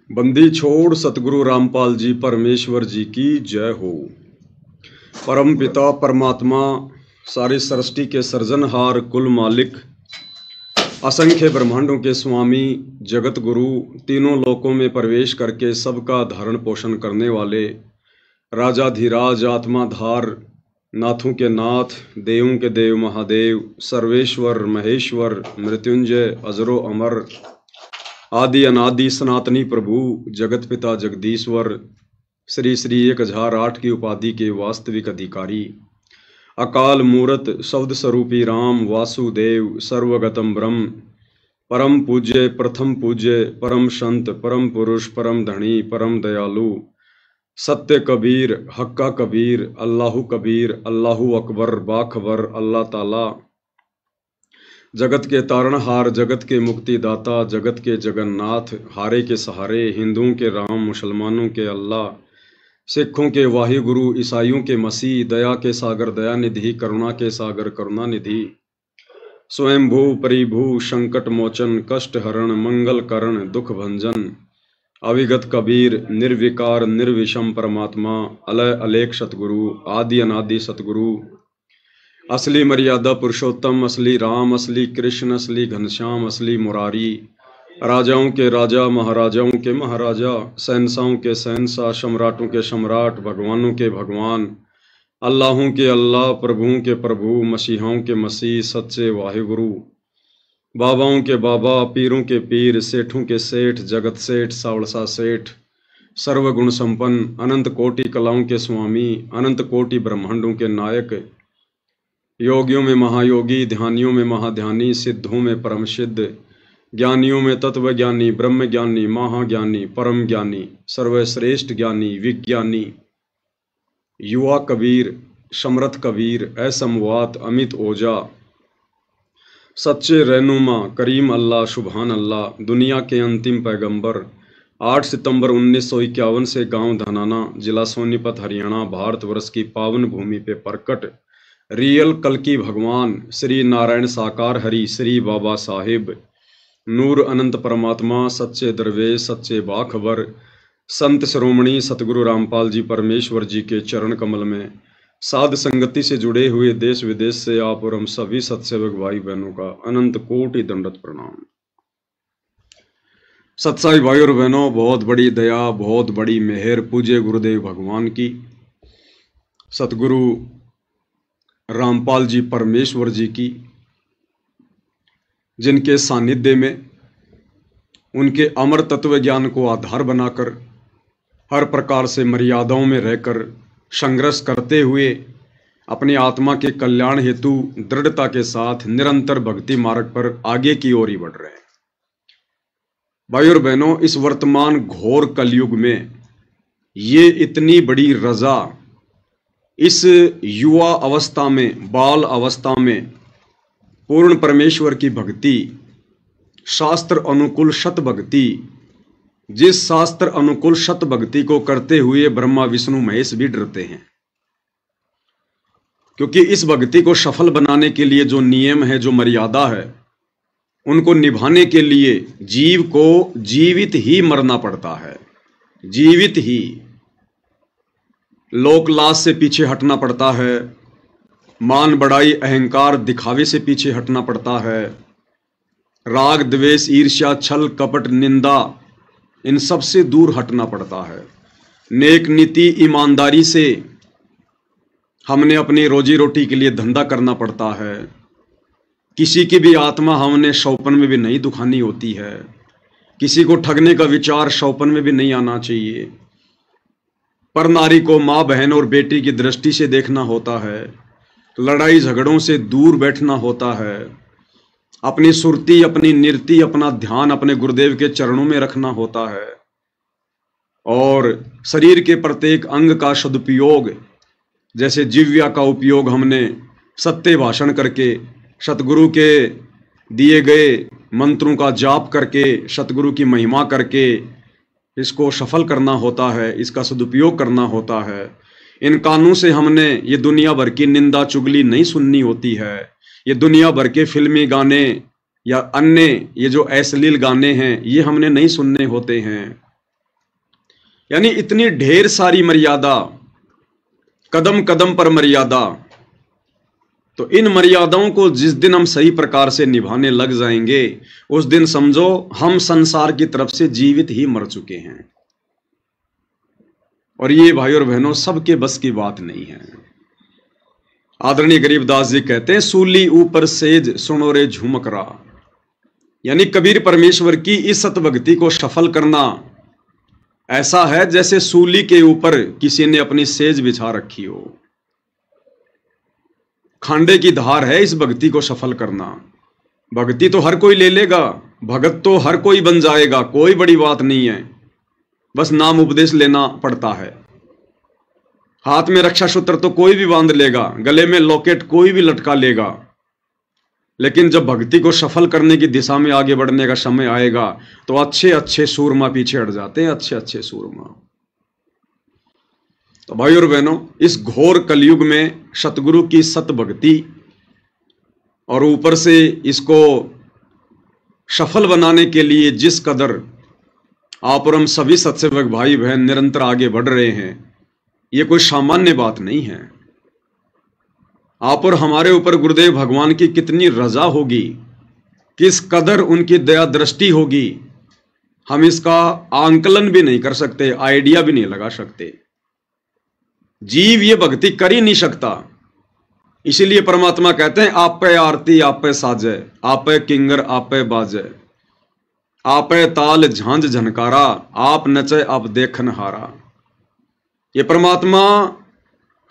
बंदी छोड़ सतगुरु रामपाल जी परमेश्वर जी की जय हो। परम पिता परमात्मा सारी सृष्टि के सृजनहार कुल मालिक असंख्य ब्रह्मांडों के स्वामी जगत गुरु तीनों लोकों में प्रवेश करके सबका धारण पोषण करने वाले राजाधिराज आत्माधार नाथों के नाथ देवों के देव महादेव सर्वेश्वर महेश्वर मृत्युंजय अजरो अमर आदि अनादि सनातनी प्रभु जगत पिता जगदीश्वर श्री श्री 1008 की उपाधि के वास्तविक अधिकारी अकाल मूरत शब्द स्वरूपी राम वासुदेव सर्वगतम ब्रह्म परम पूज्य प्रथम पूज्य परम संत परम पुरुष परम धनी परम दयालु सत्य कबीर हक्का कबीर अल्लाहु कबीर अल्लाहु अकबर बाखबर अल्लाह ताला जगत के तारणहार जगत के मुक्तिदाता जगत के जगन्नाथ हारे के सहारे हिंदुओं के राम मुसलमानों के अल्लाह सिखों के वाहिगुरु ईसाइयों के मसीह दया के सागर दया निधि करुणा के सागर करुणा निधि स्वयंभू परिभू संकट मोचन कष्ट हरण मंगल करण दुख भंजन अविगत कबीर निर्विकार निर्विषम परमात्मा अलय अलेख सतगुरु आदि अनादि सतगुरु असली मर्यादा पुरुषोत्तम असली राम असली कृष्ण असली घनश्याम असली मुरारी राजाओं के राजा महाराजाओं के महाराजा शहंशाहों के शहंशाह सम्राटों के सम्राट भगवानों के भगवान अल्लाहों के अल्लाह प्रभुओं के प्रभु मसीहाओं के मसीह सच्चे वाहिगुरु बाबाओं के बाबा पीरों के पीर सेठों के सेठ जगत सेठ सावड़सा सेठ सर्वगुण संपन्न अनंत कोटि कलाओं के स्वामी अनंत कोटि ब्रह्मांडों के नायक योगियों में महायोगी ध्यानियों में महाध्यानी सिद्धों में परम सिद्ध ज्ञानियों में तत्व ज्ञानी ब्रह्म ज्ञानी महाज्ञानी परम ज्ञानी सर्वश्रेष्ठ ज्ञानी विज्ञानी युवा कबीर समर्थ कबीर असमवात अमित ओजा सच्चे रहनुमा करीम अल्लाह सुभान अल्लाह दुनिया के अंतिम पैगंबर 8 सितंबर 1951 से गांव धनाना जिला सोनीपत हरियाणा भारतवर्ष की पावन भूमि पे प्रकट रियल कल्कि भगवान श्री नारायण साकार हरि श्री बाबा साहिब नूर अनंत परमात्मा सच्चे दरवेश सच्चे बाखबर संत श्रोमणी सतगुरु रामपाल जी परमेश्वर जी के चरण कमल में साध संगति से जुड़े हुए देश विदेश से आप और हम सभी सत्सेवक भाई बहनों का अनंत कोटि दंडवत प्रणाम। सत्साई भाई और बहनों, बहुत बड़ी दया बहुत बड़ी मेहर पूज्य गुरुदेव भगवान की सतगुरु रामपाल जी परमेश्वर जी की, जिनके सानिध्य में उनके अमर तत्व ज्ञान को आधार बनाकर हर प्रकार से मर्यादाओं में रहकर संघर्ष करते हुए अपनी आत्मा के कल्याण हेतु दृढ़ता के साथ निरंतर भक्ति मार्ग पर आगे की ओर ही बढ़ रहे हैं। भाई और बहनों, इस वर्तमान घोर कलयुग में ये इतनी बड़ी रजा इस युवा अवस्था में बाल अवस्था में पूर्ण परमेश्वर की भक्ति शास्त्र अनुकूल शत भक्ति, जिस शास्त्र अनुकूल शत भक्ति को करते हुए ब्रह्मा विष्णु महेश भी डरते हैं, क्योंकि इस भक्ति को सफल बनाने के लिए जो नियम है जो मर्यादा है उनको निभाने के लिए जीव को जीवित ही मरना पड़ता है। जीवित ही लोक लाज से पीछे हटना पड़ता है, मान बड़ाई अहंकार दिखावे से पीछे हटना पड़ता है, राग द्वेष ईर्ष्या छल कपट निंदा इन सब से दूर हटना पड़ता है। नेक नीति ईमानदारी से हमने अपनी रोजी रोटी के लिए धंधा करना पड़ता है। किसी की भी आत्मा हमने शौपन में भी नहीं दुखानी होती है। किसी को ठगने का विचार शौपन में भी नहीं आना चाहिए। पर नारी को माँ बहन और बेटी की दृष्टि से देखना होता है। लड़ाई झगड़ों से दूर बैठना होता है। अपनी सुरती अपनी निरति अपना ध्यान अपने गुरुदेव के चरणों में रखना होता है और शरीर के प्रत्येक अंग का सदुपयोग, जैसे जिव्या का उपयोग हमने सत्य भाषण करके सतगुरु के दिए गए मंत्रों का जाप करके सतगुरु की महिमा करके इसको सफल करना होता है, इसका सदुपयोग करना होता है। इन कानों से हमने ये दुनिया भर की निंदा चुगली नहीं सुननी होती है। ये दुनिया भर के फिल्मी गाने या अन्य ये जो अश्लील गाने हैं ये हमने नहीं सुनने होते हैं। यानी इतनी ढेर सारी मर्यादा, कदम कदम पर मर्यादा। तो इन मर्यादाओं को जिस दिन हम सही प्रकार से निभाने लग जाएंगे, उस दिन समझो हम संसार की तरफ से जीवित ही मर चुके हैं। और ये भाई और बहनों सबके बस की बात नहीं है। आदरणीय गरीबदास जी कहते हैं, सूली ऊपर सेज सुनो रे झुमकरा। यानी कबीर परमेश्वर की इस सतभक्ति को सफल करना ऐसा है जैसे सूली के ऊपर किसी ने अपनी सेज बिछा रखी हो। खांडे की धार है इस भक्ति को सफल करना। भक्ति तो हर कोई ले लेगा, भगत तो हर कोई बन जाएगा, कोई बड़ी बात नहीं है, बस नाम उपदेश लेना पड़ता है। हाथ में रक्षा सूत्र तो कोई भी बांध लेगा, गले में लॉकेट कोई भी लटका लेगा, लेकिन जब भक्ति को सफल करने की दिशा में आगे बढ़ने का समय आएगा तो अच्छे अच्छे सूरमा पीछे हट जाते हैं, अच्छे अच्छे सूरमा। तो भाई और बहनों, इस घोर कलयुग में सतगुरु की सत भक्ति और ऊपर से इसको सफल बनाने के लिए जिस कदर आप और हम सभी सत्सेवक भाई बहन निरंतर आगे बढ़ रहे हैं, ये कोई सामान्य बात नहीं है। आप और हमारे ऊपर गुरुदेव भगवान की कितनी रजा होगी, किस कदर उनकी दया दृष्टि होगी, हम इसका आंकलन भी नहीं कर सकते, आइडिया भी नहीं लगा सकते। जीव ये भक्ति कर ही नहीं सकता। इसीलिए परमात्मा कहते हैं, आप पे आरती आप पे साजे, आप पे किंगर आप पे बाजे, आप पे ताल झांझ झनकारा, आप नचे आप देखन हारा। ये परमात्मा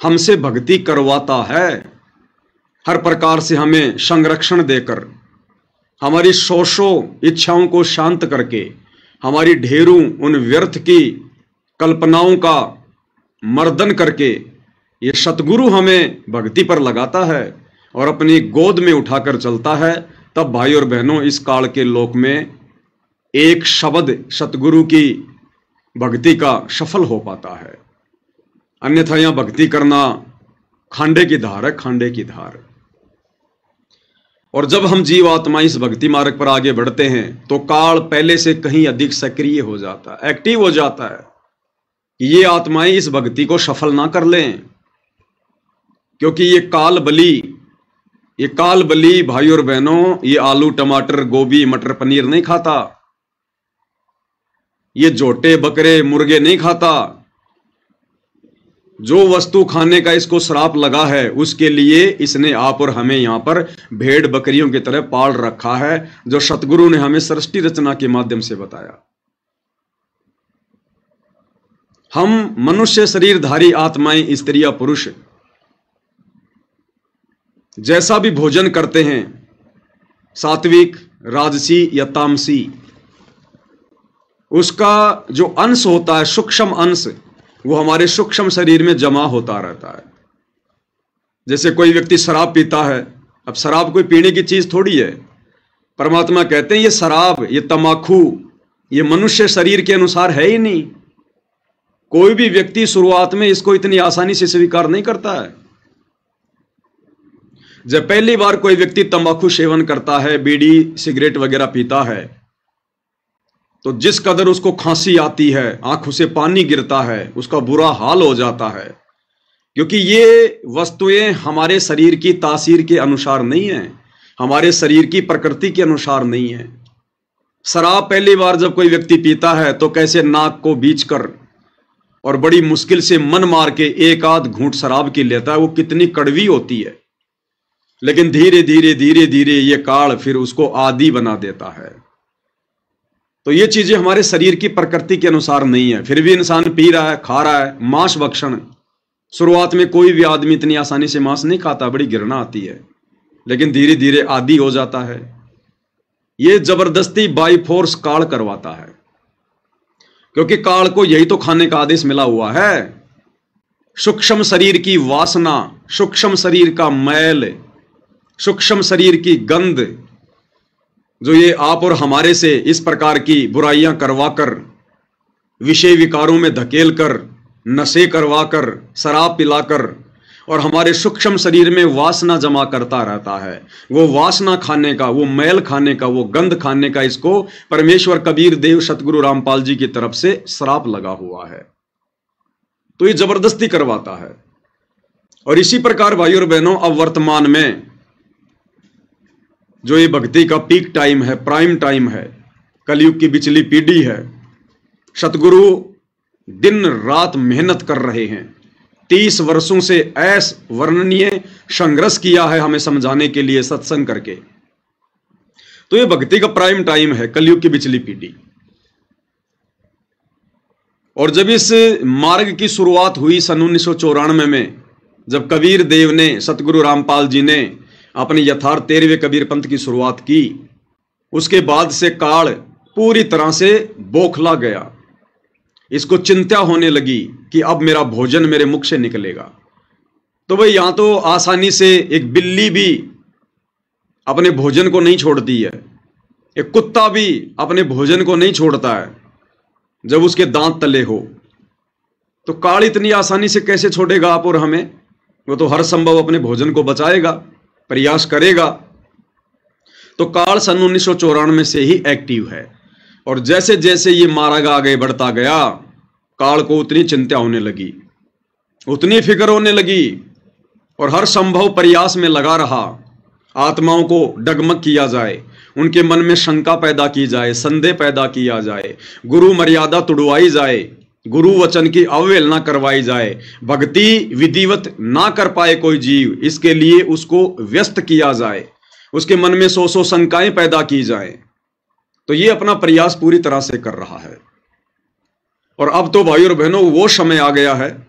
हमसे भक्ति करवाता है, हर प्रकार से हमें संरक्षण देकर, हमारी शोषों इच्छाओं को शांत करके, हमारी ढेरों उन व्यर्थ की कल्पनाओं का मर्दन करके ये सतगुरु हमें भक्ति पर लगाता है और अपनी गोद में उठाकर चलता है। तब भाई और बहनों, इस काल के लोक में एक शब्द सतगुरु की भक्ति का सफल हो पाता है। अन्यथा यहां भक्ति करना खांडे की धार है, खांडे की धार। और जब हम जीव आत्मा इस भक्ति मार्ग पर आगे बढ़ते हैं तो काल पहले से कहीं अधिक सक्रिय हो जाता है, एक्टिव हो जाता है कि ये आत्माएं इस भक्ति को सफल ना कर लें, क्योंकि ये काल बली भाई और बहनों, ये आलू टमाटर गोभी मटर पनीर नहीं खाता, ये जोटे बकरे मुर्गे नहीं खाता। जो वस्तु खाने का इसको श्राप लगा है, उसके लिए इसने आप और हमें यहां पर भेड़ बकरियों की तरह पाल रखा है, जो सतगुरु ने हमें सृष्टि रचना के माध्यम से बताया। हम मनुष्य शरीरधारी आत्माएं, स्त्रियां पुरुष, जैसा भी भोजन करते हैं, सात्विक राजसी या तामसी, उसका जो अंश होता है, सूक्ष्म अंश, वो हमारे सूक्ष्म शरीर में जमा होता रहता है। जैसे कोई व्यक्ति शराब पीता है, अब शराब कोई पीने की चीज थोड़ी है। परमात्मा कहते हैं ये शराब, ये तमाकू, ये मनुष्य शरीर के अनुसार है ही नहीं। कोई भी व्यक्ति शुरुआत में इसको इतनी आसानी से स्वीकार नहीं करता है। जब पहली बार कोई व्यक्ति तंबाकू सेवन करता है, बीड़ी सिगरेट वगैरह पीता है, तो जिस कदर उसको खांसी आती है, आंखों से पानी गिरता है, उसका बुरा हाल हो जाता है, क्योंकि ये वस्तुएं हमारे शरीर की तासीर के अनुसार नहीं है, हमारे शरीर की प्रकृति के अनुसार नहीं है। शराब पहली बार जब कोई व्यक्ति पीता है तो कैसे नाक को बीच कर और बड़ी मुश्किल से मन मार के एक आध घूंट शराब की लेता है, वो कितनी कड़वी होती है। लेकिन धीरे धीरे धीरे धीरे ये काल फिर उसको आदी बना देता है। तो ये चीजें हमारे शरीर की प्रकृति के अनुसार नहीं है, फिर भी इंसान पी रहा है, खा रहा है। मांस भक्षण, शुरुआत में कोई भी आदमी इतनी आसानी से मांस नहीं खाता, बड़ी घृणा आती है, लेकिन धीरे धीरे आदी हो जाता है। ये जबरदस्ती बाई फोर्स काल करवाता है, क्योंकि काल को यही तो खाने का आदेश मिला हुआ है। सूक्ष्म शरीर की वासना, सूक्ष्म शरीर का मैल, सूक्ष्म शरीर की गंध, जो ये आप और हमारे से इस प्रकार की बुराइयां करवाकर, विषय विकारों में धकेल कर, नशे करवाकर, शराब पिलाकर और हमारे सूक्ष्म शरीर में वासना जमा करता रहता है। वो वासना खाने का, वो मैल खाने का, वो गंध खाने का इसको परमेश्वर कबीर देव सतगुरु रामपाल जी की तरफ से श्राप लगा हुआ है। तो ये जबरदस्ती करवाता है। और इसी प्रकार भाइयों और बहनों, अब वर्तमान में जो ये भक्ति का पीक टाइम है, प्राइम टाइम है, कलयुग की बिचली पीढ़ी है, सतगुरु दिन रात मेहनत कर रहे हैं। 30 वर्षों से ऐसा वर्णनीय संघर्ष किया है हमें समझाने के लिए सत्संग करके। तो ये भक्ति का प्राइम टाइम है, कलयुग की बिचली पीढ़ी। और जब इस मार्ग की शुरुआत हुई सन 1994 में, जब कबीर देव ने, सतगुरु रामपाल जी ने अपने यथार्थ 13वें कबीर पंथ की शुरुआत की, उसके बाद से काल पूरी तरह से बौखला गया। इसको चिंता होने लगी कि अब मेरा भोजन मेरे मुख से निकलेगा। तो भाई यहां तो आसानी से एक बिल्ली भी अपने भोजन को नहीं छोड़ती है, एक कुत्ता भी अपने भोजन को नहीं छोड़ता है जब उसके दांत तले हो। तो काल इतनी आसानी से कैसे छोड़ेगा आप और हमें? वो तो हर संभव अपने भोजन को बचाएगा, प्रयास करेगा। तो काल सन 1994 से ही एक्टिव है। और जैसे जैसे ये मार्ग आगे बढ़ता गया, काल को उतनी चिंता होने लगी, उतनी फिक्र होने लगी, और हर संभव प्रयास में लगा रहा। आत्माओं को डगमग किया जाए, उनके मन में शंका पैदा की जाए, संदेह पैदा किया जाए, गुरु मर्यादा तुड़वाई जाए, गुरु वचन की अवहेलना करवाई जाए, भक्ति विधिवत ना कर पाए कोई जीव, इसके लिए उसको व्यस्त किया जाए, उसके मन में सौ शंकाएं पैदा की जाए। तो ये अपना प्रयास पूरी तरह से कर रहा है। और अब तो भाई और बहनों, वो समय आ गया है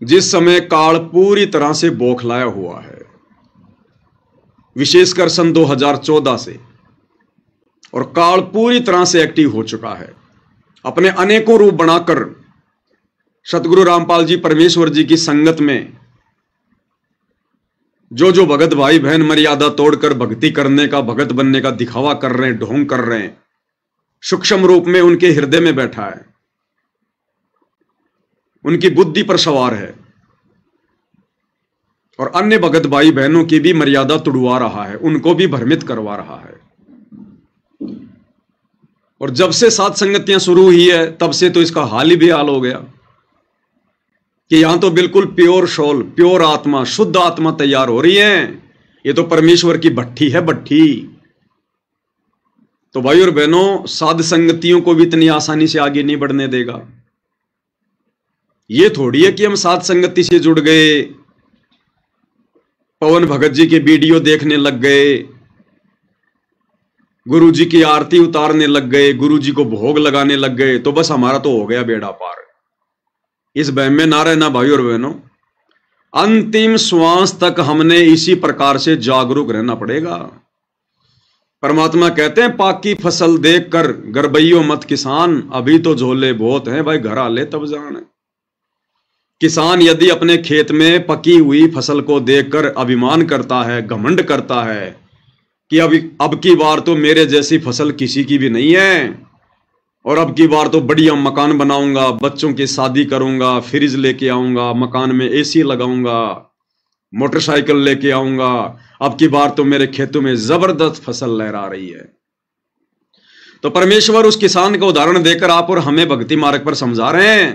जिस समय काल पूरी तरह से बौखलाया हुआ है, विशेषकर सन 2014 से। और काल पूरी तरह से एक्टिव हो चुका है, अपने अनेकों रूप बनाकर सतगुरु रामपाल जी परमेश्वर जी की संगत में जो भगत भाई बहन मर्यादा तोड़कर भक्ति करने का, भगत बनने का दिखावा कर रहे हैं, ढोंग कर रहे हैं, सूक्ष्म रूप में उनके हृदय में बैठा है, उनकी बुद्धि पर सवार है, और अन्य भगत भाई बहनों की भी मर्यादा तुड़वा रहा है, उनको भी भ्रमित करवा रहा है। और जब से सात संगतियां शुरू हुई है, तब से तो इसका हाल ही बेहाल हो गया कि यहां तो बिल्कुल प्योर सोल, प्योर आत्मा, शुद्ध आत्मा तैयार हो रही है। ये तो परमेश्वर की भट्ठी है, भट्ठी। तो भाई और बहनों, साध संगतियों को भी इतनी आसानी से आगे नहीं बढ़ने देगा। ये थोड़ी है कि हम साध संगति से जुड़ गए, पवन भगत जी के वीडियो देखने लग गए, गुरु जी की आरती उतारने लग गए, गुरु जी को भोग लगाने लग गए, तो बस हमारा तो हो गया बेड़ा पार। इस वहम में ना रहना भाई और बहनों। अंतिम श्वास तक हमने इसी प्रकार से जागरूक रहना पड़ेगा। परमात्मा कहते हैं, पाकी फसल देखकर गरबैयो मत किसान, अभी तो झोले बहुत हैं भाई, घर आले तब जान। किसान यदि अपने खेत में पकी हुई फसल को देखकर अभिमान करता है, घमंड करता है कि अब की बार तो मेरे जैसी फसल किसी की भी नहीं है, और अब की बार तो बढ़िया मकान बनाऊंगा, बच्चों की शादी करूंगा, फ्रिज लेके आऊंगा, मकान में एसी लगाऊंगा, मोटरसाइकिल लेके आऊंगा, अब की बार तो मेरे खेतों में जबरदस्त फसल लहरा रही है। तो परमेश्वर उस किसान का उदाहरण देकर आप और हमें भक्ति मार्ग पर समझा रहे हैं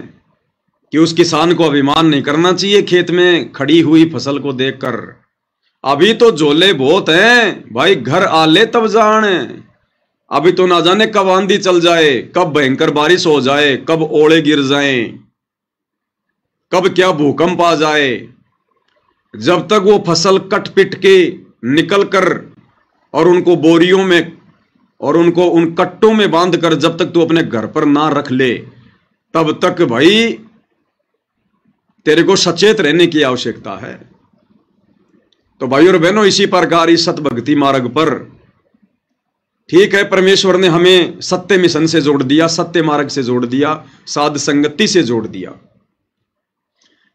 कि उस किसान को अभिमान नहीं करना चाहिए खेत में खड़ी हुई फसल को देखकर। अभी तो झोले बहुत हैं भाई, घर आले तब जान। अभी तो ना जाने कब आंधी चल जाए, कब भयंकर बारिश हो जाए, कब ओले गिर जाएं, कब क्या भूकंप आ जाए। जब तक वो फसल कट पिट के निकल कर और उनको बोरियों में और उनको उन कट्टों में बांध कर जब तक तू अपने घर पर ना रख ले, तब तक भाई तेरे को सचेत रहने की आवश्यकता है। तो भाई और बहनों, इसी प्रकार इस सतभक्ति मार्ग पर, ठीक है, परमेश्वर ने हमें सत्य मिशन से जोड़ दिया, सत्य मार्ग से जोड़ दिया, साध संगति से जोड़ दिया,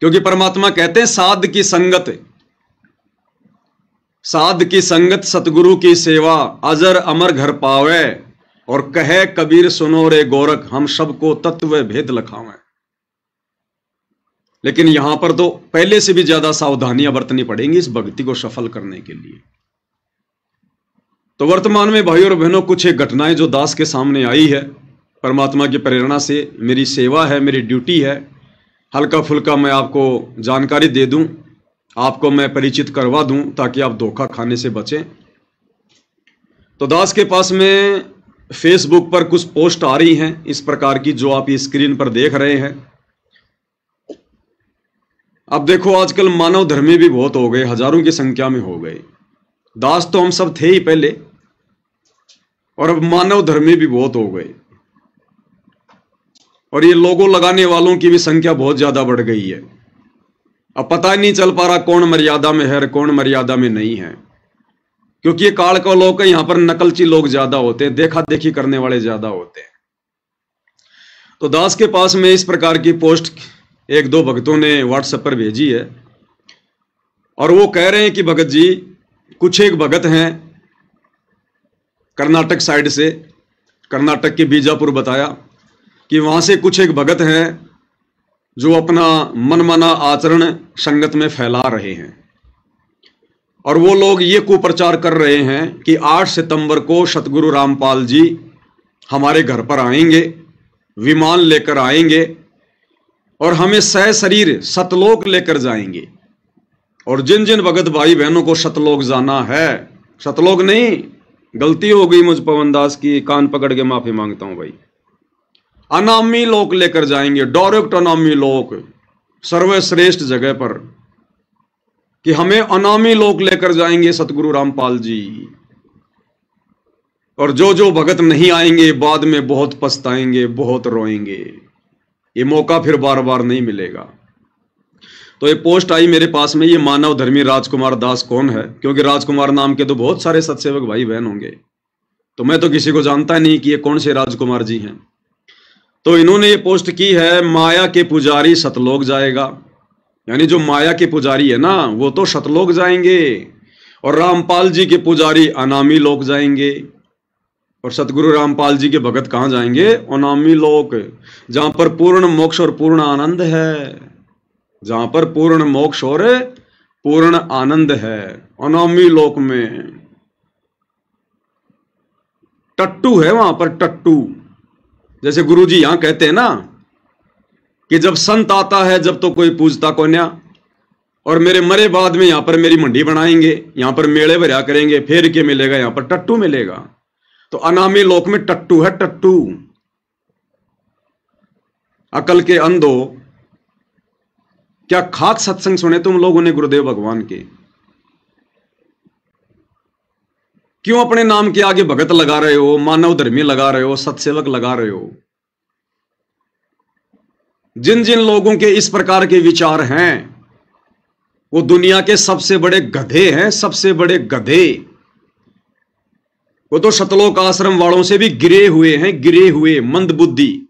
क्योंकि परमात्मा कहते हैं साध की संगत सतगुरु की सेवा, अजर अमर घर पावे, और कहे कबीर सुनो रे गोरख, हम सबको तत्व भेद लखावे। लेकिन यहां पर तो पहले से भी ज्यादा सावधानियां बरतनी पड़ेंगी इस भक्ति को सफल करने के लिए। तो वर्तमान में भाइयों और बहनों कुछ एक घटनाएं जो दास के सामने आई है, परमात्मा की प्रेरणा से मेरी सेवा है, मेरी ड्यूटी है, हल्का फुल्का मैं आपको जानकारी दे दूं, आपको मैं परिचित करवा दूं ताकि आप धोखा खाने से बचें। तो दास के पास में फेसबुक पर कुछ पोस्ट आ रही हैं इस प्रकार की जो आप ये स्क्रीन पर देख रहे हैं। अब देखो आजकल मानव धर्मी भी बहुत हो गए, हजारों की संख्या में हो गए। दास तो हम सब थे ही पहले, और अब मानव धर्मी भी बहुत हो गए, और ये लोगो लगाने वालों की भी संख्या बहुत ज्यादा बढ़ गई है। अब पता ही नहीं चल पा रहा कौन मर्यादा में है और कौन मर्यादा में नहीं है, क्योंकि ये काल का लोग है, यहां पर नकलची लोग ज्यादा होते हैं, देखा देखी करने वाले ज्यादा होते हैं। तो दास के पास में इस प्रकार की पोस्ट एक दो भक्तों ने व्हाट्सएप पर भेजी है, और वो कह रहे हैं कि भगत जी, कुछ एक भगत हैं कर्नाटक साइड से, कर्नाटक के बीजापुर बताया कि वहां से कुछ एक भगत हैं जो अपना मनमाना आचरण संगत में फैला रहे हैं, और वो लोग ये कुप्रचार कर रहे हैं कि 8 सितंबर को सतगुरु रामपाल जी हमारे घर पर आएंगे, विमान लेकर आएंगे और हमें सशरीर सतलोक लेकर जाएंगे। और जिन जिन भगत भाई बहनों को सतलोक जाना है, सतलोक नहीं, गलती हो गई मुझ पवन दास की, कान पकड़ के माफी मांगता हूं भाई, अनामी लोक लेकर जाएंगे, डायरेक्ट अनामी लोक, सर्वश्रेष्ठ जगह पर, कि हमें अनामी लोक लेकर जाएंगे सतगुरु रामपाल जी। और जो जो भगत नहीं आएंगे बाद में बहुत पछताएंगे, बहुत रोएंगे, ये मौका फिर बार बार नहीं मिलेगा। तो ये पोस्ट आई मेरे पास में, ये मानव धर्मी राजकुमार दास कौन है, क्योंकि राजकुमार नाम के तो बहुत सारे सत्सेवक भाई बहन होंगे, तो मैं तो किसी को जानता नहीं कि ये कौन से राजकुमार जी हैं। तो इन्होंने ये पोस्ट की है, माया के पुजारी सतलोक जाएगा, यानी जो माया के पुजारी है ना वो तो सतलोक जाएंगे, और रामपाल जी के पुजारी अनामी लोक जाएंगे। और सतगुरु रामपाल जी के भगत कहां जाएंगे? अनामी लोक, जहां पर पूर्ण मोक्ष और पूर्ण आनंद है, जहां पर पूर्ण मोक्ष और पूर्ण आनंद है, अनामी लोक में। टट्टू है वहां पर, टट्टू, जैसे गुरुजी यहां कहते हैं ना कि जब संत आता है जब तो कोई पूजता को न्या, और मेरे मरे बाद में यहां पर मेरी मंडी बनाएंगे, यहां पर मेले भरिया करेंगे, फेर के मिलेगा, यहां पर टट्टू मिलेगा। तो अनामी लोक में टट्टू है, टट्टू। अकल के अंधो, क्या खाक सत्संग सुने तुम लोगों ने गुरुदेव भगवान के? क्यों अपने नाम के आगे भगत लगा रहे हो, मानव धर्मी लगा रहे हो, सत्सेवक लगा रहे हो? जिन जिन लोगों के इस प्रकार के विचार हैं वो दुनिया के सबसे बड़े गधे हैं, सबसे बड़े गधे। वो तो सतलोक आश्रम वालों से भी गिरे हुए हैं, गिरे हुए, मंद बुद्धि।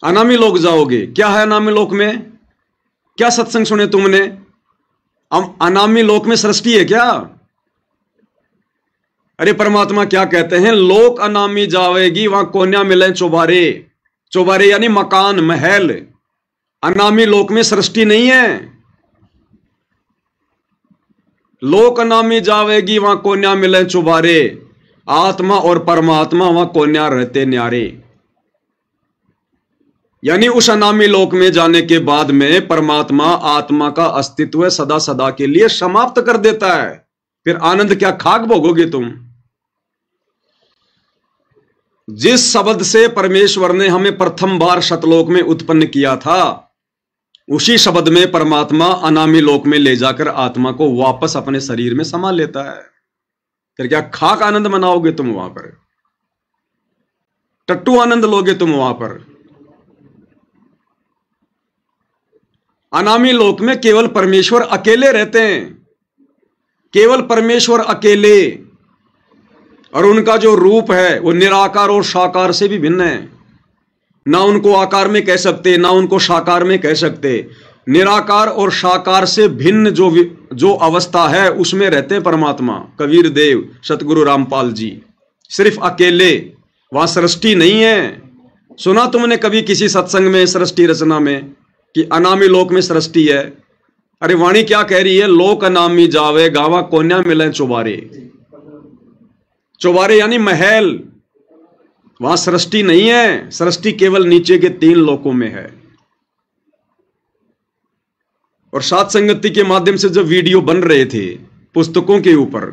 अनामी लोक जाओगे, क्या है अनामी लोक में? क्या सत्संग सुने तुमने? अनामी लोक में सृष्टि है क्या? अरे परमात्मा क्या कहते हैं, लोक अनामी जावेगी वहां कोन्या मिले चौबारे। चौबारे यानी मकान, महल। अनामी लोक में सृष्टि नहीं है। लोक अनामी जावेगी वहां कोन्या मिले चौबारे, आत्मा और परमात्मा वहां कोन्या रहते न्यारे। यानी उस अनामी लोक में जाने के बाद में परमात्मा आत्मा का अस्तित्व सदा सदा के लिए समाप्त कर देता है। फिर आनंद क्या खाक भोगोगे तुम? जिस शब्द से परमेश्वर ने हमें प्रथम बार सतलोक में उत्पन्न किया था, उसी शब्द में परमात्मा अनामी लोक में ले जाकर आत्मा को वापस अपने शरीर में समा लेता है। फिर क्या खाक आनंद मनाओगे तुम वहां पर? टट्टू आनंद लोगे तुम वहां पर? अनामी लोक में केवल परमेश्वर अकेले रहते हैं, केवल परमेश्वर अकेले। और उनका जो रूप है वो निराकार और साकार से भी भिन्न है। ना उनको आकार में कह सकते, ना उनको साकार में कह सकते। निराकार और साकार से भिन्न जो अवस्था है उसमें रहते हैं परमात्मा, कबीर देव, सतगुरु रामपाल जी, सिर्फ अकेले। वहां सृष्टि नहीं है। सुना तुमने कभी किसी सत्संग में सृष्टि रचना में? कि अनामी लोक में सृष्टि है। अरे वाणी क्या कह रही है? लोक अनामी जावे गावा कोन्या मिले चौबारे। चौबारे यानी महल, वहां सृष्टि नहीं है। सृष्टि केवल नीचे के 3 लोकों में है। और सात संगति के माध्यम से जब वीडियो बन रहे थे पुस्तकों के ऊपर,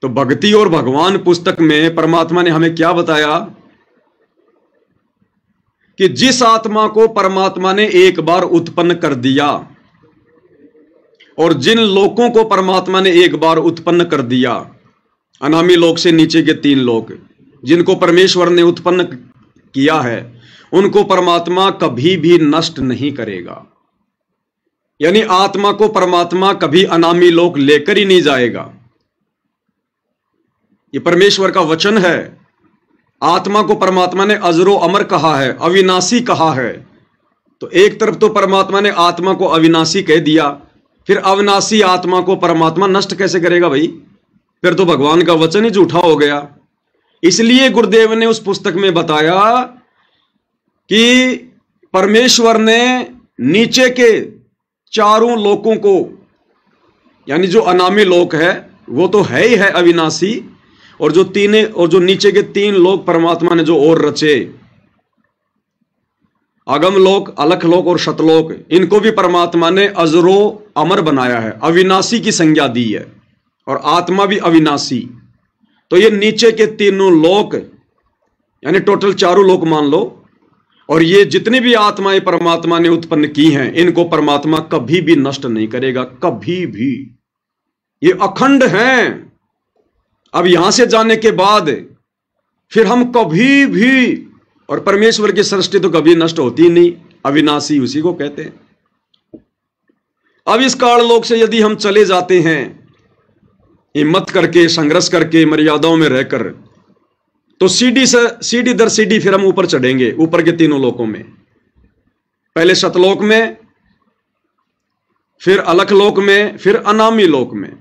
तो भक्ति और भगवान पुस्तक में परमात्मा ने हमें क्या बताया कि जिस आत्मा को परमात्मा ने एक बार उत्पन्न कर दिया और जिन लोकों को परमात्मा ने एक बार उत्पन्न कर दिया, अनामी लोक से नीचे के 3 लोक जिनको परमेश्वर ने उत्पन्न किया है, उनको परमात्मा कभी भी नष्ट नहीं करेगा। यानी आत्मा को परमात्मा कभी अनामी लोक लेकर ही नहीं जाएगा। ये परमेश्वर का वचन है। आत्मा को परमात्मा ने अजरो अमर कहा है, अविनाशी कहा है। तो एक तरफ तो परमात्मा ने आत्मा को अविनाशी कह दिया, फिर अविनाशी आत्मा को परमात्मा नष्ट कैसे करेगा भाई? फिर तो भगवान का वचन ही झूठा हो गया। इसलिए गुरुदेव ने उस पुस्तक में बताया कि परमेश्वर ने नीचे के 4 लोकों को, यानी जो अनामी लोक है वो तो है ही है अविनाशी, और जो नीचे के 3 लोक परमात्मा ने जो और रचे, आगम लोक, अलख लोक और शतलोक, इनको भी परमात्मा ने अजरो अमर बनाया है, अविनाशी की संज्ञा दी है, और आत्मा भी अविनाशी। तो ये नीचे के 3 लोक यानी टोटल 4 लोक मान लो, और ये जितनी भी आत्माएं परमात्मा ने उत्पन्न की हैं, इनको परमात्मा कभी भी नष्ट नहीं करेगा, कभी भी। ये अखंड हैं। अब यहां से जाने के बाद फिर हम कभी भी, और परमेश्वर की सृष्टि तो कभी नष्ट होती नहीं, अविनाशी उसी को कहते हैं। अब इस काल लोक से यदि हम चले जाते हैं हिम्मत करके, संघर्ष करके, मर्यादाओं में रहकर, तो सीढ़ी दर सीढ़ी फिर हम ऊपर चढ़ेंगे, ऊपर के 3 लोकों में। पहले शतलोक में, फिर अलख लोक में, फिर अनामी लोक में।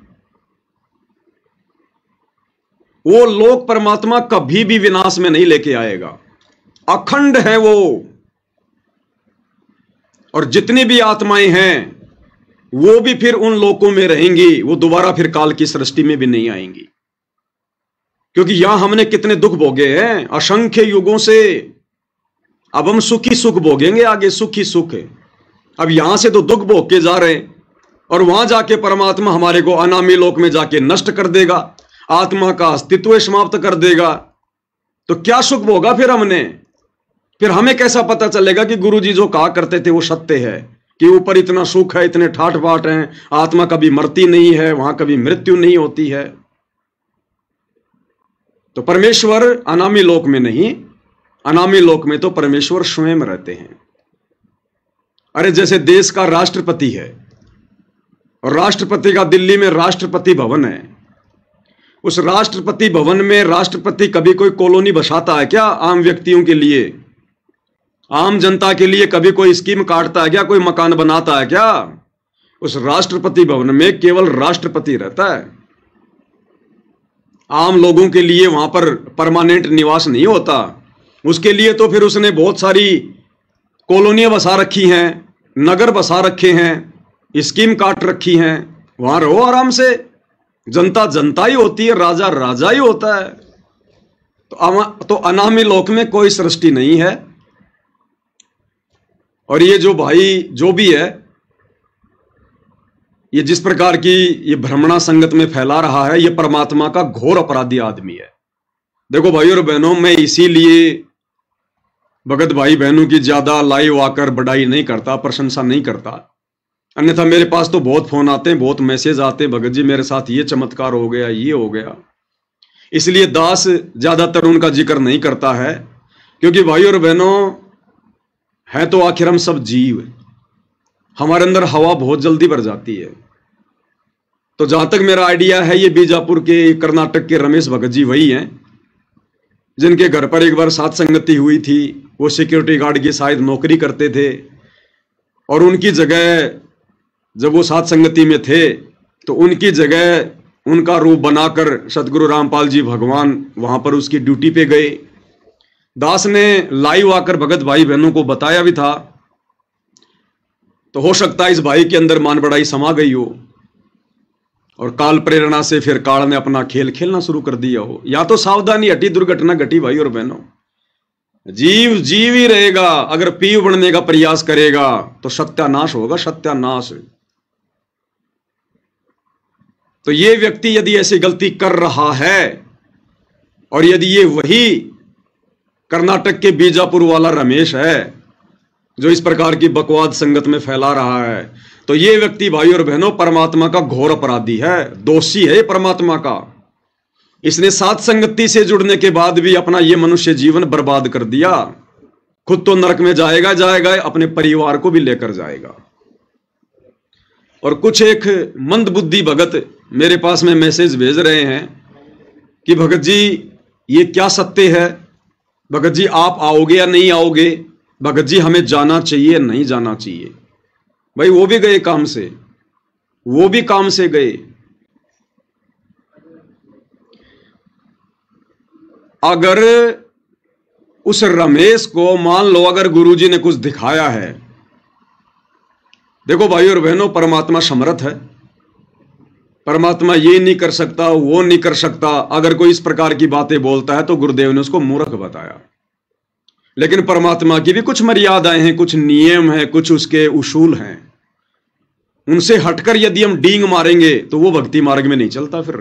वो लोक परमात्मा कभी भी विनाश में नहीं लेके आएगा, अखंड है वो। और जितनी भी आत्माएं हैं वो भी फिर उन लोकों में रहेंगी, वो दोबारा फिर काल की सृष्टि में भी नहीं आएंगी। क्योंकि यहां हमने कितने दुख भोगे हैं असंख्य युगों से। अब हम सुखी सुख भोगेंगे आगे, सुखी सुख। अब यहां से तो दुख भोग के जा रहे हैं, और वहां जाके परमात्मा हमारे को अनामी लोक में जाके नष्ट कर देगा, आत्मा का अस्तित्व समाप्त कर देगा। तो क्या सुख भोगा फिर हमने? फिर हमें कैसा पता चलेगा कि गुरुजी जो कहा करते थे वो सत्य है, कि ऊपर इतना सुख है, इतने ठाठ बाट हैं, आत्मा कभी मरती नहीं है, वहां कभी मृत्यु नहीं होती है। तो परमेश्वर अनामी लोक में नहीं, अनामी लोक में तो परमेश्वर स्वयं रहते हैं। अरे जैसे देश का राष्ट्रपति है, और राष्ट्रपति का दिल्ली में राष्ट्रपति भवन है, उस राष्ट्रपति भवन में राष्ट्रपति कभी कोई कॉलोनी बसाता है क्या? आम व्यक्तियों के लिए, आम जनता के लिए कभी कोई स्कीम काटता है क्या? कोई मकान बनाता है क्या? उस राष्ट्रपति भवन में केवल राष्ट्रपति रहता है। आम लोगों के लिए वहां पर परमानेंट निवास नहीं होता। उसके लिए तो फिर उसने बहुत सारी कॉलोनियां बसा रखी हैं, नगर बसा रखे हैं, स्कीम काट रखी हैं। वहां रहो आराम से, जनता जनता ही होती है, राजा राजा ही होता है। तो अनामी लोक में कोई सृष्टि नहीं है। और ये जो भाई जो भी है, ये जिस प्रकार की ये भ्रमणा संगत में फैला रहा है, ये परमात्मा का घोर अपराधी आदमी है। देखो भाई और बहनों, मैं इसीलिए भगत भाई बहनों की ज्यादा लाइव आकर बढ़ाई नहीं करता, प्रशंसा नहीं करता। अन्यथा मेरे पास तो बहुत फोन आते हैं, बहुत मैसेज आते हैं, भगत जी मेरे साथ ये चमत्कार हो गया, ये हो गया। इसलिए दास ज्यादातर उनका जिक्र नहीं करता है, क्योंकि भाई और बहनों है तो आखिर हम सब जीव, हमारे अंदर हवा बहुत जल्दी भर जाती है। तो जहां तक मेरा आइडिया है, ये बीजापुर के, कर्नाटक के रमेश भगत जी वही हैं जिनके घर पर एक बार सात संगति हुई थी। वो सिक्योरिटी गार्ड की शायद नौकरी करते थे, और उनकी जगह जब वो सात संगति में थे तो उनकी जगह उनका रूप बनाकर सतगुरु रामपाल जी भगवान वहां पर उसकी ड्यूटी पे गए। दास ने लाइव आकर भगत भाई बहनों को बताया भी था, तो हो सकता है इस भाई के अंदर मान बड़ाई समा गई हो और काल प्रेरणा से फिर काल ने अपना खेल खेलना शुरू कर दिया हो। या तो सावधानी हटी, दुर्घटना घटी भाई और बहनों। जीव जीव ही रहेगा, अगर पीव बनने का प्रयास करेगा तो सत्यानाश होगा, सत्यानाश। तो ये व्यक्ति यदि ऐसी गलती कर रहा है और यदि ये वही कर्नाटक के बीजापुर वाला रमेश है जो इस प्रकार की बकवाद संगत में फैला रहा है, तो ये व्यक्ति भाई और बहनों परमात्मा का घोर अपराधी है, दोषी है परमात्मा का। इसने सात संगति से जुड़ने के बाद भी अपना ये मनुष्य जीवन बर्बाद कर दिया। खुद तो नरक में जाएगा जाएगा, अपने परिवार को भी लेकर जाएगा। और कुछ एक मंदबुद्धि भगत मेरे पास में मैसेज भेज रहे हैं कि भगत जी ये क्या सत्य है, भगत जी आप आओगे या नहीं आओगे, भगत जी हमें जाना चाहिए या नहीं जाना चाहिए। भाई वो भी गए काम से, वो भी काम से गए। अगर उस रमेश को मान लो अगर गुरुजी ने कुछ दिखाया है, देखो भाई और बहनों परमात्मा समर्थ है, परमात्मा ये नहीं कर सकता वो नहीं कर सकता। अगर कोई इस प्रकार की बातें बोलता है तो गुरुदेव ने उसको मूर्ख बताया। लेकिन परमात्मा की भी कुछ मर्यादाएं हैं, कुछ नियम हैं, कुछ उसके उसूल हैं। उनसे हटकर यदि हम डींग मारेंगे तो वो भक्ति मार्ग में नहीं चलता। फिर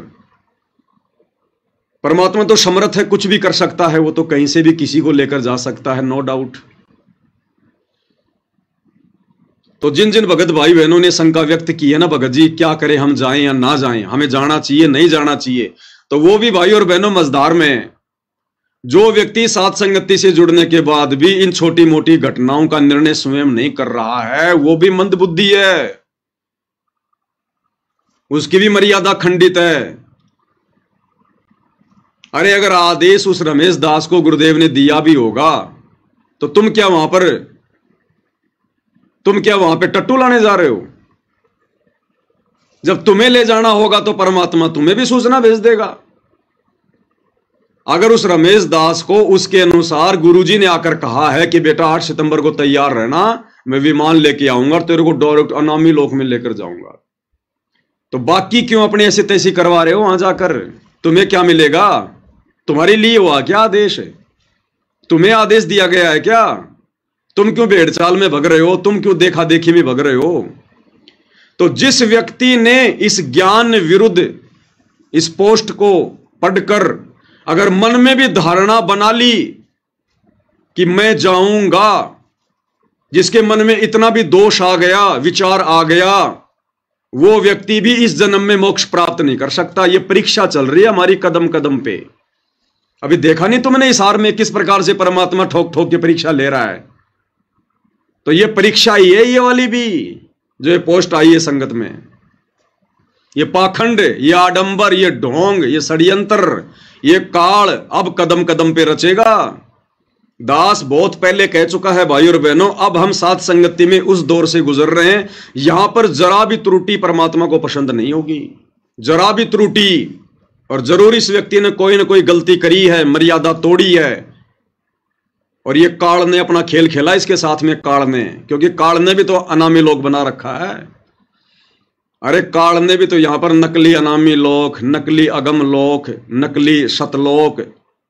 परमात्मा तो समर्थ है, कुछ भी कर सकता है, वो तो कहीं से भी किसी को लेकर जा सकता है, नो डाउट। तो जिन जिन भगत भाई बहनों ने शंका व्यक्त की है ना, भगत जी क्या करें, हम जाएं या ना जाएं, हमें जाना चाहिए नहीं जाना चाहिए, तो वो भी भाई और बहनों मजदार में। जो व्यक्ति सात संगति से जुड़ने के बाद भी इन छोटी मोटी घटनाओं का निर्णय स्वयं नहीं कर रहा है, वो भी मंदबुद्धि है, उसकी भी मर्यादा खंडित है। अरे अगर आदेश उस रमेश दास को गुरुदेव ने दिया भी होगा तो तुम क्या वहां पे टट्टू लाने जा रहे हो? जब तुम्हें ले जाना होगा तो परमात्मा तुम्हें भी सूचना भेज देगा। अगर उस रमेश दास को उसके अनुसार गुरुजी ने आकर कहा है कि बेटा 8 सितंबर को तैयार रहना, मैं विमान लेके आऊंगा और तेरे को डायरेक्ट अनामी लोक में लेकर जाऊंगा, तो बाकी क्यों अपने ऐसे तैसी करवा रहे हो? वहां जाकर तुम्हें क्या मिलेगा? तुम्हारे लिए हुआ क्या आदेश? तुम्हें आदेश दिया गया है क्या? तुम क्यों भेड़ चाल में भग रहे हो? तुम क्यों देखा देखी में भग रहे हो? तो जिस व्यक्ति ने इस ज्ञान विरुद्ध इस पोस्ट को पढ़कर अगर मन में भी धारणा बना ली कि मैं जाऊंगा, जिसके मन में इतना भी दोष आ गया, विचार आ गया, वो व्यक्ति भी इस जन्म में मोक्ष प्राप्त नहीं कर सकता। ये परीक्षा चल रही है हमारी कदम कदम पे। अभी देखा नहीं तुमने इस हार में किस प्रकार से परमात्मा ठोक ठोक के परीक्षा ले रहा है? तो ये परीक्षा ही है ये वाली भी, जो ये पोस्ट आई है संगत में। ये पाखंड, ये आडंबर, ये ढोंग, ये षड्यंत्र, ये काल अब कदम कदम पे रचेगा। दास बहुत पहले कह चुका है भाई और बहनों, अब हम सात संगति में उस दौर से गुजर रहे हैं, यहां पर जरा भी त्रुटि परमात्मा को पसंद नहीं होगी, जरा भी त्रुटि। और जरूर इस व्यक्ति ने कोई ना कोई गलती करी है, मर्यादा तोड़ी है, और ये काल ने अपना खेल खेला इसके साथ में। काल ने, क्योंकि काल ने भी तो अनामी लोक बना रखा है। अरे काल ने भी तो यहां पर नकली अनामी लोक, नकली अगम लोक, नकली सतलोक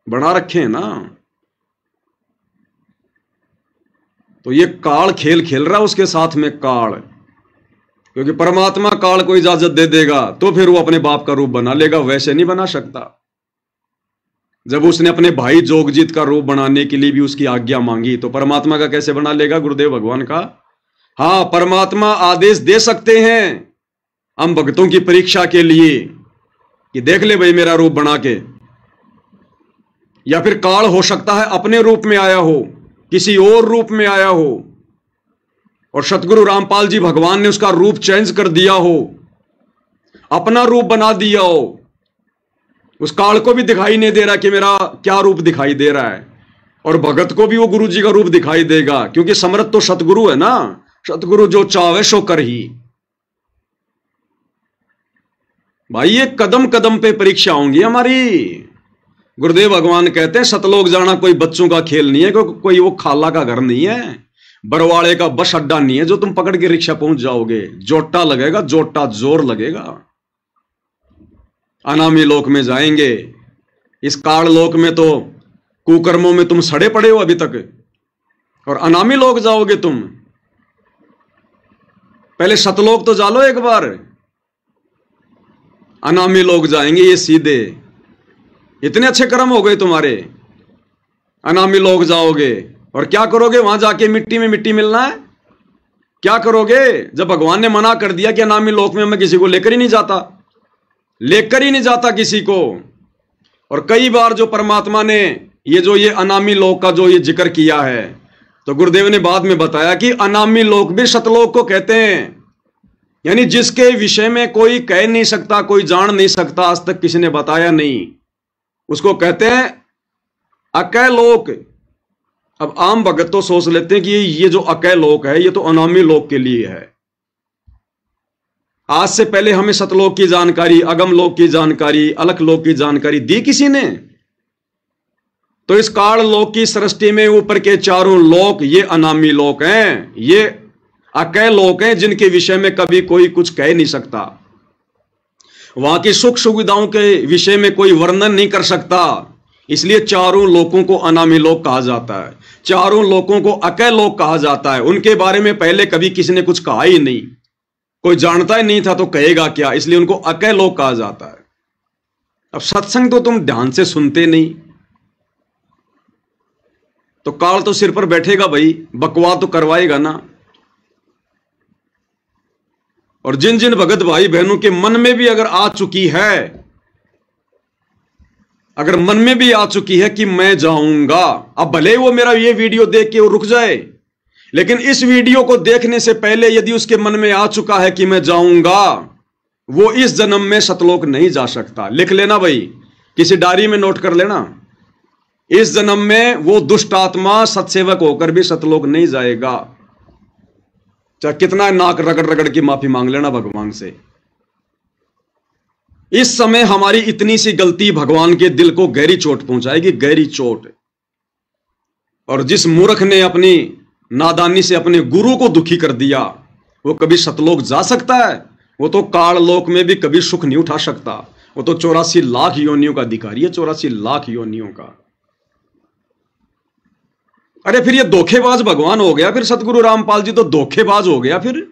बना रखे हैं ना। तो ये काल खेल खेल रहा है उसके साथ में काल, क्योंकि परमात्मा काल को इजाजत दे देगा तो फिर वो अपने बाप का रूप बना लेगा, वैसे नहीं बना सकता। जब उसने अपने भाई जोगजीत का रूप बनाने के लिए भी उसकी आज्ञा मांगी, तो परमात्मा का कैसे बना लेगा? गुरुदेव भगवान का। हाँ, परमात्मा आदेश दे सकते हैं हम भक्तों की परीक्षा के लिए कि देख ले भाई मेरा रूप बना के, या फिर काल हो सकता है अपने रूप में आया हो, किसी और रूप में आया हो, और सतगुरु रामपाल जी भगवान ने उसका रूप चेंज कर दिया हो, अपना रूप बना दिया हो। उस काल को भी दिखाई नहीं दे रहा कि मेरा क्या रूप दिखाई दे रहा है, और भगत को भी वो गुरु जी का रूप दिखाई देगा, क्योंकि समर्थ तो सतगुरु है ना। सतगुरु जो चावे सो कर ही। भाई ये कदम कदम पे परीक्षा होंगी हमारी। गुरुदेव भगवान कहते हैं सतलोक जाना कोई बच्चों का खेल नहीं है, कोई वो खाला का घर नहीं है, बरवाड़े का बस अड्डा नहीं है जो तुम पकड़ के रिक्शा पहुंच जाओगे। जोटा लगेगा, जोटा जोर लगेगा। अनामी लोक में जाएंगे। इस काल लोक में तो कुकर्मों में तुम सड़े पड़े हो अभी तक, और अनामी लोक जाओगे तुम। पहले सतलोक तो जा लो एक बार, अनामी लोक जाएंगे ये सीधे। इतने अच्छे कर्म हो गए तुम्हारे, अनामी लोक जाओगे और क्या करोगे? वहां जाके मिट्टी में मिट्टी मिलना है? क्या करोगे? जब भगवान ने मना कर दिया कि अनामी लोक में मैं किसी को लेकर ही नहीं जाता, लेकर ही नहीं जाता किसी को। और कई बार जो परमात्मा ने ये अनामी लोक का जो ये जिक्र किया है, तो गुरुदेव ने बाद में बताया कि अनामी लोक भी सतलोक को कहते हैं। यानी जिसके विषय में कोई कह नहीं सकता, कोई जान नहीं सकता, आज तक किसी ने बताया नहीं, उसको कहते हैं अकय लोक। अब आम भगत तो सोच लेते हैं कि ये जो अकय लोक है ये तो अनामी लोक के लिए है। आज से पहले हमें सतलोक की जानकारी, अगम लोक की जानकारी, अलख लोक की जानकारी दी किसी ने? तो इस काल लोक की सृष्टि में ऊपर के चारों लोक ये अनामी लोक हैं, ये अकय लोक हैं जिनके विषय में कभी कोई कुछ कह नहीं सकता। वहां की सुख सुविधाओं के विषय में कोई वर्णन नहीं कर सकता, इसलिए चारों लोकों को अनामी लोक कहा जाता है, चारों लोकों को अकय लोक कहा जाता है। उनके बारे में पहले कभी किसी ने कुछ कहा ही नहीं, कोई जानता ही नहीं था तो कहेगा क्या, इसलिए उनको अकय लोक कहा जाता है। अब सत्संग तो तुम ध्यान से सुनते नहीं, तो काल तो सिर पर बैठेगा भाई, बकवास तो करवाएगा ना। और जिन जिन भगत भाई बहनों के मन में भी अगर आ चुकी है, अगर मन में भी आ चुकी है कि मैं जाऊंगा, अब भले वो मेरा ये वीडियो देख के वो रुक जाए, लेकिन इस वीडियो को देखने से पहले यदि उसके मन में आ चुका है कि मैं जाऊंगा, वो इस जन्म में सतलोक नहीं जा सकता। लिख लेना भाई, किसी डायरी में नोट कर लेना, इस जन्म में वो दुष्ट आत्मा सत्सेवक होकर भी सतलोक नहीं जाएगा। चाहे कितना नाक रगड़ रगड़ की माफी मांग लेना भगवान से। इस समय हमारी इतनी सी गलती भगवान के दिल को गहरी चोट पहुंचाएगी, गहरी चोट। और जिस मूर्ख ने अपनी नादानी से अपने गुरु को दुखी कर दिया, वो कभी सतलोक जा सकता है? वो तो काल लोक में भी कभी सुख नहीं उठा सकता। वो तो 84 लाख योनियों का अधिकारी है, 84 लाख योनियों का। अरे फिर ये धोखेबाज भगवान हो गया, फिर सतगुरु रामपाल जी तो धोखेबाज हो गया। फिर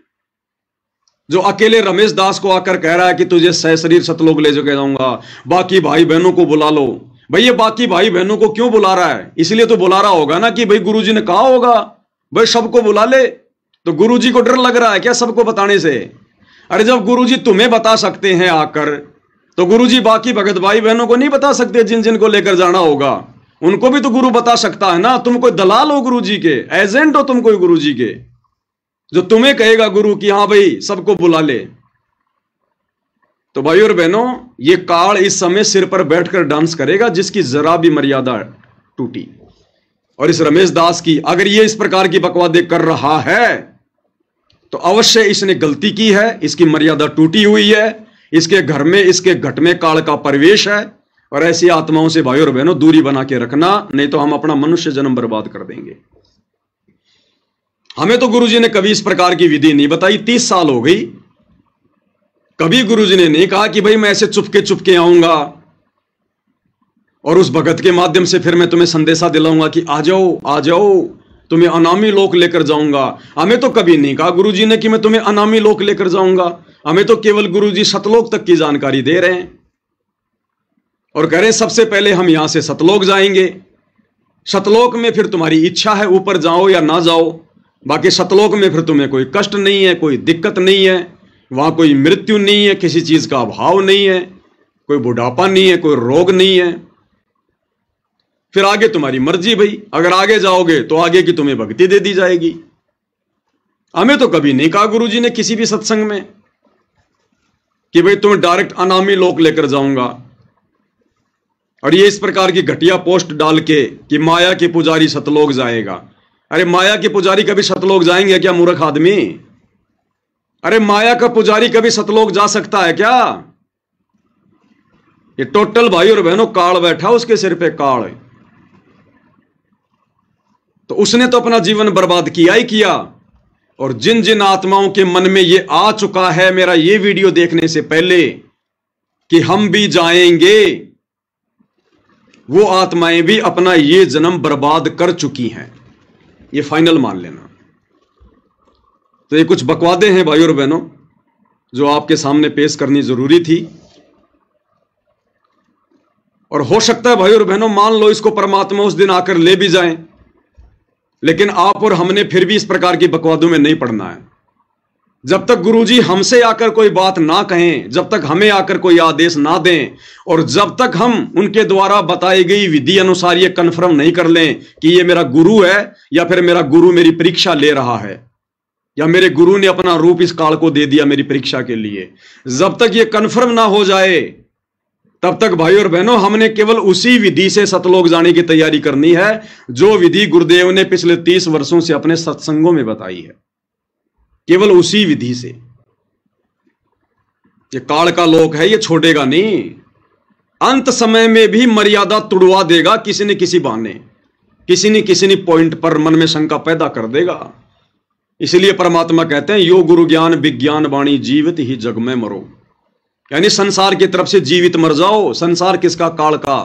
जो अकेले रमेश दास को आकर कह रहा है कि तुझे सहशरीर सतलोक ले जाऊंगा, बाकी भाई बहनों को बुला लो। भाई ये बाकी भाई बहनों को क्यों बुला रहा है? इसलिए तो बुला रहा होगा ना कि भाई गुरुजी ने कहा होगा भाई सबको बुला ले। तो गुरुजी को डर लग रहा है क्या सबको बताने से? अरे जब गुरुजी तुम्हें बता सकते हैं आकर, तो गुरुजी बाकी भगत भाई बहनों को नहीं बता सकते? जिन जिन को लेकर जाना होगा उनको भी तो गुरु बता सकता है ना। तुम कोई दलाल हो गुरुजी के, एजेंट हो तुम कोई गुरुजी के, जो तुम्हें कहेगा गुरु कि हाँ भाई सबको बुला ले। तो भाई और बहनों, ये काल इस समय सिर पर बैठकर डांस करेगा जिसकी जरा भी मर्यादा टूटी। और इस रमेश दास की अगर ये इस प्रकार की बकवादें कर रहा है तो अवश्य इसने गलती की है, इसकी मर्यादा टूटी हुई है, इसके घर में, इसके घट में काल का प्रवेश है। और ऐसी आत्माओं से भाई और बहनों दूरी बना के रखना, नहीं तो हम अपना मनुष्य जन्म बर्बाद कर देंगे। हमें तो गुरुजी ने कभी इस प्रकार की विधि नहीं बताई, 30 साल हो गई, कभी गुरुजी ने नहीं कहा कि भाई मैं ऐसे चुपके आऊंगा और उस भगत के माध्यम से फिर मैं तुम्हें संदेशा दिलाऊंगा कि आ जाओ तुम्हें अनामी लोक लेकर जाऊंगा। हमें तो कभी नहीं कहा गुरुजी ने कि मैं तुम्हें अनामी लोक लेकर जाऊंगा। हमें तो केवल गुरुजी सतलोक तक की जानकारी दे रहे हैं और कह रहे हैं सबसे पहले हम यहां से सतलोक जाएंगे। सतलोक में फिर तुम्हारी इच्छा है ऊपर जाओ या ना जाओ, बाकी सतलोक में फिर तुम्हें कोई कष्ट नहीं है, कोई दिक्कत नहीं है, वहां कोई मृत्यु नहीं है, किसी चीज का अभाव नहीं है, कोई बुढ़ापा नहीं है, कोई रोग नहीं है। फिर आगे तुम्हारी मर्जी भाई, अगर आगे जाओगे तो आगे की तुम्हें भक्ति दे दी जाएगी। हमें तो कभी नहीं कहा गुरुजी ने किसी भी सत्संग में कि भाई तुम्हें डायरेक्ट अनामी लोक लेकर जाऊंगा। और ये इस प्रकार की घटिया पोस्ट डाल के कि माया के पुजारी सतलोक जाएगा। अरे माया के पुजारी कभी सतलोक जाएंगे क्या मूर्ख आदमी? अरे माया का पुजारी कभी सतलोक जा सकता है क्या? ये टोटल भाई और बहनों काल बैठा उसके सिर पे काल है। तो उसने तो अपना जीवन बर्बाद किया ही किया। और जिन जिन आत्माओं के मन में ये आ चुका है मेरा ये वीडियो देखने से पहले कि हम भी जाएंगे, वो आत्माएं भी अपना ये जन्म बर्बाद कर चुकी हैं, ये फाइनल मान लेना। तो ये कुछ बकवादे हैं भाई और बहनों जो आपके सामने पेश करनी जरूरी थी। और हो सकता है भाई और बहनों मान लो इसको परमात्मा उस दिन आकर ले भी जाएं, लेकिन आप और हमने फिर भी इस प्रकार की बकवादों में नहीं पड़ना है। जब तक गुरुजी हमसे आकर कोई बात ना कहें, जब तक हमें आकर कोई आदेश ना दें, और जब तक हम उनके द्वारा बताई गई विधि अनुसार ये कन्फर्म नहीं कर लें कि ये मेरा गुरु है या फिर मेरा गुरु मेरी परीक्षा ले रहा है या मेरे गुरु ने अपना रूप इस काल को दे दिया मेरी परीक्षा के लिए, जब तक ये कन्फर्म ना हो जाए तब तक भाई और बहनों हमने केवल उसी विधि से सतलोक जाने की तैयारी करनी है जो विधि गुरुदेव ने पिछले 30 वर्षों से अपने सत्संगों में बताई है। केवल उसी विधि से। ये काल का लोक है, ये छोड़ेगा नहीं। अंत समय में भी मर्यादा तुड़वा देगा किसी न किसी बहाने, किसी न पॉइंट पर मन में शंका पैदा कर देगा। इसलिए परमात्मा कहते हैं यो गुरु ज्ञान विज्ञान वाणी जीवित ही जग में मरो, यानी संसार की तरफ से जीवित मर जाओ। संसार किसका? काल का।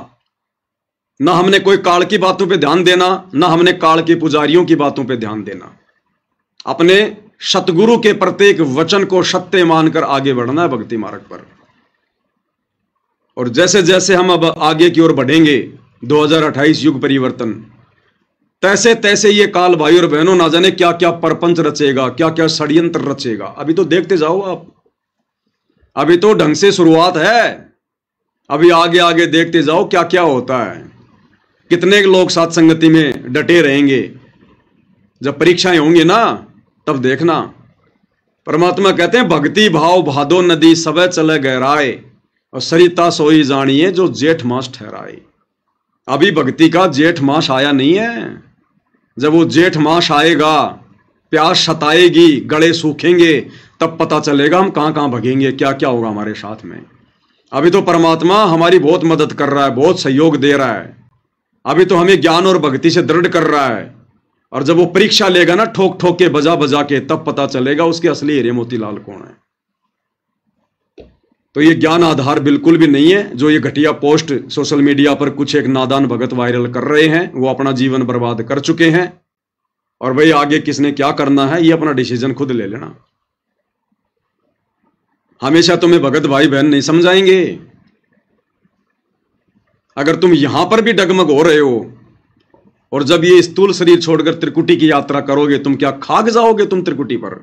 ना हमने कोई काल की बातों पे ध्यान देना, ना हमने काल के पुजारियों की बातों पे ध्यान देना। अपने सतगुरु के प्रत्येक वचन को सत्य मानकर आगे बढ़ना है भक्ति मार्ग पर। और जैसे जैसे हम अब आगे की ओर बढ़ेंगे 2028 युग परिवर्तन, तैसे तैसे ये काल भाई और बहनों ना जाने क्या क्या परपंच रचेगा, क्या क्या षड्यंत्र रचेगा। अभी तो देखते जाओ आप, अभी तो ढंग से शुरुआत है। अभी आगे आगे देखते जाओ क्या क्या होता है। कितने लोग साथ संगति में डटे रहेंगे। जब परीक्षाएं होंगी ना तब देखना। परमात्मा कहते हैं भक्ति भाव भादो नदी सब चले गहराए और सरिता सोई जानिए जो जेठ मास ठहराए। अभी भक्ति का जेठ मास आया नहीं है। जब वो जेठ मास आएगा, प्यास सताएगी, गले सूखेंगे, तब पता चलेगा हम कहां कहां भगेंगे, क्या क्या होगा हमारे साथ में। अभी तो परमात्मा हमारी बहुत मदद कर रहा है, बहुत सहयोग दे रहा है। अभी तो हमें ज्ञान और भक्ति से दृढ़ कर रहा है। और जब वो परीक्षा लेगा ना ठोक ठोक के बजा बजा के, तब पता चलेगा उसके असली हीरे मोतीलाल कौन है। तो ये ज्ञान आधार बिल्कुल भी नहीं है। जो ये घटिया पोस्ट सोशल मीडिया पर कुछ एक नादान भगत वायरल कर रहे हैं, वो अपना जीवन बर्बाद कर चुके हैं। और भाई आगे किसने क्या करना है ये अपना डिसीजन खुद ले लेना। हमेशा तुम्हें भगत भाई बहन नहीं समझाएंगे। अगर तुम यहां पर भी डगमग हो रहे हो और जब ये स्थूल शरीर छोड़कर त्रिकुटी की यात्रा करोगे, तुम क्या खाक जाओगे तुम त्रिकुटी पर।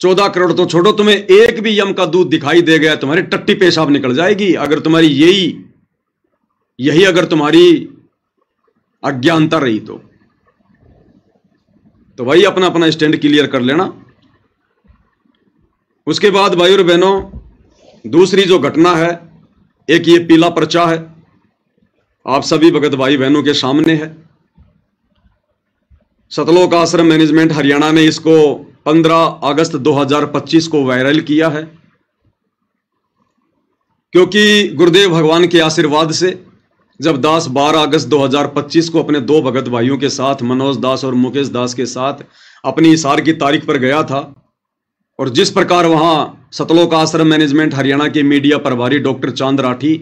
14 करोड़ तो छोड़ो, तुम्हें एक भी यम का दूध दिखाई दे गया तुम्हारी टट्टी पेशाब निकल जाएगी। अगर तुम्हारी यही अगर तुम्हारी अज्ञानता रही तो भाई अपना अपना स्टैंड क्लियर कर लेना। उसके बाद भाई और बहनों दूसरी जो घटना है, एक ये पीला पर्चा है, आप सभी भगत भाई बहनों के सामने है। सतलोक आश्रम मैनेजमेंट हरियाणा ने इसको 15 अगस्त 2025 को वायरल किया है, क्योंकि गुरुदेव भगवान के आशीर्वाद से जब दास 12 अगस्त 2025 को अपने 2 भगत भाइयों के साथ, मनोज दास और मुकेश दास के साथ अपनी हिसार की तारीख पर गया था, और जिस प्रकार वहां सतलोक आश्रम मैनेजमेंट हरियाणा के मीडिया प्रभारी डॉक्टर चांद राठी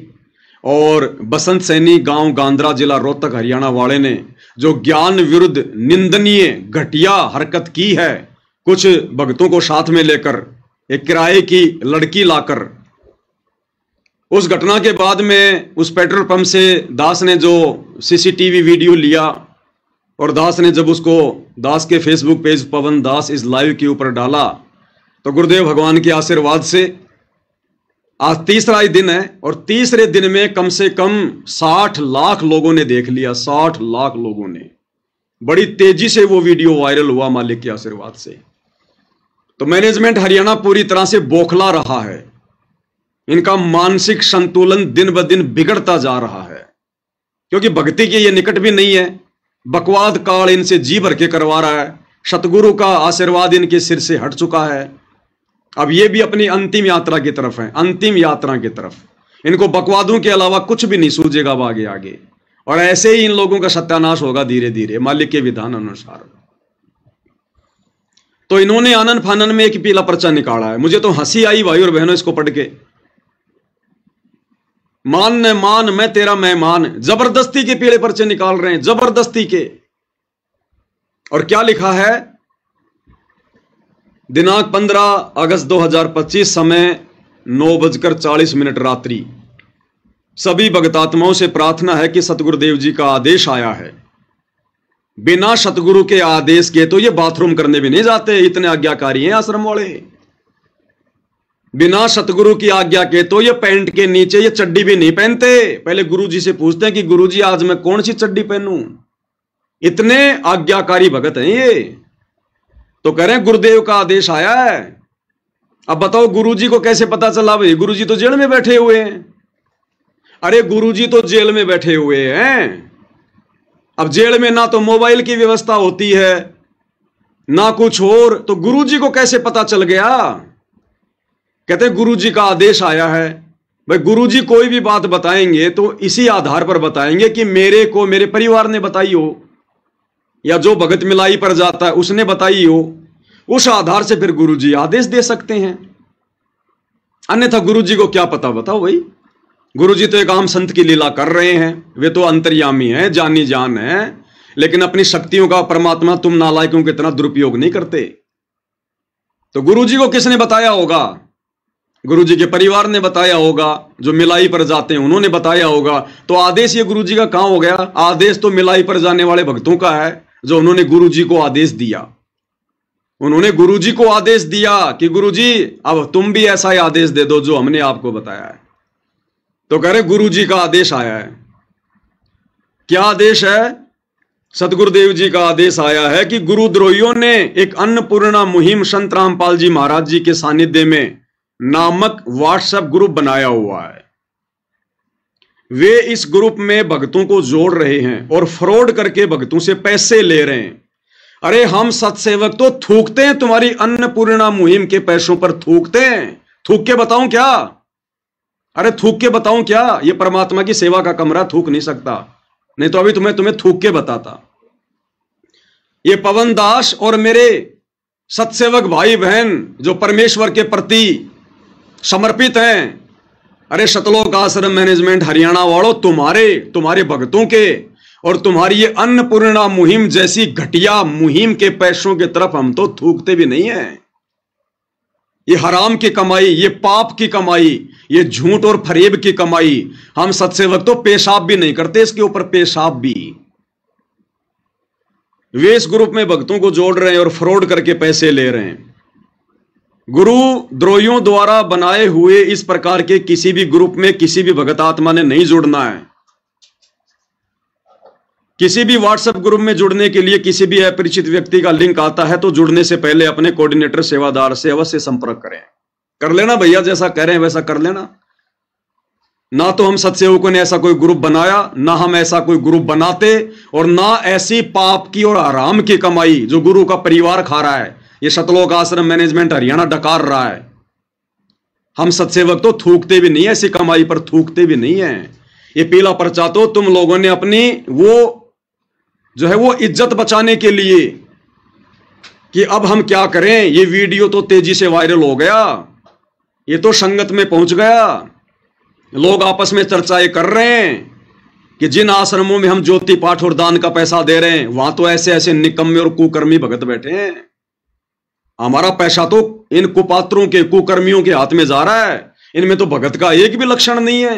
और बसंत सैनी गांव गांधरा जिला रोहतक हरियाणा वाले ने जो ज्ञान विरुद्ध निंदनीय घटिया हरकत की है, कुछ भक्तों को साथ में लेकर एक किराए की लड़की लाकर, उस घटना के बाद में उस पेट्रोल पंप से दास ने जो सीसीटीवी वीडियो लिया और दास ने जब उसको दास के Facebook page Pawan Das is live के ऊपर डाला, तो गुरुदेव भगवान के आशीर्वाद से आज तीसरा ही दिन है और तीसरे दिन में कम से कम 60 लाख लोगों ने देख लिया। 60 लाख लोगों ने, बड़ी तेजी से वो वीडियो वायरल हुआ मालिक के आशीर्वाद से। तो मैनेजमेंट हरियाणा पूरी तरह से बौखला रहा है। इनका मानसिक संतुलन दिन ब दिन बिगड़ता जा रहा है, क्योंकि भक्ति के ये निकट भी नहीं है। बकवाद काल इनसे जी भर के करवा रहा है। सतगुरु का आशीर्वाद इनके सिर से हट चुका है। अब ये भी अपनी अंतिम यात्रा की तरफ है, अंतिम यात्रा की तरफ। इनको बकवादों के अलावा कुछ भी नहीं सूझेगा अब आगे आगे, और ऐसे ही इन लोगों का सत्यानाश होगा धीरे धीरे मालिक के विधान अनुसार। तो इन्होंने आनन फानन में एक पीला पर्चा निकाला है। मुझे तो हंसी आई भाई और बहनों इसको पढ़ के। मान न मान मैं तेरा मेहमान, जबरदस्ती के पीले पर्चे निकाल रहे हैं, जबरदस्ती के। और क्या लिखा है, दिनांक 15 अगस्त 2025, समय 9:40 रात्रि। सभी भगतात्माओं से प्रार्थना है कि सतगुरुदेव जी का आदेश आया है। बिना सतगुरु के आदेश के तो ये बाथरूम करने भी नहीं जाते, इतने आज्ञाकारी हैं आश्रम वाले। बिना सतगुरु की आज्ञा के तो ये पैंट के नीचे ये चड्डी भी नहीं पहनते। पहले गुरुजी से पूछते हैं कि गुरुजी आज मैं कौन सी चड्डी पहनूं। इतने आज्ञाकारी भगत हैं ये। तो कह रहे हैं गुरुदेव का आदेश आया है। अब बताओ गुरुजी को कैसे पता चला भाई? गुरुजी तो जेल में बैठे हुए हैं। अरे गुरुजी तो जेल में बैठे हुए हैं। अब जेल में ना तो मोबाइल की व्यवस्था होती है ना कुछ और, तो गुरुजी को कैसे पता चल गया? कहते हैं गुरुजी का आदेश आया है। भाई गुरुजी कोई भी बात बताएंगे तो इसी आधार पर बताएंगे कि मेरे को मेरे परिवार ने बताई हो या जो भगत मिलाई पर जाता है उसने बताई हो, उस आधार से फिर गुरुजी आदेश दे सकते हैं। अन्यथा गुरुजी को क्या पता? बताओ भाई। गुरुजी तो एक आम संत की लीला कर रहे हैं, वे तो अंतर्यामी हैं, जानी जान है, लेकिन अपनी शक्तियों का परमात्मा तुम नालायकों की तरह दुरुपयोग नहीं करते। तो गुरुजी को किसने बताया होगा? गुरुजी के परिवार ने बताया होगा, जो मिलाई पर जाते हैं उन्होंने बताया होगा। तो आदेश ये गुरुजी का कहां हो गया? आदेश तो मिलाई पर जाने वाले भक्तों का है, जो उन्होंने गुरुजी को आदेश दिया। उन्होंने गुरुजी को आदेश दिया कि गुरुजी अब तुम भी ऐसा ही आदेश दे दो जो हमने आपको बताया है। तो कह रहे गुरुजी का आदेश आया है। क्या आदेश है? सतगुरुदेव जी का आदेश आया है कि गुरुद्रोहियों ने एक अन्नपूर्णा मुहिम संत रामपाल जी महाराज जी के सानिध्य में नामक व्हाट्सएप ग्रुप बनाया हुआ है। वे इस ग्रुप में भक्तों को जोड़ रहे हैं और फ्रॉड करके भक्तों से पैसे ले रहे हैं। अरे हम सत्सेवक तो थूकते हैं तुम्हारी अन्नपूर्णा मुहिम के पैसों पर, थूकते हैं। थूक के बताऊं क्या? अरे थूक के बताऊं क्या? ये परमात्मा की सेवा का कमरा, थूक नहीं सकता, नहीं तो अभी तुम्हें थूक के बताता। ये पवन दास और मेरे सत्सेवक भाई बहन जो परमेश्वर के प्रति समर्पित हैं, अरे सतलोक आश्रम मैनेजमेंट हरियाणा वालों, तुम्हारे भक्तों के और तुम्हारी ये अन्नपूर्णा मुहिम जैसी घटिया मुहिम के पैसों की तरफ हम तो थूकते भी नहीं है। ये हराम की कमाई, ये पाप की कमाई, ये झूठ और फरेब की कमाई, हम सत्सेवक तो पेशाब भी नहीं करते इसके ऊपर, पेशाब भी। वे इस ग्रुप में भक्तों को जोड़ रहे हैं और फ्रॉड करके पैसे ले रहे हैं। गुरु द्रोहियों द्वारा बनाए हुए इस प्रकार के किसी भी ग्रुप में किसी भी भगत आत्मा ने नहीं जुड़ना है। किसी भी व्हाट्सएप ग्रुप में जुड़ने के लिए किसी भी अपरिचित व्यक्ति का लिंक आता है तो जुड़ने से पहले अपने कोऑर्डिनेटर सेवादार से अवश्य संपर्क करें। कर लेना भैया, जैसा कह रहे हैं वैसा कर लेना। ना तो हम सत्सेवकों ने ऐसा कोई ग्रुप बनाया, ना हम ऐसा कोई ग्रुप बनाते, और ना ऐसी पाप की और हराम की कमाई जो गुरु का परिवार खा रहा है, ये सतलोक आश्रम मैनेजमेंट हरियाणा डकार रहा है। हम सत्सेवक तो थूकते भी नहीं है, ऐसी कमाई पर थूकते भी नहीं है। ये पीला पर्चा तो तुम लोगों ने अपनी वो जो है वो इज्जत बचाने के लिए कि अब हम क्या करें, ये वीडियो तो तेजी से वायरल हो गया, ये तो संगत में पहुंच गया, लोग आपस में चर्चाएं कर रहे हैं कि जिन आश्रमों में हम ज्योति पाठ और दान का पैसा दे रहे हैं वहां तो ऐसे ऐसे निकम्मे और कुकर्मी भगत बैठे हैं। हमारा पैसा तो इन कुपात्रों के, कुकर्मियों के हाथ में जा रहा है, इनमें तो भगत का एक भी लक्षण नहीं है।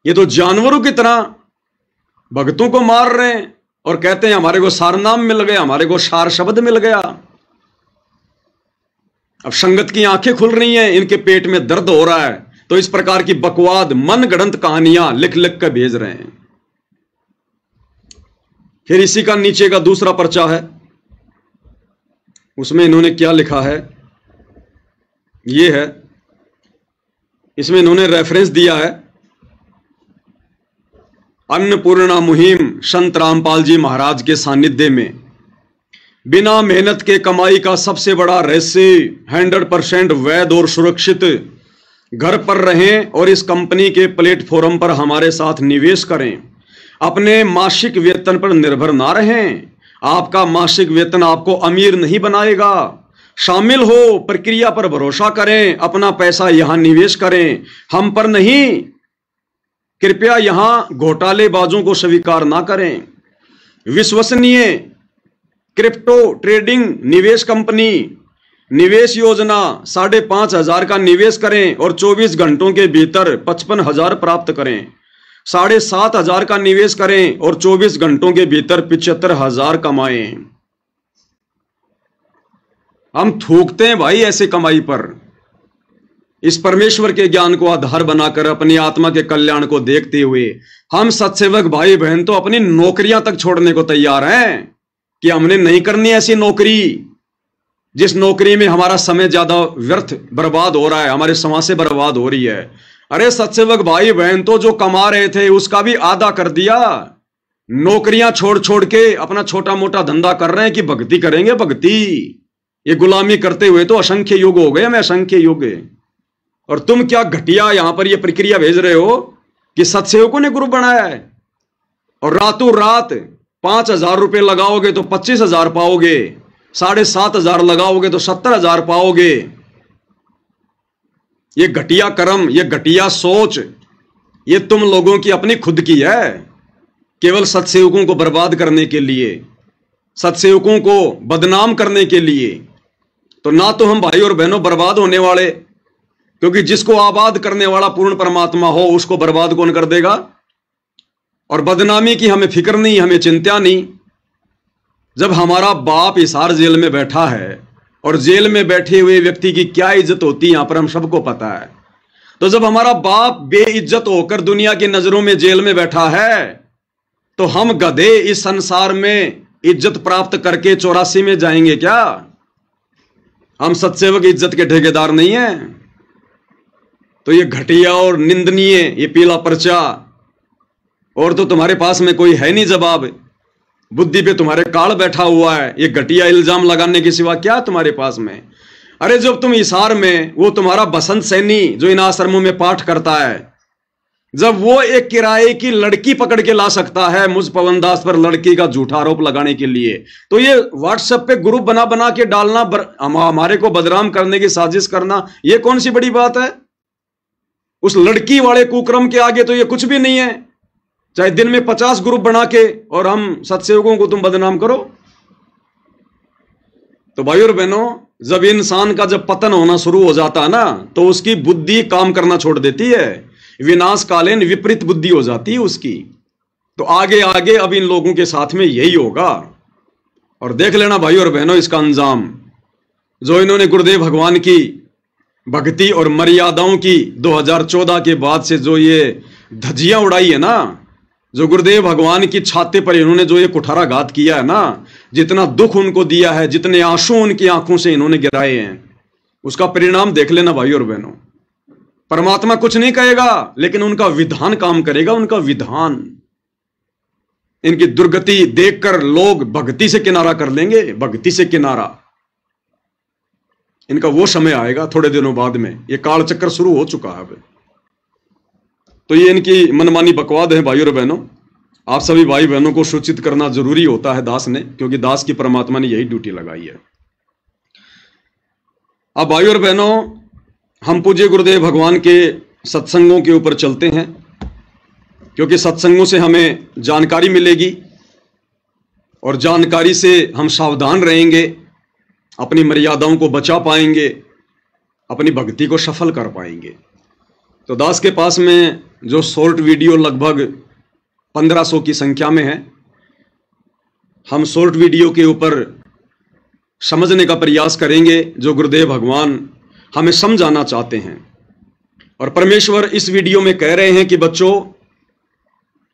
ये तो जानवरों की तरह भक्तों को मार रहे हैं और कहते हैं हमारे को सारनाम मिल गया, हमारे को सार शब्द मिल गया। अब संगत की आंखें खुल रही हैं, इनके पेट में दर्द हो रहा है, तो इस प्रकार की बकवाद मन गढ़ंत कहानियां लिख लिख कर भेज रहे हैं। फिर इसी का नीचे का दूसरा पर्चा है, उसमें इन्होंने क्या लिखा है, ये है, इसमें इन्होंने रेफरेंस दिया है अन्नपूर्णा मुहिम संत रामपाल जी महाराज के सानिध्य में बिना मेहनत के कमाई का सबसे बड़ा रहस्य 100% वैध और सुरक्षित घर पर रहें और इस कंपनी के प्लेटफॉर्म पर हमारे साथ निवेश करें। अपने मासिक वेतन पर निर्भर ना रहें। आपका मासिक वेतन आपको अमीर नहीं बनाएगा। शामिल हो, प्रक्रिया पर भरोसा करें, अपना पैसा यहां निवेश करें, हम पर नहीं। कृपया यहां घोटालेबाजों को स्वीकार ना करें। विश्वसनीय क्रिप्टो ट्रेडिंग निवेश कंपनी, निवेश योजना 5,500 का निवेश करें और 24 घंटों के भीतर 55,000 प्राप्त करें। 7,500 का निवेश करें और 24 घंटों के भीतर 75,000 कमाएं। हम थूकते हैं भाई ऐसे कमाई पर। इस परमेश्वर के ज्ञान को आधार बनाकर अपनी आत्मा के कल्याण को देखते हुए हम सत्सेवक भाई बहन तो अपनी नौकरियां तक छोड़ने को तैयार हैं कि हमने नहीं करनी ऐसी नौकरी जिस नौकरी में हमारा समय ज्यादा व्यर्थ बर्बाद हो रहा है, हमारे समाज से बर्बाद हो रही है। अरे सत्सेवक भाई बहन तो जो कमा रहे थे उसका भी आधा कर दिया। नौकरियां छोड़ छोड़ के अपना छोटा मोटा धंधा कर रहे हैं कि भक्ति करेंगे भक्ति। ये गुलामी करते हुए तो असंख्य युग हो गए, हमें असंख्य युग। और तुम क्या घटिया यहां पर ये प्रक्रिया भेज रहे हो कि सत्सेवकों ने ग्रुप बनाया है और रातों रात 5,000 रुपए लगाओगे तो 25,000 पाओगे, 7,500 लगाओगे तो 70,000 पाओगे। ये घटिया कर्म, ये घटिया सोच, ये तुम लोगों की अपनी खुद की है, केवल सत्सेवकों को बर्बाद करने के लिए, सत्सेवकों को बदनाम करने के लिए। तो ना तो हम भाई और बहनों बर्बाद होने वाले, क्योंकि जिसको आबाद करने वाला पूर्ण परमात्मा हो उसको बर्बाद कौन कर देगा। और बदनामी की हमें फिक्र नहीं, हमें चिंता नहीं। जब हमारा बाप हिसार जेल में बैठा है और जेल में बैठे हुए व्यक्ति की क्या इज्जत होती है यहां पर हम सबको पता है। तो जब हमारा बाप बेइज्जत होकर दुनिया की नजरों में जेल में बैठा है तो हम गधे इस संसार में इज्जत प्राप्त करके 84 में जाएंगे क्या? हम सत्सेवक इज्जत के ठेकेदार नहीं हैं। तो ये घटिया और निंदनीय ये पीला पर्चा, और तो तुम्हारे पास में कोई है नहीं जवाब। बुद्धि पे तुम्हारे काल बैठा हुआ है। ये घटिया इल्जाम लगाने के सिवा क्या तुम्हारे पास में? अरे जब तुम हिसार में, वो तुम्हारा बसंत सैनी जो इन आश्रमों में पाठ करता है, जब वो एक किराए की लड़की पकड़ के ला सकता है मुझ पवन दास पर लड़की का झूठा आरोप लगाने के लिए, तो ये व्हाट्सएप पे ग्रुप बना बना के डालना, हमारे को बदनाम करने की साजिश करना, ये कौन सी बड़ी बात है? उस लड़की वाले कुक्रम के आगे तो ये कुछ भी नहीं है। चाहे दिन में 50 ग्रुप बना के और हम सत्सेवकों को तुम बदनाम करो। तो भाई और बहनों, जब इंसान का जब पतन होना शुरू हो जाता है ना, तो उसकी बुद्धि काम करना छोड़ देती है। विनाशकालीन विपरीत बुद्धि हो जाती है उसकी। तो आगे आगे अब इन लोगों के साथ में यही होगा। और देख लेना भाई और बहनों इसका अंजाम। जो इन्होंने गुरुदेव भगवान की भक्ति और मर्यादाओं की 2014 के बाद से जो ये धज्जियां उड़ाई है ना, जो गुरुदेव भगवान की छाते पर इन्होंने जो ये कुठाराघात किया है ना, जितना दुख उनको दिया है, जितने आंसू उनकी आंखों से इन्होंने गिराए हैं, उसका परिणाम देख लेना भाई और बहनों। परमात्मा कुछ नहीं कहेगा, लेकिन उनका विधान काम करेगा। उनका विधान, इनकी दुर्गति देखकर लोग भक्ति से किनारा कर लेंगे, भक्ति से किनारा। इनका वो समय आएगा थोड़े दिनों बाद में। ये काल चक्र शुरू हो चुका है अब। तो ये इनकी मनमानी बकवाद है भाई और बहनों। आप सभी भाई बहनों को सूचित करना जरूरी होता है दास ने, क्योंकि दास की परमात्मा ने यही ड्यूटी लगाई है। अब भाई और बहनों, हम पूज्य गुरुदेव भगवान के सत्संगों के ऊपर चलते हैं, क्योंकि सत्संगों से हमें जानकारी मिलेगी और जानकारी से हम सावधान रहेंगे, अपनी मर्यादाओं को बचा पाएंगे, अपनी भक्ति को सफल कर पाएंगे। तो दास के पास में जो शॉर्ट वीडियो लगभग 1500 की संख्या में है, हम शॉर्ट वीडियो के ऊपर समझने का प्रयास करेंगे जो गुरुदेव भगवान हमें समझाना चाहते हैं। और परमेश्वर इस वीडियो में कह रहे हैं कि बच्चों,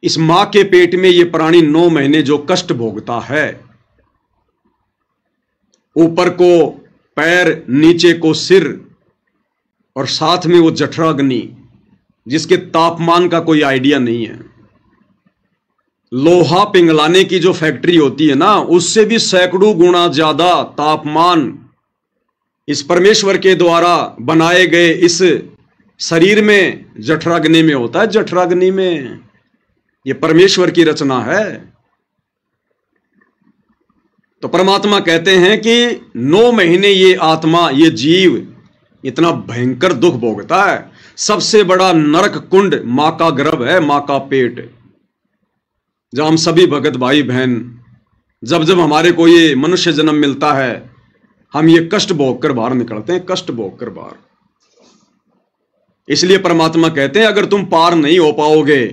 इस मां के पेट में ये प्राणी 9 महीने जो कष्ट भोगता है, ऊपर को पैर, नीचे को सिर और साथ में वो जठराग्नि, जिसके तापमान का कोई आइडिया नहीं है। लोहा पिघलाने की जो फैक्ट्री होती है ना, उससे भी सैकड़ों गुना ज्यादा तापमान इस परमेश्वर के द्वारा बनाए गए इस शरीर में जठराग्नि में होता है, जठराग्नि में। ये परमेश्वर की रचना है। तो परमात्मा कहते हैं कि 9 महीने ये आत्मा, ये जीव इतना भयंकर दुख भोगता है। सबसे बड़ा नरक कुंड मां का गर्भ है, मां का पेट, जहां हम सभी भगत भाई बहन, जब जब हमारे को ये मनुष्य जन्म मिलता है, हम ये कष्ट भोग कर बाहर निकलते हैं, कष्ट भोग कर बाहर। इसलिए परमात्मा कहते हैं अगर तुम पार नहीं हो पाओगे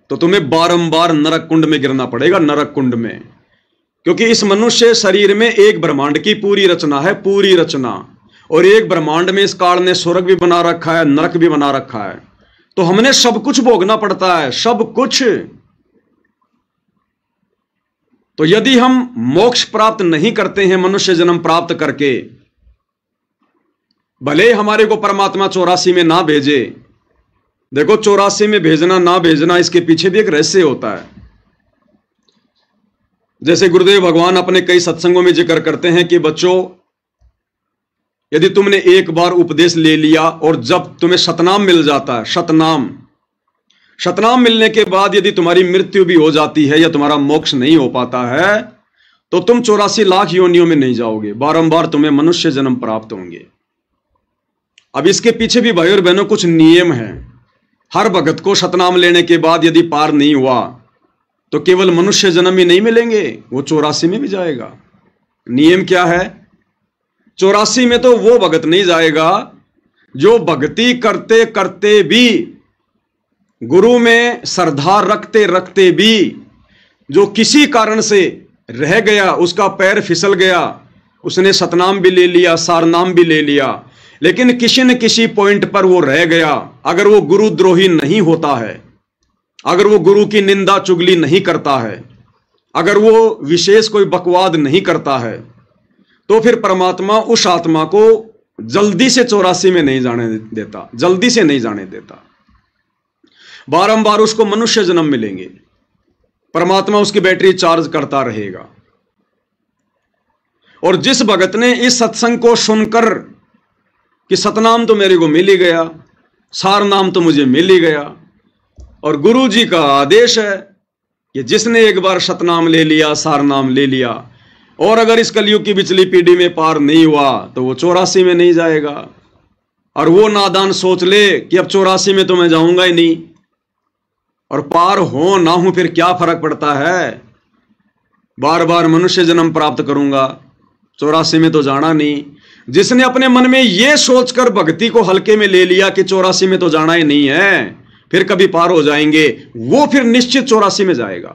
तो तुम्हें बारंबार नरक कुंड में गिरना पड़ेगा, नरक कुंड में। क्योंकि इस मनुष्य शरीर में एक ब्रह्मांड की पूरी रचना है, पूरी रचना। और एक ब्रह्मांड में इस काल ने स्वर्ग भी बना रखा है, नरक भी बना रखा है। तो हमने सब कुछ भोगना पड़ता है, सब कुछ। तो यदि हम मोक्ष प्राप्त नहीं करते हैं मनुष्य जन्म प्राप्त करके, भले हमारे को परमात्मा 84 में ना भेजे। देखो 84 में भेजना ना भेजना, इसके पीछे भी एक रहस्य होता है। जैसे गुरुदेव भगवान अपने कई सत्संगों में जिक्र करते हैं कि बच्चों, यदि तुमने एक बार उपदेश ले लिया और जब तुम्हें शतनाम मिल जाता है, शतनाम मिलने के बाद यदि तुम्हारी मृत्यु भी हो जाती है या तुम्हारा मोक्ष नहीं हो पाता है, तो तुम 84 लाख योनियों में नहीं जाओगे, बारंबार तुम्हें मनुष्य जन्म प्राप्त होंगे। अब इसके पीछे भी भाई और बहनों कुछ नियम हैं। हर भगत को शतनाम लेने के बाद यदि पार नहीं हुआ तो केवल मनुष्य जन्म ही नहीं मिलेंगे, वो 84 में भी जाएगा। नियम क्या है? 84 में तो वो भगत नहीं जाएगा जो भक्ति करते करते भी, गुरु में श्रद्धा रखते रखते भी, जो किसी कारण से रह गया, उसका पैर फिसल गया, उसने सतनाम भी ले लिया, सारनाम भी ले लिया, लेकिन किसी न किसी पॉइंट पर वो रह गया। अगर वो गुरुद्रोही नहीं होता है, अगर वो गुरु की निंदा चुगली नहीं करता है, अगर वो विशेष कोई बकवाद नहीं करता है, तो फिर परमात्मा उस आत्मा को जल्दी से 84 में नहीं जाने देता, जल्दी से नहीं जाने देता। बारंबार उसको मनुष्य जन्म मिलेंगे, परमात्मा उसकी बैटरी चार्ज करता रहेगा। और जिस भगत ने इस सत्संग को सुनकर कि सतनाम तो मेरे को मिल ही गया, सार नाम तो मुझे मिल ही गया, और गुरु जी का आदेश है कि जिसने एक बार सतनाम ले लिया, सार नाम ले लिया, और अगर इस कलयुग की पिछली पीढ़ी में पार नहीं हुआ तो वो 84 में नहीं जाएगा। और वो नादान सोच ले कि अब 84 में तो मैं जाऊंगा ही नहीं, और पार हो ना हो फिर क्या फर्क पड़ता है, बार बार मनुष्य जन्म प्राप्त करूंगा, 84 में तो जाना नहीं। जिसने अपने मन में यह सोचकर भक्ति को हल्के में ले लिया कि 84 में तो जाना ही नहीं है, फिर कभी पार हो जाएंगे, वो फिर निश्चित 84 में जाएगा।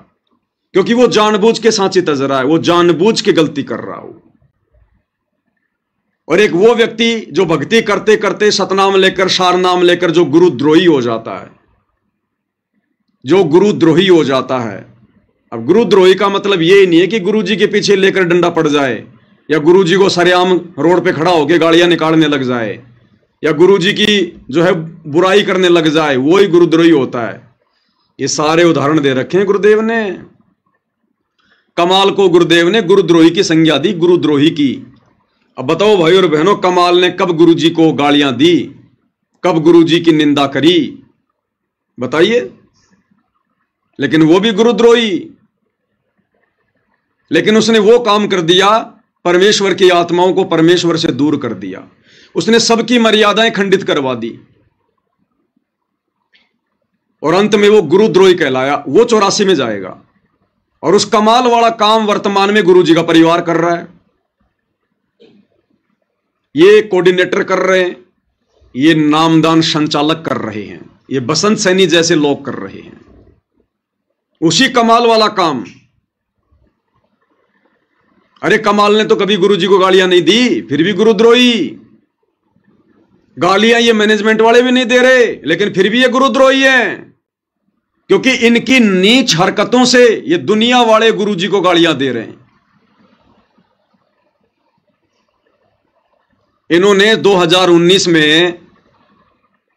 क्योंकि वो जानबूझ के सांची तज रहा है, वो जानबूझ के गलती कर रहा हो। और एक वो व्यक्ति जो भक्ति करते करते सतनाम लेकर, सारनाम लेकर जो गुरुद्रोही हो जाता है, जो गुरुद्रोही हो जाता है। अब गुरुद्रोही का मतलब ये ही नहीं है कि गुरु जी के पीछे लेकर डंडा पड़ जाए, या गुरु जी को सरेआम रोड पे खड़ा होकर गालियां निकालने लग जाए, या गुरु जी की जो है बुराई करने लग जाए, वो ही गुरुद्रोही होता है। ये सारे उदाहरण दे रखे हैं गुरुदेव ने। कमाल को गुरुदेव ने गुरुद्रोही की संज्ञा दी, गुरुद्रोही की। अब बताओ भाई और बहनों, कमाल ने कब गुरु जी को गालियां दी, कब गुरु जी की निंदा करी, बताइए? लेकिन वो भी गुरुद्रोही, लेकिन उसने वो काम कर दिया, परमेश्वर की आत्माओं को परमेश्वर से दूर कर दिया, उसने सबकी मर्यादाएं खंडित करवा दी, और अंत में वो गुरुद्रोही कहलाया। वो 84 में जाएगा। और उस कमाल वाला काम वर्तमान में गुरु जी का परिवार कर रहा है, ये कोऑर्डिनेटर कर रहे हैं, ये नामदान संचालक कर रहे हैं, ये बसंत सैनी जैसे लोग कर रहे हैं उसी कमाल वाला काम। अरे कमाल ने तो कभी गुरु जी को गालियां नहीं दी, फिर भी गुरुद्रोही। गालियां ये मैनेजमेंट वाले भी नहीं दे रहे, लेकिन फिर भी ये गुरुद्रोही हैं, क्योंकि इनकी नीच हरकतों से ये दुनिया वाले गुरु जी को गालियां दे रहे हैं। इन्होंने 2019 में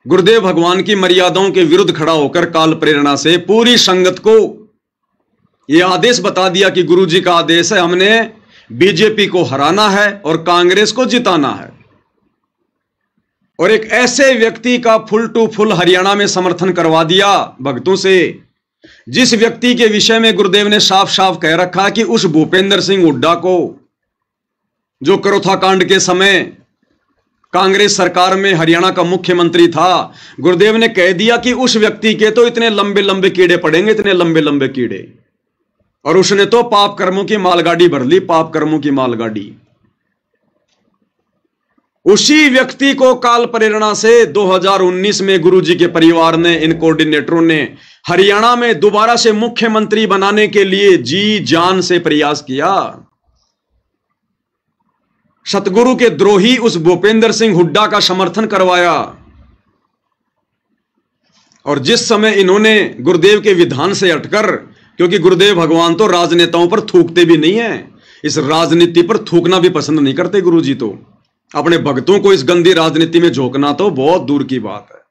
गुरुदेव भगवान की मर्यादाओं के विरुद्ध खड़ा होकर काल प्रेरणा से पूरी संगत को यह आदेश बता दिया कि गुरु जी का आदेश है, हमने बीजेपी को हराना है और कांग्रेस को जिताना है। और एक ऐसे व्यक्ति का फुल टू फुल हरियाणा में समर्थन करवा दिया भक्तों से, जिस व्यक्ति के विषय में गुरुदेव ने साफ साफ कह रखा कि उस भूपेंद्र सिंह हुड्डा को, जो करोथा कांड के समय कांग्रेस सरकार में हरियाणा का मुख्यमंत्री था, गुरुदेव ने कह दिया कि उस व्यक्ति के तो इतने लंबे लंबे कीड़े पड़ेंगे, इतने लंबे लंबे कीड़े। और उसने तो पाप कर्मों की मालगाड़ी भर ली, पाप कर्मों की मालगाड़ी। उसी व्यक्ति को काल प्रेरणा से 2019 में गुरुजी के परिवार ने, इन कोऑर्डिनेटरों ने हरियाणा में दोबारा से मुख्यमंत्री बनाने के लिए जी जान से प्रयास किया। सतगुरु के द्रोही उस भूपेंद्र सिंह हुड्डा का समर्थन करवाया। और जिस समय इन्होंने गुरुदेव के विधान से हटकर, क्योंकि गुरुदेव भगवान तो राजनेताओं पर थूकते भी नहीं है, इस राजनीति पर थूकना भी पसंद नहीं करते गुरुजी, तो अपने भक्तों को इस गंदी राजनीति में झोंकना तो बहुत दूर की बात है।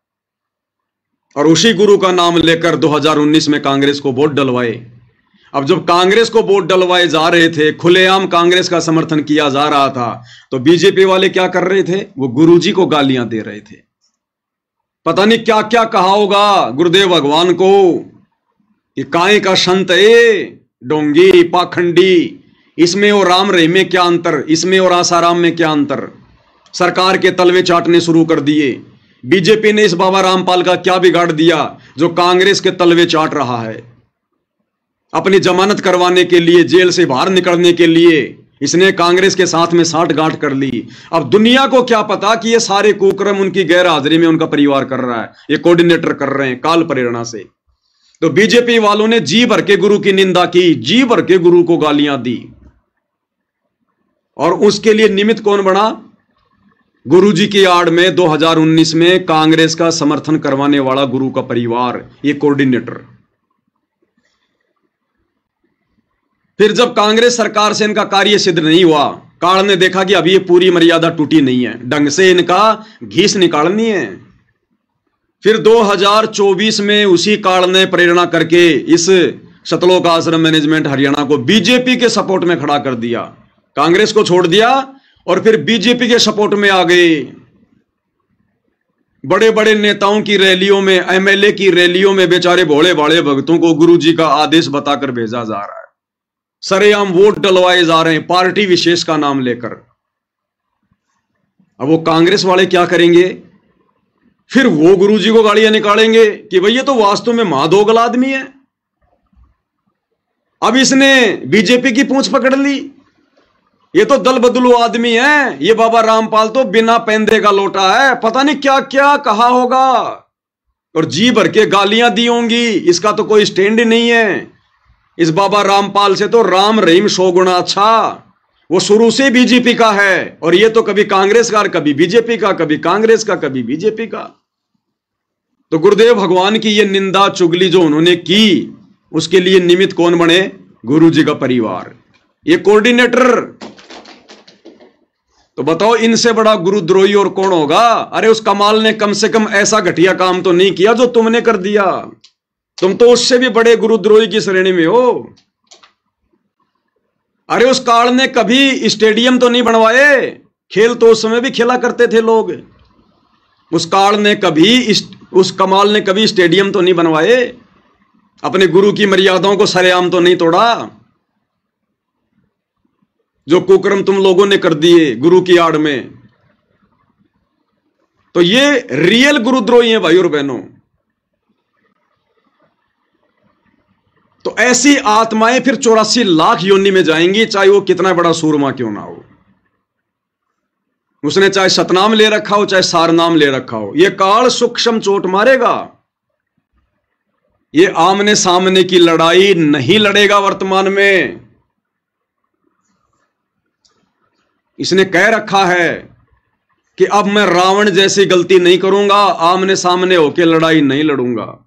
और उसी गुरु का नाम लेकर 2019 में कांग्रेस को वोट डलवाए। अब जब कांग्रेस को वोट डलवाए जा रहे थे, खुलेआम कांग्रेस का समर्थन किया जा रहा था, तो बीजेपी वाले क्या कर रहे थे? वो गुरुजी को गालियां दे रहे थे। पता नहीं क्या क्या कहा होगा गुरुदेव भगवान को कि काय का संत है, डोंगी, पाखंडी, इसमें और राम रहीम में क्या अंतर, इसमें और आसाराम में क्या अंतर। सरकार के तलवे चाटने शुरू कर दिए। बीजेपी ने इस बाबा रामपाल का क्या बिगाड़ दिया जो कांग्रेस के तलवे चाट रहा है। अपनी जमानत करवाने के लिए, जेल से बाहर निकलने के लिए इसने कांग्रेस के साथ में साठगांठ कर ली। अब दुनिया को क्या पता कि ये सारे कुकर्म उनकी गैर हाजिरी में उनका परिवार कर रहा है, ये कोऑर्डिनेटर कर रहे हैं काल प्रेरणा से। तो बीजेपी वालों ने जी भर के गुरु की निंदा की, जी भर के गुरु को गालियां दी। और उसके लिए निमित्त कौन बना? गुरुजी की आड़ में 2019 में कांग्रेस का समर्थन करवाने वाला गुरु का परिवार, ये कोऑर्डिनेटर। फिर जब कांग्रेस सरकार से इनका कार्य सिद्ध नहीं हुआ, काल ने देखा कि अभी ये पूरी मर्यादा टूटी नहीं है, ढंग से इनका घीस निकालनी है। फिर 2024 में उसी काल ने प्रेरणा करके इस सतलोक आश्रम मैनेजमेंट हरियाणा को बीजेपी के सपोर्ट में खड़ा कर दिया। कांग्रेस को छोड़ दिया और फिर बीजेपी के सपोर्ट में आ गए। बड़े बड़े नेताओं की रैलियों में, एमएलए की रैलियों में बेचारे भोले भाले भक्तों को गुरुजी का आदेश बताकर भेजा जा रहा है। सरेआम वोट डलवाए जा रहे हैं पार्टी विशेष का नाम लेकर। अब वो कांग्रेस वाले क्या करेंगे? फिर वो गुरुजी को गालियां निकालेंगे कि भैया तो वास्तव में महादोगल आदमी है। अब इसने बीजेपी की पूंछ पकड़ ली, ये तो दल बदलू आदमी है, ये बाबा रामपाल तो बिना पैंदे का लोटा है, पता नहीं क्या क्या कहा होगा और जी भर के गालियां दी होंगी। इसका तो कोई स्टैंड ही नहीं है। इस बाबा रामपाल से तो राम रहीम 100 गुना अच्छा। वो शुरू से बीजेपी का है और ये तो कभी कांग्रेस का, कभी बीजेपी का, कभी कांग्रेस का, कभी बीजेपी का। तो गुरुदेव भगवान की ये निंदा चुगली जो उन्होंने की, उसके लिए निमित्त कौन बने? गुरुजी का परिवार, ये कोऑर्डिनेटर। तो बताओ इनसे बड़ा गुरुद्रोही और कौन होगा? अरे उस कमाल ने कम से कम ऐसा घटिया काम तो नहीं किया जो तुमने कर दिया। तुम तो उससे भी बड़े गुरुद्रोही की श्रेणी में हो। अरे उस काल ने कभी स्टेडियम तो नहीं बनवाए, खेल तो उस समय भी खेला करते थे लोग। उस काल ने कभी, उस कमाल ने कभी स्टेडियम तो नहीं बनवाए, अपने गुरु की मर्यादाओं को सरेआम तो नहीं तोड़ा। जो कुकर्म तुम लोगों ने कर दिए गुरु की आड़ में, तो ये रियल गुरुद्रोही हैं भाई और बहनों। तो ऐसी आत्माएं फिर 84 लाख योनि में जाएंगी, चाहे वो कितना बड़ा सूरमा क्यों ना हो। उसने चाहे सतनाम ले रखा हो, चाहे सारनाम ले रखा हो, ये काल सूक्ष्म चोट मारेगा। ये आमने सामने की लड़ाई नहीं लड़ेगा वर्तमान में। इसने कह रखा है कि अब मैं रावण जैसी गलती नहीं करूंगा, आमने सामने होकर लड़ाई नहीं लड़ूंगा।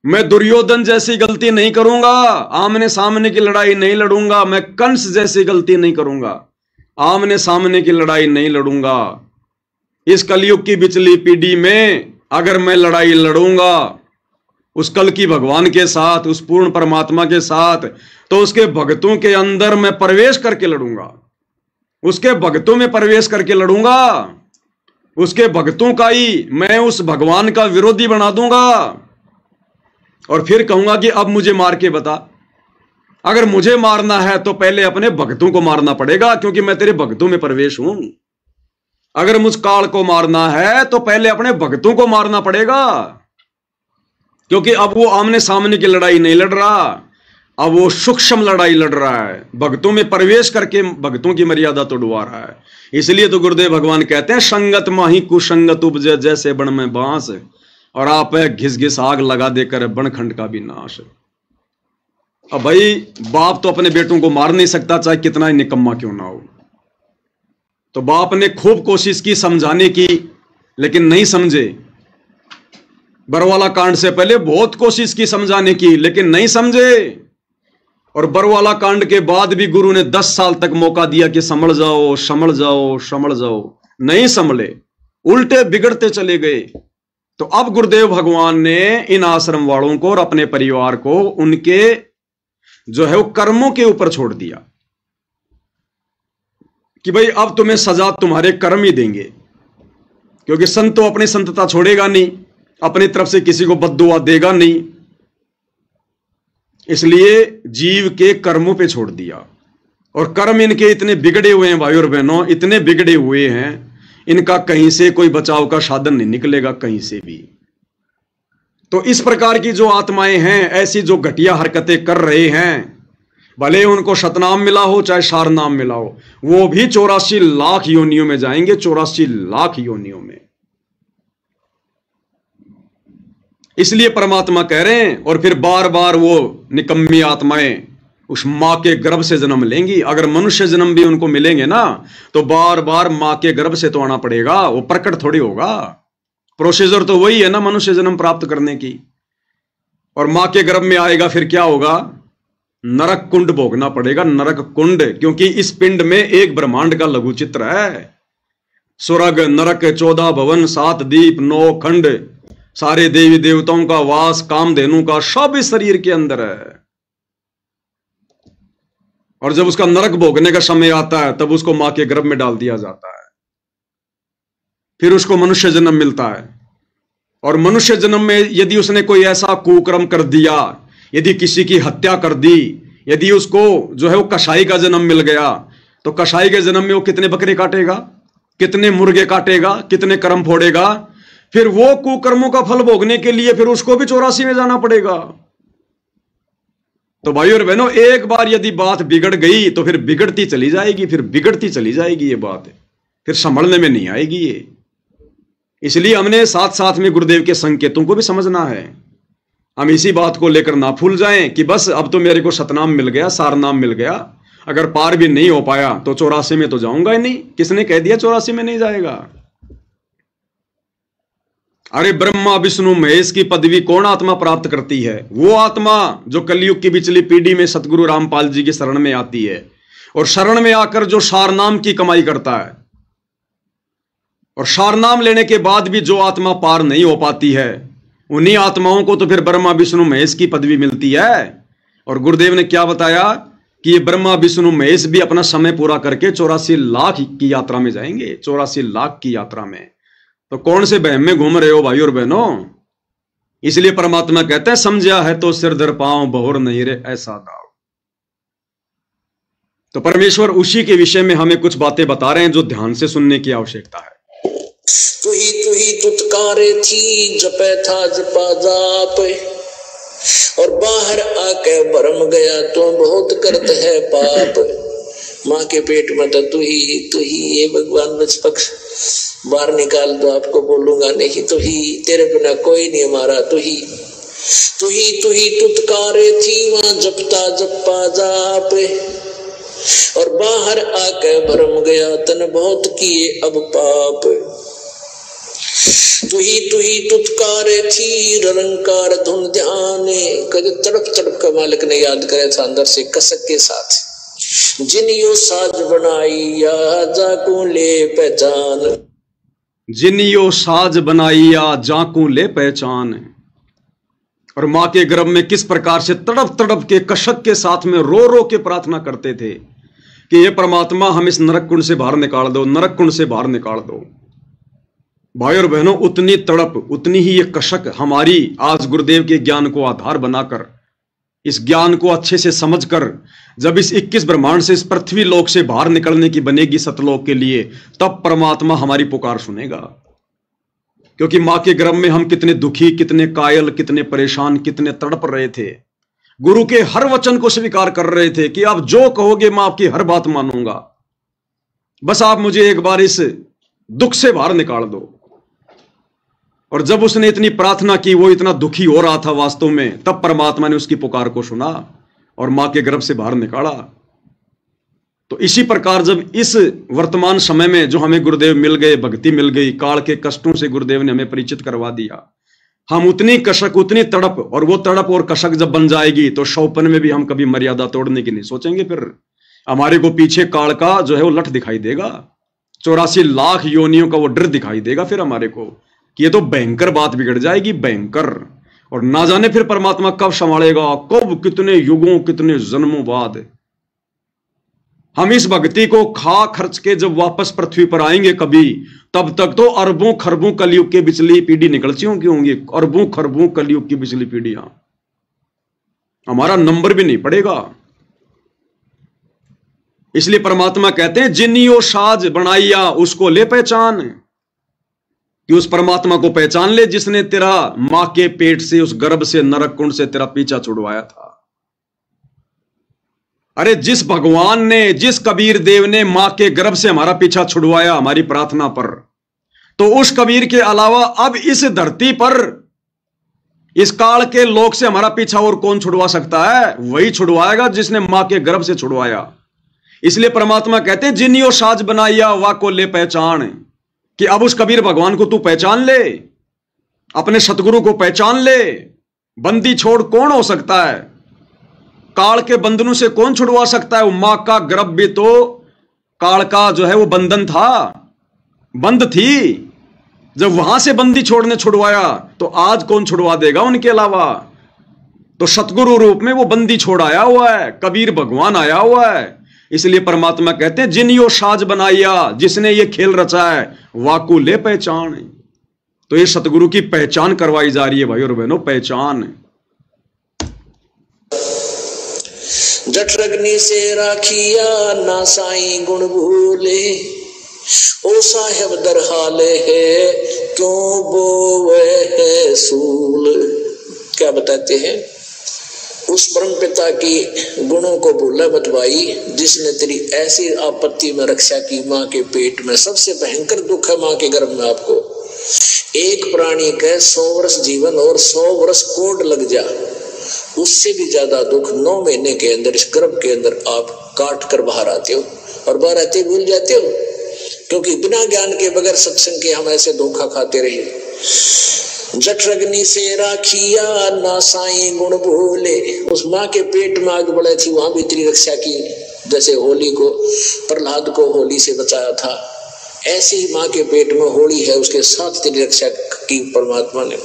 मैं दुर्योधन जैसी गलती नहीं करूंगा, आमने सामने की लड़ाई नहीं लड़ूंगा। मैं कंस जैसी गलती नहीं करूंगा, आमने सामने की लड़ाई नहीं लड़ूंगा। इस कलयुग की बिचली पीढ़ी में अगर मैं लड़ाई लड़ूंगा उस कल की भगवान के साथ, उस पूर्ण परमात्मा के साथ, तो उसके भक्तों के अंदर मैं प्रवेश करके लड़ूंगा, उसके भक्तों में प्रवेश करके लड़ूंगा। उसके भक्तों का ही मैं उस भगवान का विरोधी बना दूंगा और फिर कहूंगा कि अब मुझे मार के बता। अगर मुझे मारना है तो पहले अपने भक्तों को मारना पड़ेगा, क्योंकि मैं तेरे भक्तों में प्रवेश हूं। अगर मुझ काल को मारना है तो पहले अपने भक्तों को मारना पड़ेगा, क्योंकि अब वो आमने सामने की लड़ाई नहीं लड़ रहा, अब वो सूक्ष्म लड़ाई लड़ रहा है, भक्तों में प्रवेश करके भक्तों की मर्यादा तोड़वा रहा है। इसलिए तो गुरुदेव भगवान कहते हैं, संगत माही कुसंगत उपजे जैसे बन में बांस, और आप घिस घिस आग लगा देकर बनखंड का भी नाश। अब भाई बाप तो अपने बेटों को मार नहीं सकता, चाहे कितना ही निकम्मा क्यों ना हो। तो बाप ने खूब कोशिश की समझाने की, लेकिन नहीं समझे। बरवाला कांड से पहले बहुत कोशिश की समझाने की, लेकिन नहीं समझे। और बरवाला कांड के बाद भी गुरु ने 10 साल तक मौका दिया कि संभल जाओ संभल जाओ संभल जाओ, नहीं संभले, उल्टे बिगड़ते चले गए। तो अब गुरुदेव भगवान ने इन आश्रम वालों को और अपने परिवार को उनके जो है वो कर्मों के ऊपर छोड़ दिया कि भाई अब तुम्हें सजा तुम्हारे कर्म ही देंगे, क्योंकि संत तो अपनी संतता छोड़ेगा नहीं, अपनी तरफ से किसी को बद्दुआ देगा नहीं, इसलिए जीव के कर्मों पे छोड़ दिया। और कर्म इनके इतने बिगड़े हुए हैं भाई और बहनों, इतने बिगड़े हुए हैं, इनका कहीं से कोई बचाव का साधन नहीं निकलेगा कहीं से भी। तो इस प्रकार की जो आत्माएं हैं, ऐसी जो घटिया हरकतें कर रहे हैं, भले उनको शतनाम मिला हो चाहे सारनाम मिला हो, वो भी 84 लाख योनियों में जाएंगे, 84 लाख योनियों में। इसलिए परमात्मा कह रहे हैं, और फिर बार बार वो निकम्मी आत्माएं उस मां के गर्भ से जन्म लेंगी। अगर मनुष्य जन्म भी उनको मिलेंगे ना, तो बार बार मां के गर्भ से तो आना पड़ेगा, वो प्रकट थोड़ी होगा। प्रोसीजर तो वही है ना मनुष्य जन्म प्राप्त करने की। और मां के गर्भ में आएगा, फिर क्या होगा? नरक कुंड भोगना पड़ेगा, नरक कुंड, क्योंकि इस पिंड में एक ब्रह्मांड का लघु चित्र है। स्वर्ग नरक 14 भवन 7 दीप 9 खंड, सारे देवी देवताओं का वास, कामधेनु का, सब इस शरीर के अंदर है। और जब उसका नरक भोगने का समय आता है, तब उसको मां के गर्भ में डाल दिया जाता है, फिर उसको मनुष्य जन्म मिलता है। और मनुष्य जन्म में यदि उसने कोई ऐसा कुकर्म कर दिया, यदि किसी की हत्या कर दी, यदि उसको जो है वो कसाई का जन्म मिल गया, तो कसाई के जन्म में वो कितने बकरे काटेगा, कितने मुर्गे काटेगा, कितने कर्म फोड़ेगा, फिर वो कुकर्मों का फल भोगने के लिए फिर उसको भी 84 में जाना पड़ेगा। तो भाई और बहनों, एक बार यदि बात बिगड़ गई तो फिर बिगड़ती चली जाएगी, फिर बिगड़ती चली जाएगी ये बात, फिर संभलने में नहीं आएगी ये। इसलिए हमने साथ साथ में गुरुदेव के संकेतों को भी समझना है। हम इसी बात को लेकर ना भूल जाएं कि बस अब तो मेरे को सतनाम मिल गया, सारनाम मिल गया, अगर पार भी नहीं हो पाया तो 84 में तो जाऊंगा ही नहीं। किसने कह दिया 84 में नहीं जाएगा? अरे ब्रह्मा विष्णु महेश की पदवी कौन आत्मा प्राप्त करती है? वो आत्मा जो कलयुग की पिछली पीढ़ी में सतगुरु रामपाल जी की शरण में आती है, और शरण में आकर जो सारनाम की कमाई करता है, और सारनाम लेने के बाद भी जो आत्मा पार नहीं हो पाती है, उन्हीं आत्माओं को तो फिर ब्रह्मा विष्णु महेश की पदवी मिलती है। और गुरुदेव ने क्या बताया कि ये ब्रह्मा विष्णु महेश भी अपना समय पूरा करके 84 लाख की यात्रा में जाएंगे, 84 लाख की यात्रा में। तो कौन से बहम में घूम रहे हो भाई और बहनों? इसलिए परमात्मा कहते हैं, समझा है तो सिर धर पांव, बहुर नहीं रे ऐसा दाव। तो परमेश्वर उसी के विषय में हमें कुछ बातें बता रहे हैं जो ध्यान से सुनने की आवश्यकता है। तू ही तुतकारे थी, जपे था जपा जाप, और बाहर आके भरम गया तो बहुत करते है पाप। माँ के पेट में तो तू ही ये भगवान निष्पक्ष बाहर निकाल दो, आपको बोलूंगा नहीं, तू ही, तेरे बिना कोई नहीं हमारा, तू ही तुतकारे थी, वहां जपता जपा जाप, और बाहर आके भरम गया तन बहुत किए अब पाप। तू ही तुतकारे थी, रंकार धुन ध्यान, कद तड़प तड़प का मालिक ने याद करे था अंदर से कसक के साथ। जिन यो साज बनाई या जाकू ले पहचान, जिन यो साज बनाइया जाकू ले पहचान। और मां के गर्भ में किस प्रकार से तड़प तड़प के कशक के साथ में रो रो के प्रार्थना करते थे कि ये परमात्मा हम इस नरक कुंड से बाहर निकाल दो, नरक कुंड से बाहर निकाल दो। भाई और बहनों, उतनी तड़प, उतनी ही ये कशक हमारी आज गुरुदेव के ज्ञान को आधार बनाकर, इस ज्ञान को अच्छे से समझकर जब इस 21 ब्रह्मांड से, इस पृथ्वी लोक से बाहर निकलने की बनेगी सतलोक के लिए, तब परमात्मा हमारी पुकार सुनेगा। क्योंकि मां के गर्भ में हम कितने दुखी, कितने कायल, कितने परेशान, कितने तड़प रहे थे। गुरु के हर वचन को स्वीकार कर रहे थे कि आप जो कहोगे मैं आपकी हर बात मानूंगा, बस आप मुझे एक बार इस दुख से बाहर निकाल दो। और जब उसने इतनी प्रार्थना की, वो इतना दुखी हो रहा था वास्तव में, तब परमात्मा ने उसकी पुकार को सुना और मां के गर्भ से बाहर निकाला। तो इसी प्रकार जब इस वर्तमान समय में जो हमें गुरुदेव मिल गए, भक्ति मिल गई, काल के कष्टों से गुरुदेव ने हमें परिचित करवा दिया, हम उतनी कशक, उतनी तड़प, और वो तड़प और कशक जब बन जाएगी तो शौपन में भी हम कभी मर्यादा तोड़ने की नहीं सोचेंगे। फिर हमारे को पीछे काल का जो है वो लठ दिखाई देगा, 84 लाख योनियों का वो डर दिखाई देगा फिर हमारे को कि ये तो भयंकर बात बिगड़ जाएगी, भयंकर। और ना जाने फिर परमात्मा कब संभालेगा, कब, कितने युगों, कितने जन्मों बाद हम इस भक्ति को खा खर्च के जब वापस पृथ्वी पर आएंगे कभी, तब तक तो अरबों खरबों कलयुग के बिचली पीढ़ी निकल चुकी होंगी, अरबों खरबों कलयुग की बिचली पीढ़ियां, हमारा नंबर भी नहीं पड़ेगा। इसलिए परमात्मा कहते हैं जिनियो साज बनाइया उसको ले पहचान, कि उस परमात्मा को पहचान ले जिसने तेरा मां के पेट से, उस गर्भ से, नरक कुंड से तेरा पीछा छुड़वाया था। अरे जिस भगवान ने, जिस कबीर देव ने मां के गर्भ से हमारा पीछा छुड़वाया हमारी प्रार्थना पर, तो उस कबीर के अलावा अब इस धरती पर, इस काल के लोक से हमारा पीछा और कौन छुड़वा सकता है? वही छुड़वाएगा जिसने मां के गर्भ से छुड़वाया। इसलिए परमात्मा कहते हैं जिनियो साज बनाइया वा को ले पहचान, कि अब उस कबीर भगवान को तू पहचान ले, अपने सतगुरु को पहचान ले। बंदी छोड़ कौन हो सकता है? काल के बंधनों से कौन छुड़वा सकता है? वो मां का गर्भ भी तो काल का जो है वो बंधन था, बंद थी। जब वहां से बंदी छोड़ने छुड़वाया तो आज कौन छुड़वा देगा उनके अलावा? तो सतगुरु रूप में वो बंदी छोड़ आया हुआ है, कबीर भगवान आया हुआ है। इसलिए परमात्मा कहते हैं जिनियो साज बनाइया, जिसने ये खेल रचा है वाकू ले पहचान। तो ये सतगुरु की पहचान करवाई जा रही है भाई और बहनों, पहचान। जठरग्नि से राखिया ना साई गुण भूले, ओ साहेब दर हाले है क्यों बोवे है सूल। क्या बताते हैं? उस परम पिता की गुणों को भूला मत भाई, जिसने तेरी ऐसी आपत्ति में रक्षा की। मां के पेट में सबसे भयंकर दुख है मां के गर्भ में। आपको एक प्राणी का 100 वर्ष जीवन और 100 वर्ष कोड लग जा, उससे भी ज्यादा दुख 9 महीने के अंदर इस गर्भ के अंदर आप काट कर बाहर आते हो, और बाहर आते भूल जाते हो, क्योंकि बिना ज्ञान के, बगैर सत्संग के हम ऐसे धोखा खाते रहे। जठरग्नि से राखिया ना साई गुण भूले, उस माँ के पेट में आग बढ़े थी, वहां भी तेरी रक्षा की। जैसे होली को, प्रहलाद को होली से बचाया था, ऐसे ही माँ के पेट में होली है, उसके साथ तेरी रक्षा की परमात्मा ने।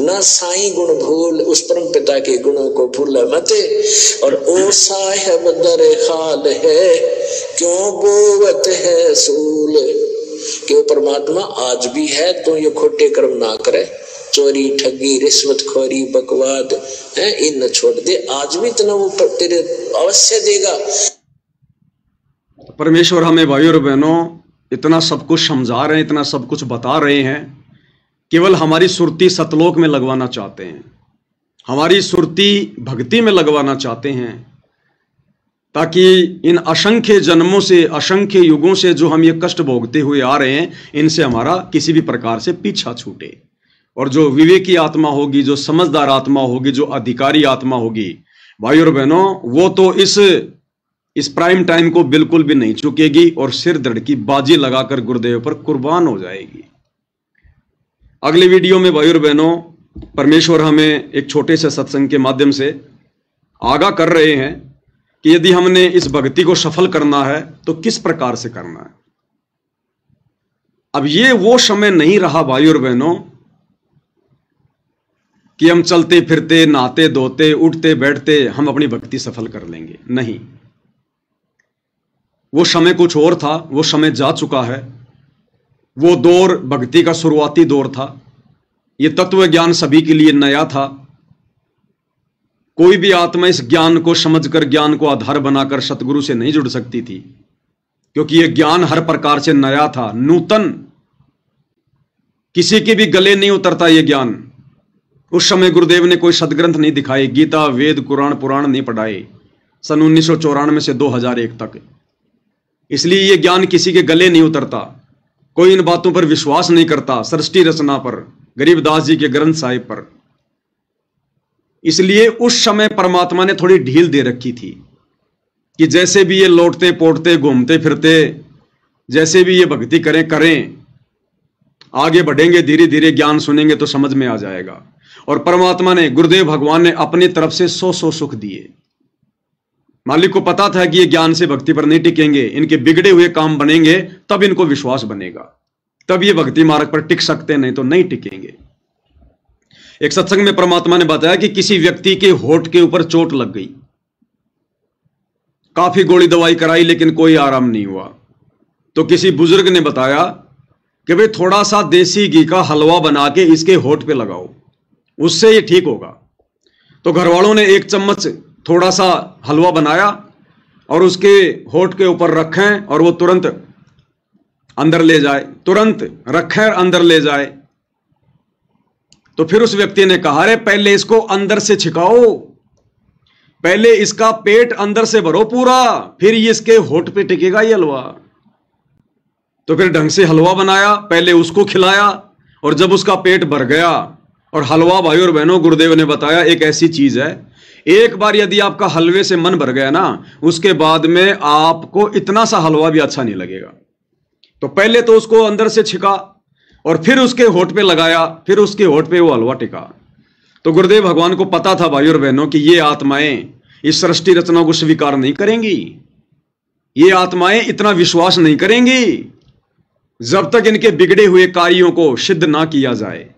ना साई गुण भूल, उस परम पिता के गुणों को भूला मत। और ओ साहेब दर हाल है क्यों बोवत है सूल, कि वो परमात्मा आज भी है, तो ये खोटे कर्म ना करे, चोरी ठगी रिश्वत खोरी बकवाद है, इन छोड़ दे, आज भी इतना वो तेरे अवश्य देगा। परमेश्वर हमें भाई और बहनों इतना सब कुछ समझा रहे हैं, इतना सब कुछ बता रहे हैं, केवल हमारी सुरती सतलोक में लगवाना चाहते हैं, हमारी सुरती भक्ति में लगवाना चाहते हैं, ताकि इन असंख्य जन्मों से, असंख्य युगों से जो हम ये कष्ट भोगते हुए आ रहे हैं, इनसे हमारा किसी भी प्रकार से पीछा छूटे। और जो विवेकी आत्मा होगी, जो समझदार आत्मा होगी, जो अधिकारी आत्मा होगी भाई और बहनों, वो तो इस प्राइम टाइम को बिल्कुल भी नहीं चुकेगी और सिर धड़ की बाजी लगाकर गुरुदेव पर कुर्बान हो जाएगी। अगले वीडियो में भाई और बहनों परमेश्वर हमें एक छोटे से सत्संग के माध्यम से आगाह कर रहे हैं कि यदि हमने इस भक्ति को सफल करना है तो किस प्रकार से करना है। अब ये वो समय नहीं रहा भाई और बहनों कि हम चलते फिरते, नहाते धोते, उठते बैठते हम अपनी भक्ति सफल कर लेंगे। नहीं, वो समय कुछ और था, वो समय जा चुका है। वो दौर भक्ति का शुरुआती दौर था। ये तत्व ज्ञान सभी के लिए नया था। कोई भी आत्मा इस ज्ञान को समझकर, ज्ञान को आधार बनाकर सतगुरु से नहीं जुड़ सकती थी, क्योंकि यह ज्ञान हर प्रकार से नया था, नूतन। किसी के भी गले नहीं उतरता यह ज्ञान। उस समय गुरुदेव ने कोई सदग्रंथ नहीं दिखाए, गीता, वेद, कुरान, पुराण नहीं पढ़ाए, सन 1994 से 2001 तक। इसलिए यह ज्ञान किसी के गले नहीं उतरता। कोई इन बातों पर विश्वास नहीं करता, सृष्टि रचना पर, गरीबदास जी के ग्रंथ साहिब पर। इसलिए उस समय परमात्मा ने थोड़ी ढील दे रखी थी कि जैसे भी ये लौटते पोटते घूमते फिरते, जैसे भी ये भक्ति करें, आगे बढ़ेंगे, धीरे धीरे ज्ञान सुनेंगे तो समझ में आ जाएगा। और परमात्मा ने, गुरुदेव भगवान ने अपनी तरफ से 100 सुख दिए। मालिक को पता था कि ये ज्ञान से भक्ति पर नहीं टिकेंगे, इनके बिगड़े हुए काम बनेंगे, तब इनको विश्वास बनेगा, तब ये भक्ति मार्ग पर टिक सकते, नहीं तो नहीं टिकेंगे। एक सत्संग में परमात्मा ने बताया कि किसी व्यक्ति के होठ के ऊपर चोट लग गई, काफी गोली दवाई कराई लेकिन कोई आराम नहीं हुआ। तो किसी बुजुर्ग ने बताया कि भाई थोड़ा सा देसी घी का हलवा बना के इसके होठ पे लगाओ, उससे ये ठीक होगा। तो घर वालों ने 1 चम्मच थोड़ा सा हलवा बनाया और उसके होठ के ऊपर रखें और वो तुरंत अंदर ले जाए, तुरंत रखें और अंदर ले जाए। तो फिर उस व्यक्ति ने कहा, अरे पहले इसको अंदर से छिकाओ, पहले इसका पेट अंदर से भरो पूरा, फिर ये इसके होठ पे टिकेगा ये हलवा। तो फिर ढंग से हलवा बनाया, पहले उसको खिलाया, और जब उसका पेट भर गया, और हलवा भाई और बहनों गुरुदेव ने बताया एक ऐसी चीज है, एक बार यदि आपका हलवे से मन भर गया ना, उसके बाद में आपको इतना सा हलवा भी अच्छा नहीं लगेगा। तो पहले तो उसको अंदर से छिका और फिर उसके होठ पे लगाया, फिर उसके होठ पे वो हलवा टिका। तो गुरुदेव भगवान को पता था भाई और बहनों कि ये आत्माएं इस सृष्टि रचना को स्वीकार नहीं करेंगी, ये आत्माएं इतना विश्वास नहीं करेंगी जब तक इनके बिगड़े हुए कार्यों को सिद्ध ना किया जाए।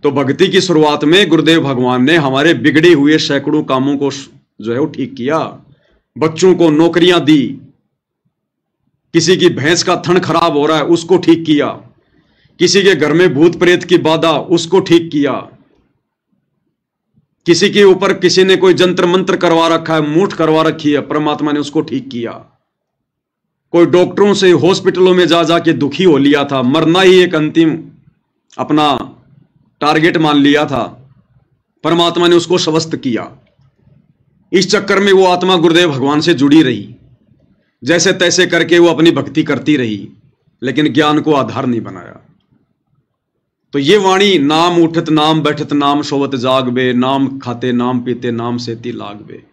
तो भक्ति की शुरुआत में गुरुदेव भगवान ने हमारे बिगड़े हुए सैकड़ों कामों को जो है वो ठीक किया। बच्चों को नौकरियां दी, किसी की भैंस का थन खराब हो रहा है उसको ठीक किया, किसी के घर में भूत प्रेत की बाधा उसको ठीक किया, किसी के ऊपर किसी ने कोई जंत्र मंत्र करवा रखा है, मूठ करवा रखी है, परमात्मा ने उसको ठीक किया। कोई डॉक्टरों से हॉस्पिटलों में जा जाके दुखी हो लिया था, मरना ही एक अंतिम अपना टारगेट मान लिया था, परमात्मा ने उसको स्वस्थ किया। इस चक्कर में वो आत्मा गुरुदेव भगवान से जुड़ी रही, जैसे तैसे करके वो अपनी भक्ति करती रही, लेकिन ज्ञान को आधार नहीं बनाया। तो ये वाणी, नाम उठत नाम बैठत नाम सोवत जागबे, नाम खाते नाम पीते नाम सेती लागबे,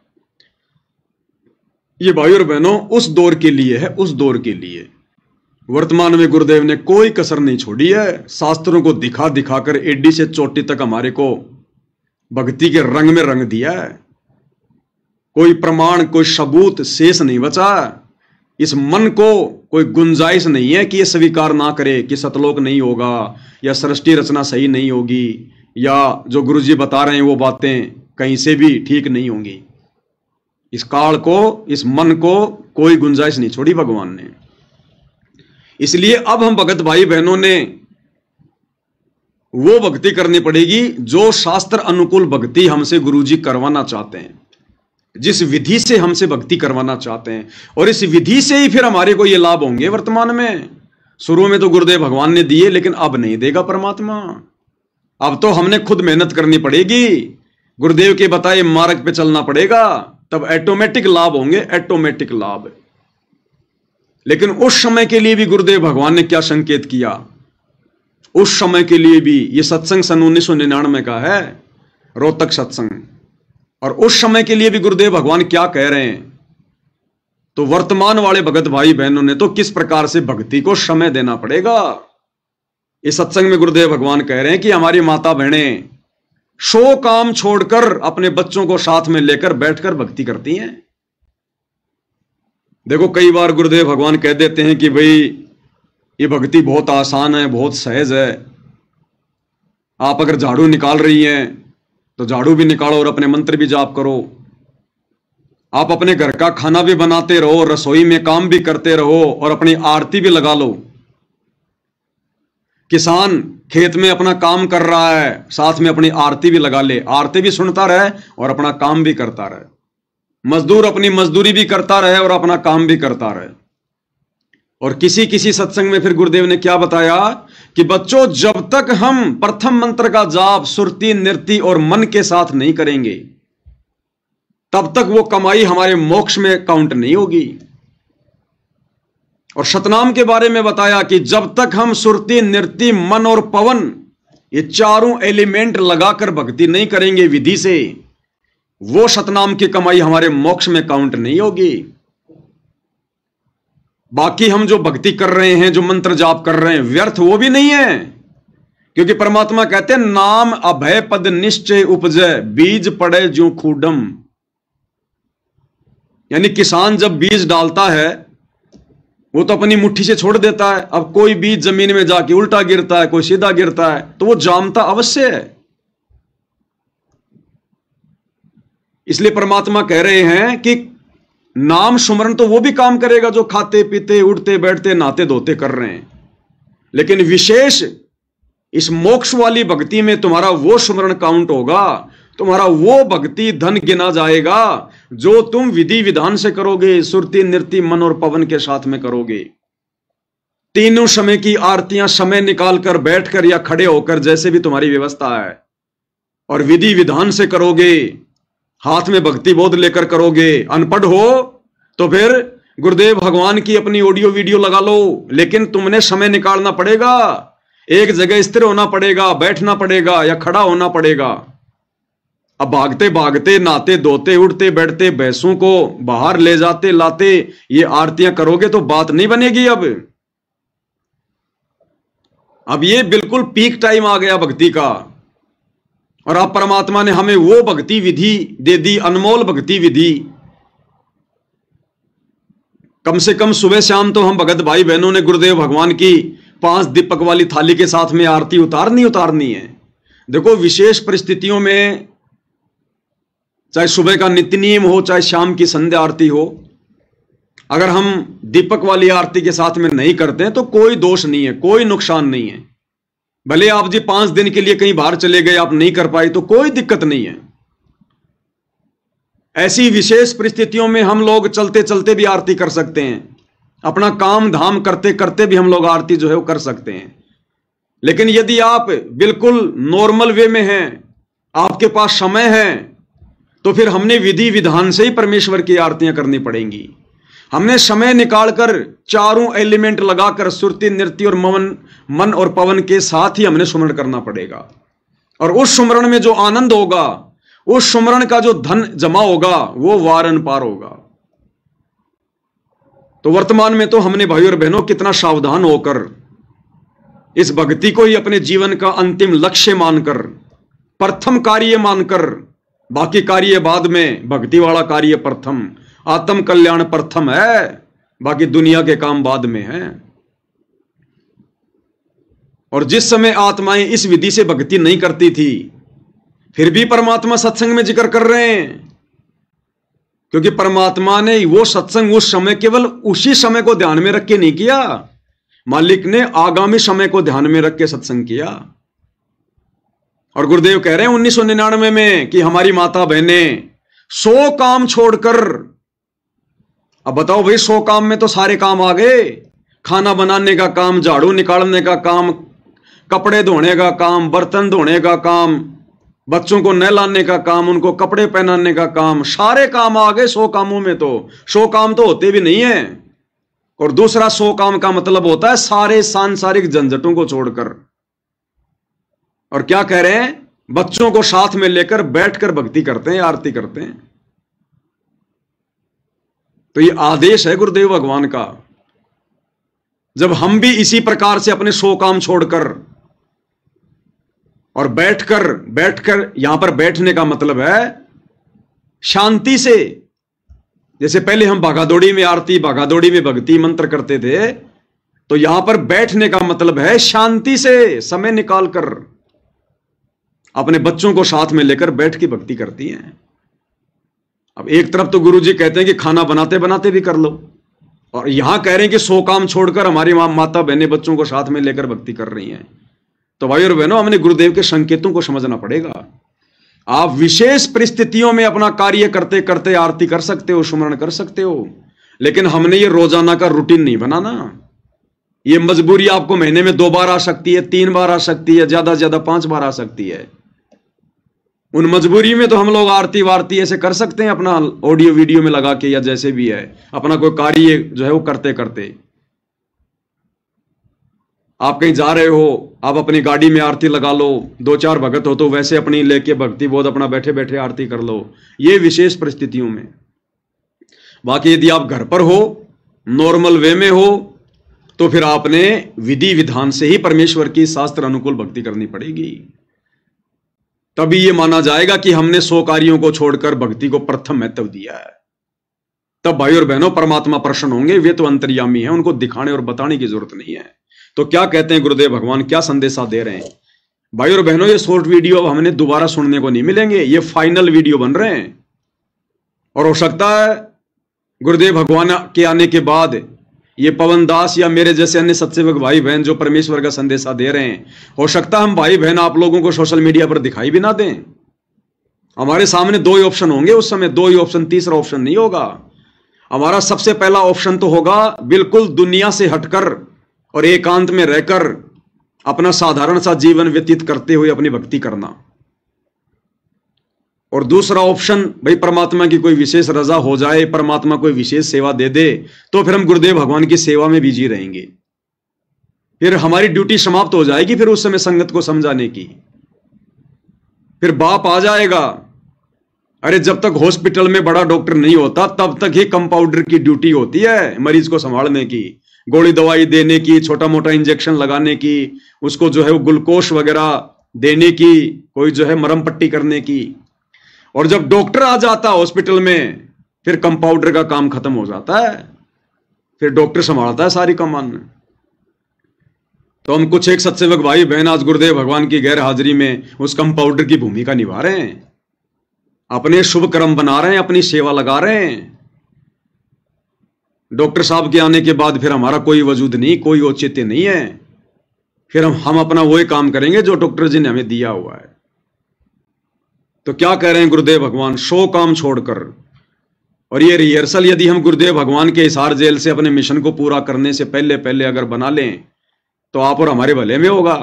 ये भाई और बहनों उस दौर के लिए है, उस दौर के लिए। वर्तमान में गुरुदेव ने कोई कसर नहीं छोड़ी है, शास्त्रों को दिखा दिखाकर एडी से चोटी तक हमारे को भक्ति के रंग में रंग दिया है। कोई प्रमाण, कोई सबूत शेष नहीं बचा। इस मन को कोई गुंजाइश नहीं है कि ये स्वीकार ना करे कि सतलोक नहीं होगा, या सृष्टि रचना सही नहीं होगी, या जो गुरुजी बता रहे हैं वो बातें कहीं से भी ठीक नहीं होंगी। इस काल को, इस मन को कोई गुंजाइश नहीं छोड़ी भगवान ने। इसलिए अब हम भगत भाई बहनों ने वो भक्ति करनी पड़ेगी जो शास्त्र अनुकूल भक्ति हमसे गुरुजी करवाना चाहते हैं, जिस विधि से हमसे भक्ति करवाना चाहते हैं, और इस विधि से ही फिर हमारे को ये लाभ होंगे वर्तमान में। शुरू में तो गुरुदेव भगवान ने दिए, लेकिन अब नहीं देगा परमात्मा। अब तो हमने खुद मेहनत करनी पड़ेगी, गुरुदेव के बताए मार्ग पे चलना पड़ेगा, तब ऑटोमेटिक लाभ होंगे, ऑटोमेटिक लाभ। लेकिन उस समय के लिए भी गुरुदेव भगवान ने क्या संकेत किया, उस समय के लिए भी, ये सत्संग सन 1999 का है, रोहतक सत्संग, और उस समय के लिए भी गुरुदेव भगवान क्या कह रहे हैं। तो वर्तमान वाले भगत भाई बहनों ने तो किस प्रकार से भक्ति को समय देना पड़ेगा। इस सत्संग में गुरुदेव भगवान कह रहे हैं कि हमारी माता बहनें 100 काम छोड़कर अपने बच्चों को साथ में लेकर बैठकर भक्ति करती हैं। देखो कई बार गुरुदेव भगवान कह देते हैं कि भाई ये भक्ति बहुत आसान है, बहुत सहज है, आप अगर झाड़ू निकाल रही हैं तो झाड़ू भी निकालो और अपने मंत्र भी जाप करो, आप अपने घर का खाना भी बनाते रहो, रसोई में काम भी करते रहो और अपनी आरती भी लगा लो। किसान खेत में अपना काम कर रहा है, साथ में अपनी आरती भी लगा ले, आरती भी सुनता रहे और अपना काम भी करता रहे। मजदूर अपनी मजदूरी भी करता रहे और अपना काम भी करता रहे। और किसी किसी सत्संग में फिर गुरुदेव ने क्या बताया कि बच्चों, जब तक हम प्रथम मंत्र का जाप सुरती, नृत्य और मन के साथ नहीं करेंगे, तब तक वो कमाई हमारे मोक्ष में काउंट नहीं होगी। और सतनाम के बारे में बताया कि जब तक हम सुरती, नृत्य, मन और पवन, ये चारों एलिमेंट लगाकर भक्ति नहीं करेंगे विधि से, वो सतनाम की कमाई हमारे मोक्ष में काउंट नहीं होगी। बाकी हम जो भक्ति कर रहे हैं, जो मंत्र जाप कर रहे हैं, व्यर्थ वो भी नहीं है, क्योंकि परमात्मा कहते हैं नाम अभय पद निश्चय उपजय, बीज पड़े ज्यों खूडम। यानी किसान जब बीज डालता है वो तो अपनी मुट्ठी से छोड़ देता है। अब कोई बीज जमीन में जाके उल्टा गिरता है, कोई सीधा गिरता है, तो वो जामता अवश्य है। इसलिए परमात्मा कह रहे हैं कि नाम सुमरण तो वो भी काम करेगा जो खाते पीते उठते बैठते नहाते धोते कर रहे हैं, लेकिन विशेष इस मोक्ष वाली भक्ति में तुम्हारा वो सुमरण काउंट होगा, तुम्हारा वो भक्ति धन गिना जाएगा जो तुम विधि विधान से करोगे, सुरती, नृत्य, मन और पवन के साथ में करोगे। तीनों समय की आरतियां समय निकालकर, बैठकर या खड़े होकर, जैसे भी तुम्हारी व्यवस्था है, और विधि विधान से करोगे, हाथ में भक्ति बोध लेकर करोगे। अनपढ़ हो तो फिर गुरुदेव भगवान की अपनी ऑडियो वीडियो लगा लो, लेकिन तुमने समय निकालना पड़ेगा, एक जगह स्थिर होना पड़ेगा, बैठना पड़ेगा या खड़ा होना पड़ेगा। अब भागते भागते, नहाते धोते, उठते बैठते, भैंसों को बाहर ले जाते लाते ये आरतियां करोगे तो बात नहीं बनेगी। अब ये बिल्कुल पीक टाइम आ गया भक्ति का, और अब परमात्मा ने हमें वो भक्ति विधि दे दी, अनमोल भक्ति विधि। कम से कम सुबह शाम तो हम भगत भाई बहनों ने गुरुदेव भगवान की 5 दीपक वाली थाली के साथ में आरती उतारनी है। देखो, विशेष परिस्थितियों में, चाहे सुबह का नित्य नियम हो, चाहे शाम की संध्या आरती हो, अगर हम दीपक वाली आरती के साथ में नहीं करते हैं तो कोई दोष नहीं है, कोई नुकसान नहीं है। भले आप जी 5 दिन के लिए कहीं बाहर चले गए, आप नहीं कर पाए तो कोई दिक्कत नहीं है। ऐसी विशेष परिस्थितियों में हम लोग चलते चलते भी आरती कर सकते हैं, अपना काम धाम करते करते भी हम लोग आरती जो है वो कर सकते हैं। लेकिन यदि आप बिल्कुल नॉर्मल वे में हैं, आपके पास समय है, तो फिर हमने विधि विधान से ही परमेश्वर की आरतियां करनी पड़ेंगी। हमने समय निकालकर चारों एलिमेंट लगाकर सुरती, नृत्य और मन और पवन के साथ ही हमने सुमरण करना पड़ेगा। और उस सुमरण में जो आनंद होगा, उस सुमरण का जो धन जमा होगा, वो वारन पार होगा। तो वर्तमान में तो हमने भाई और बहनों कितना सावधान होकर इस भक्ति को ही अपने जीवन का अंतिम लक्ष्य मानकर, प्रथम कार्य मानकर, बाकी कार्य बाद में, भक्ति वाला कार्य प्रथम, आत्म कल्याण प्रथम है, बाकी दुनिया के काम बाद में है। और जिस समय आत्माएं इस विधि से भक्ति नहीं करती थी, फिर भी परमात्मा सत्संग में जिक्र कर रहे हैं, क्योंकि परमात्मा ने वो सत्संग उस समय केवल उसी समय को ध्यान में रख के नहीं किया, मालिक ने आगामी समय को ध्यान में रख के सत्संग किया। और गुरुदेव कह रहे हैं 1999 में कि हमारी माता बहनें 100 काम छोड़कर, अब बताओ भाई, 100 काम में तो सारे काम आ गए, खाना बनाने का काम, झाड़ू निकालने का काम, कपड़े धोने का काम, बर्तन धोने का काम, बच्चों को नहलाने का काम, उनको कपड़े पहनाने का काम, सारे काम आ गए 100 कामों में। तो 100 काम तो होते भी नहीं है। और दूसरा 100 काम का मतलब होता है सारे सांसारिक झंझटों को छोड़कर। और क्या कह रहे हैं, बच्चों को साथ में लेकर बैठकर भक्ति करते हैं, आरती करते हैं। तो ये आदेश है गुरुदेव भगवान का। जब हम भी इसी प्रकार से अपने 100 काम छोड़कर और बैठकर यहां पर बैठने का मतलब है शांति से, जैसे पहले हम भागादौड़ी में आरती, भागादौड़ी में भक्ति मंत्र करते थे, तो यहां पर बैठने का मतलब है शांति से समय निकालकर अपने बच्चों को साथ में लेकर बैठ के भक्ति करती हैं। अब एक तरफ तो गुरुजी कहते हैं कि खाना बनाते बनाते भी कर लो, और यहां कह रहे हैं कि 100 काम छोड़कर हमारी माता बहनें बच्चों को साथ में लेकर भक्ति कर रही हैं। तो भाई और बहनों, हमने गुरुदेव के संकेतों को समझना पड़ेगा। आप विशेष परिस्थितियों में अपना कार्य करते करते आरती कर सकते हो, सुमरण कर सकते हो, लेकिन हमने ये रोजाना का रूटीन नहीं बनाना। ये मजबूरी आपको महीने में 2 बार आ सकती है, 3 बार आ सकती है, ज्यादा से ज्यादा 5 बार आ सकती है। उन मजबूरी में तो हम लोग आरती वारती ऐसे कर सकते हैं, अपना ऑडियो वीडियो में लगा के या जैसे भी है, अपना कोई कार्य जो है वो करते करते। आप कहीं जा रहे हो, आप अपनी गाड़ी में आरती लगा लो, 2-4 भगत हो तो वैसे अपनी लेके भक्ति बोध अपना बैठे बैठे आरती कर लो, ये विशेष परिस्थितियों में। बाकी यदि आप घर पर हो, नॉर्मल वे में हो, तो फिर आपने विधि विधान से ही परमेश्वर की शास्त्र अनुकूल भक्ति करनी पड़ेगी। तभी यह माना जाएगा कि हमने 100 कार्यों को छोड़कर भक्ति को प्रथम महत्व दिया है। तब भाई और बहनों, परमात्मा प्रसन्न होंगे। वे तो अंतर्यामी हैं, उनको दिखाने और बताने की जरूरत नहीं है। तो क्या कहते हैं गुरुदेव भगवान, क्या संदेशा दे रहे हैं? भाई और बहनों, ये शॉर्ट वीडियो अब हमने दोबारा सुनने को नहीं मिलेंगे, ये फाइनल वीडियो बन रहे हैं। और हो सकता है गुरुदेव भगवान के आने के बाद ये पवन दास या मेरे जैसे अन्य सत्सेवक भाई बहन जो परमेश्वर का संदेशा दे रहे हैं, हो सकता है हम भाई बहन आप लोगों को सोशल मीडिया पर दिखाई भी ना दें। हमारे सामने 2 ही ऑप्शन होंगे उस समय, 2 ही ऑप्शन, तीसरा ऑप्शन नहीं होगा। हमारा सबसे पहला ऑप्शन तो होगा बिल्कुल दुनिया से हटकर और एकांत में रहकर अपना साधारण सा जीवन व्यतीत करते हुए अपनी भक्ति करना। और दूसरा ऑप्शन, भाई परमात्मा की कोई विशेष रजा हो जाए, परमात्मा कोई विशेष सेवा दे दे, तो फिर हम गुरुदेव भगवान की सेवा में बिजी रहेंगे। फिर हमारी ड्यूटी समाप्त हो जाएगी, फिर उस समय संगत को समझाने की। फिर बाप आ जाएगा, अरे जब तक हॉस्पिटल में बड़ा डॉक्टर नहीं होता तब तक ही कंपाउंडर की ड्यूटी होती है मरीज को संभालने की, गोली दवाई देने की, छोटा मोटा इंजेक्शन लगाने की, उसको जो है वो ग्लूकोज वगैरह देने की, कोई जो है मरहम पट्टी करने की। और जब डॉक्टर आ जाता है हॉस्पिटल में, फिर कंपाउंडर का काम खत्म हो जाता है, फिर डॉक्टर संभालता है सारी कमान। तो हम कुछ एक सत्सेवक भाई बहन आज गुरुदेव भगवान की गैर हाजिरी में उस कंपाउंडर की भूमिका निभा रहे हैं, अपने शुभ कर्म बना रहे हैं, अपनी सेवा लगा रहे हैं। डॉक्टर साहब के आने के बाद फिर हमारा कोई वजूद नहीं, कोई औचित्य नहीं है। फिर हम अपना वही काम करेंगे जो डॉक्टर जी ने हमें दिया हुआ है। तो क्या कह रहे हैं गुरुदेव भगवान, 100 काम छोड़कर। और ये रिहर्सल यदि हम गुरुदेव भगवान के हिसार जेल से अपने मिशन को पूरा करने से पहले पहले अगर बना लें तो आप और हमारे भले में होगा।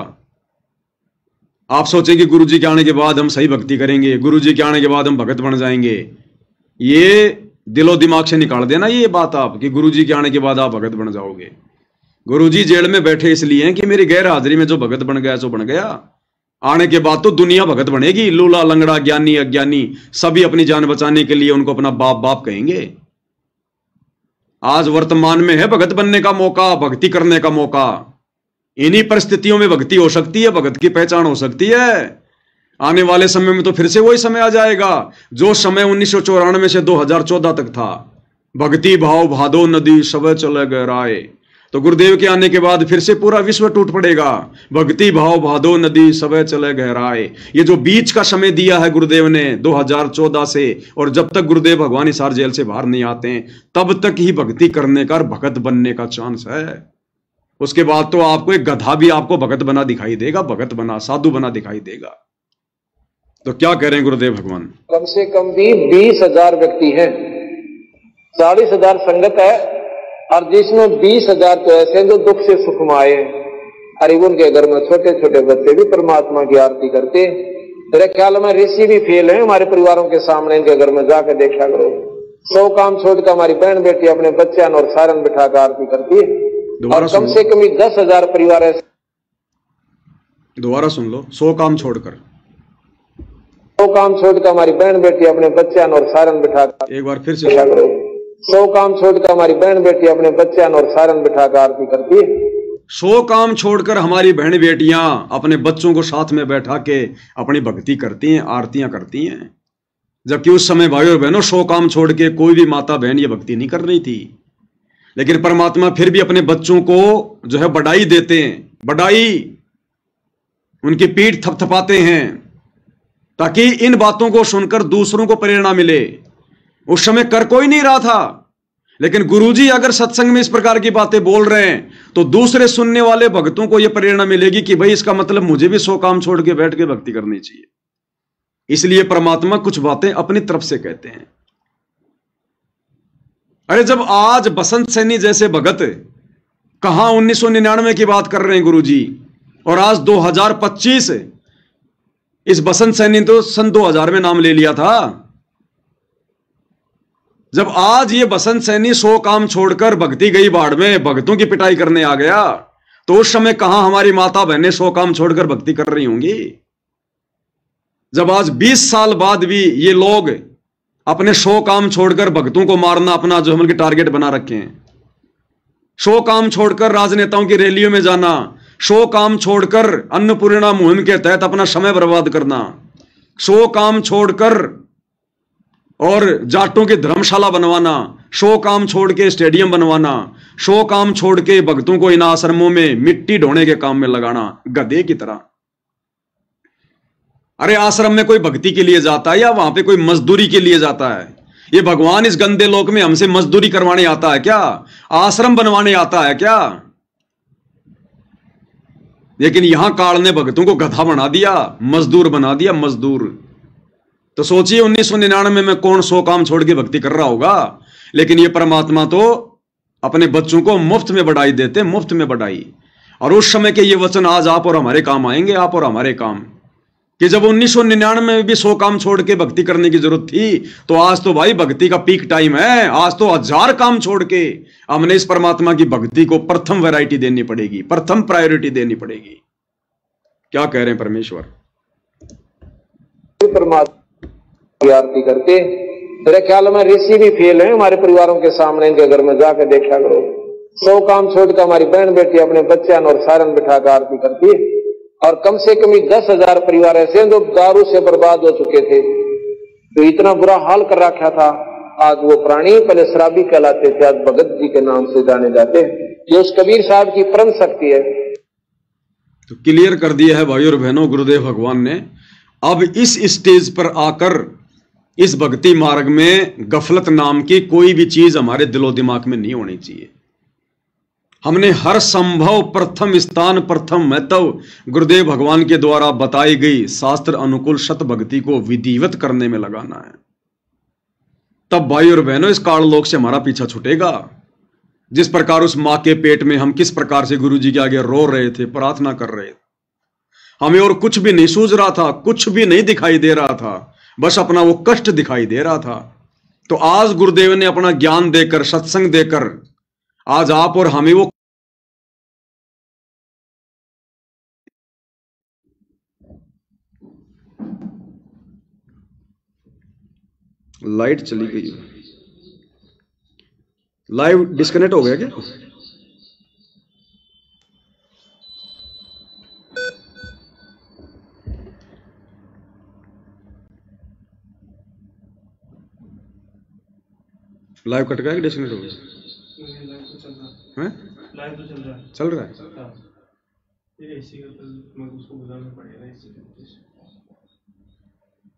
आप सोचें कि गुरुजी के आने के बाद हम सही भक्ति करेंगे, गुरुजी के आने के बाद हम भगत बन जाएंगे। ये दिलो दिमाग से निकाल देना ये बात आप, कि गुरुजी के आने के बाद आप भगत बन जाओगे। गुरुजी जेल में बैठे इसलिए हैं कि मेरी गैर हाजिरी में जो भगत बन गया सो बन गया, आने के बाद तो दुनिया भगत बनेगी। लूला लंगड़ा ज्ञानी अज्ञानी सभी अपनी जान बचाने के लिए उनको अपना बाप बाप कहेंगे। आज वर्तमान में है भगत बनने का मौका, भक्ति करने का मौका। इन्हीं परिस्थितियों में भक्ति हो सकती है, भगत की पहचान हो सकती है। आने वाले समय में तो फिर से वही समय आ जाएगा जो समय 1994 से 2014 तक था। भक्ति भाव भादो नदी सब चले गहराए। तो गुरुदेव के आने के बाद फिर से पूरा विश्व टूट पड़ेगा। भक्ति भाव भादो नदी सब चले गहराए। ये जो बीच का समय दिया है गुरुदेव ने 2014 से, और जब तक गुरुदेव भगवान हिसार जेल से बाहर नहीं आते हैं तब तक ही भक्ति करने का, भगत बनने का चांस है। उसके बाद तो आपको एक गधा भी आपको भगत बना दिखाई देगा, भगत बना, साधु बना दिखाई देगा। तो क्या कह रहे हैं गुरुदेव भगवान? कम से कम भी 20,000 व्यक्ति हैं, 40,000 संगत है, और जिसमें 20,000 तो ऐसे हैं जो दुख से सुख में आए। अरे उनके घर में छोटे छोटे बच्चे भी परमात्मा की आरती करते। मेरे ख्याल में ऋषि भी फेल है हमारे परिवारों के सामने, इनके घर में जाकर देखा करो। 100 काम छोड़कर हमारी बहन बेटी अपने बच्चे और सारन बिठाकर आरती करती है। और कम से कम 10,000 परिवार ऐसे। दोबारा सुन लो, 100 काम छोड़कर, 100 काम छोड़कर हमारी बहन बेटी अपने बच्चे और सारन बिठाकर, एक बार फिर से, 100 काम छोड़कर हमारी बहन बेटी अपने बच्चे और सारन बिठाकर आरती करती है। 100 काम छोड़कर हमारी बहन बेटियां अपने बच्चों को साथ में बैठा के अपनी भक्ति करती हैं, आरतियां करती हैं। जबकि उस समय भाई और बहनों 100 काम छोड़ के कोई भी माता बहन ये भक्ति नहीं कर रही थी। लेकिन परमात्मा फिर भी अपने बच्चों को जो है बढ़ाई देते हैं, बढ़ाई, उनकी पीठ थपथपाते हैं ताकि इन बातों को सुनकर दूसरों को प्रेरणा मिले। उस समय कर कोई नहीं रहा था, लेकिन गुरुजी अगर सत्संग में इस प्रकार की बातें बोल रहे हैं तो दूसरे सुनने वाले भक्तों को यह प्रेरणा मिलेगी कि भाई इसका मतलब मुझे भी 100 काम छोड़ के बैठ के भक्ति करनी चाहिए। इसलिए परमात्मा कुछ बातें अपनी तरफ से कहते हैं। अरे जब आज बसंत सैनी जैसे भगत कहां 1999 की बात कर रहे हैं गुरुजी, और आज 2025, इस बसंत सैनी तो सन 2000 में नाम ले लिया था। जब आज ये बसंत सैनी 100 काम छोड़कर भक्ति गई बाढ़ में भक्तों की पिटाई करने आ गया, तो उस समय कहां हमारी माता बहनें 100 काम छोड़कर भक्ति कर रही होंगी। जब आज 20 साल बाद भी ये लोग अपने 100 काम छोड़कर भक्तों को मारना अपना जो हम टारगेट बना रखे हैं, 100 काम छोड़कर राजनेताओं की रैलियों में जाना, 100 काम छोड़कर अन्नपूर्णा मुहिम के तहत अपना समय बर्बाद करना, 100 काम छोड़कर और जाटों की धर्मशाला बनवाना, 100 काम छोड़ के स्टेडियम बनवाना, 100 काम छोड़ के भक्तों को इन आश्रमों में मिट्टी ढोने के काम में लगाना गधे की तरह। अरे आश्रम में कोई भक्ति के लिए जाता है या वहां पे कोई मजदूरी के लिए जाता है? ये भगवान इस गंदे लोक में हमसे मजदूरी करवाने आता है क्या? आश्रम बनवाने आता है क्या? लेकिन यहां काल ने भक्तों को गधा बना दिया, मजदूर बना दिया, मजदूर। तो सोचिए 1999 में कौन 100 काम छोड़ के भक्ति कर रहा होगा। लेकिन ये परमात्मा तो अपने बच्चों को मुफ्त में बढ़ाई देते, मुफ्त में बढ़ाई। और उस समय के ये वचन आज आप और हमारे काम आएंगे, आप और हमारे काम, कि जब 1999 में भी 100 काम छोड़ के भक्ति करने की जरूरत थी, तो आज तो भाई भक्ति का पीक टाइम है। आज तो 1000 काम छोड़ के हमने इस परमात्मा की भक्ति को प्रथम वैरायटी देनी पड़ेगी, प्रथम प्रायोरिटी देनी पड़ेगी। क्या कह रहे हैं परमेश्वर? परमात्मा की आरती करके मेरे ख्याल में ऋषि भी फेल है हमारे परिवारों के सामने। इनके घर में जाकर देखा करो, 100 काम छोड़कर हमारी बहन बेटी अपने बच्चों और सारन बिठाकर आरती करती है। और कम से कम 10,000 परिवार ऐसे हैं जो दारू से बर्बाद हो चुके थे, तो इतना बुरा हाल कर रखा था। आज वो प्राणी पहले शराबी कहलाते थे, आज भगत जी के नाम से जाने जाते हैं। ये उस कबीर साहब की परम शक्ति है। तो क्लियर कर दिया है भाई और बहनों गुरुदेव भगवान ने। अब इस स्टेज पर आकर इस भक्ति मार्ग में गफलत नाम की कोई भी चीज हमारे दिलो दिमाग में नहीं होनी चाहिए। हमने हर संभव प्रथम स्थान, प्रथम महत्व गुरुदेव भगवान के द्वारा बताई गई शास्त्र अनुकूल सत भक्ति को विधिवत करने में लगाना है। तब भाई और बहनों इस काल लोक से हमारा पीछा छूटेगा। जिस प्रकार उस मां के पेट में हम किस प्रकार से गुरु जी के आगे रो रहे थे, प्रार्थना कर रहे थे, हमें और कुछ भी नहीं सूझ रहा था, कुछ भी नहीं दिखाई दे रहा था, बस अपना वो कष्ट दिखाई दे रहा था। तो आज गुरुदेव ने अपना ज्ञान देकर, सत्संग देकर आज आप और हमें वो लाइट चली गई, लाइव डिस्कनेक्ट हो गया क्या? लाइव कट गया कि डिस्कनेक्ट हो गया? हैं? लाइव तो चल रहा है। चल रहा है।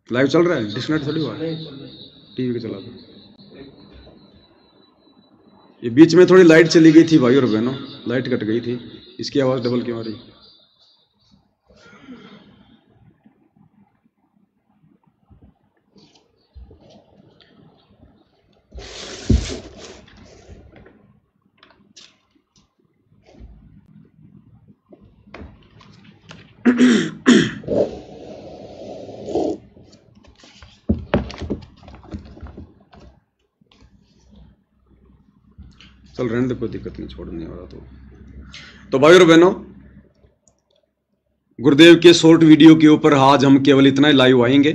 लाइव चल रहा है, डिस्कनेक्ट थोड़ी हुआ। टीवी के चला दो। ये बीच में थोड़ी लाइट चली गई थी भाई और बहनों, लाइट कट गई थी, इसकी आवाज डबल क्यों आ रही? चल रहने दे, कोई दिक्कत नहीं, छोड़ने वाला तो भाई और बहनों गुरुदेव के शॉर्ट वीडियो के ऊपर आज हम केवल इतना ही लाइव आएंगे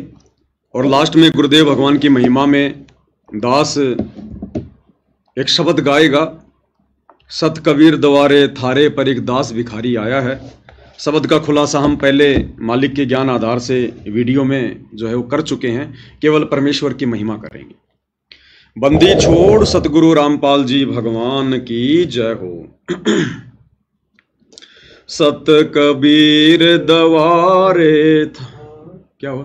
और लास्ट में गुरुदेव भगवान की महिमा में दास एक शब्द गाएगा, सत कबीर द्वारे थारे पर एक दास भिखारी आया है। शब्द का खुलासा हम पहले मालिक के ज्ञान आधार से वीडियो में जो है वो कर चुके हैं, केवल परमेश्वर की महिमा करेंगे। बंदी छोड़ सतगुरु रामपाल जी भगवान की जय हो। सत कबीर दवारे क्या हुआ?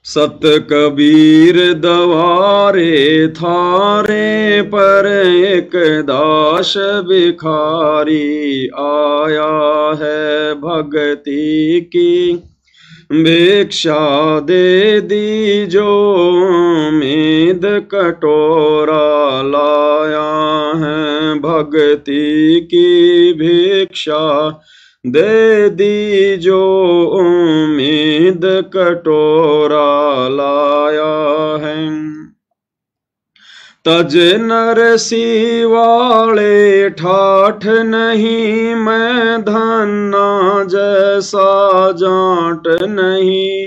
सत कबीर दवारे थारे पर एक दास भिखारी आया है भगति की भिक्षा दे दीजो मेद कटोरा लाया है भगति की भिक्षा दे दीजो उम्मीद कटोरा लाया है। तज नरसी वाले ठाठ नहीं मैं धन्ना जैसा जाट नहीं।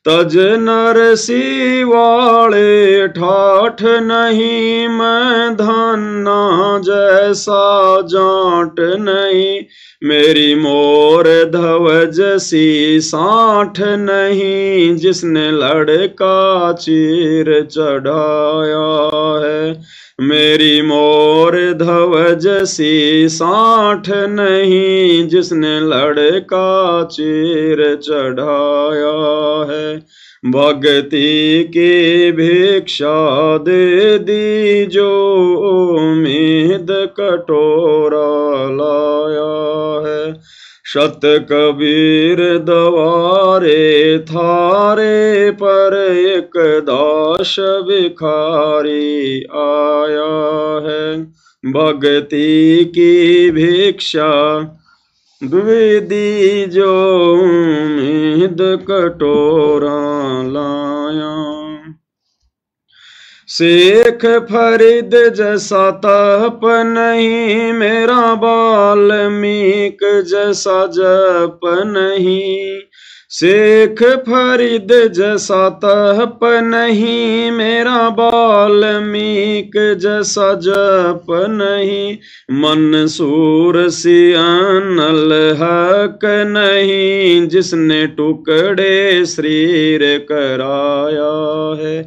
तज नरसी वाले ठाठ नहीं मैं धन्ना जैसा जाट नहीं। मेरी मोर धवज सी साठ नहीं जिसने लड़का चीर चढ़ाया है। मेरी मोर धवज सी साठ नहीं जिसने लड़का चीर चढ़ाया है। भक्ति की भिक्षा दे दीजो उम्मीद कटोरा लाया है। शत कबीर दवारे थारे पर एक दास भिखारी आया है। भक्ति की भिक्षा दे दीजो उम्मीद कटोरा लाया। शेख फरीद जैसा तप नहीं मेरा वाल्मीक जैसा जप नहीं। शेख फरीद जैसा तप नहीं मेरा वाल्मीक जैसा जप नहीं। मंसूर सियानल हक नहीं जिसने टुकड़े शरीर कराया है।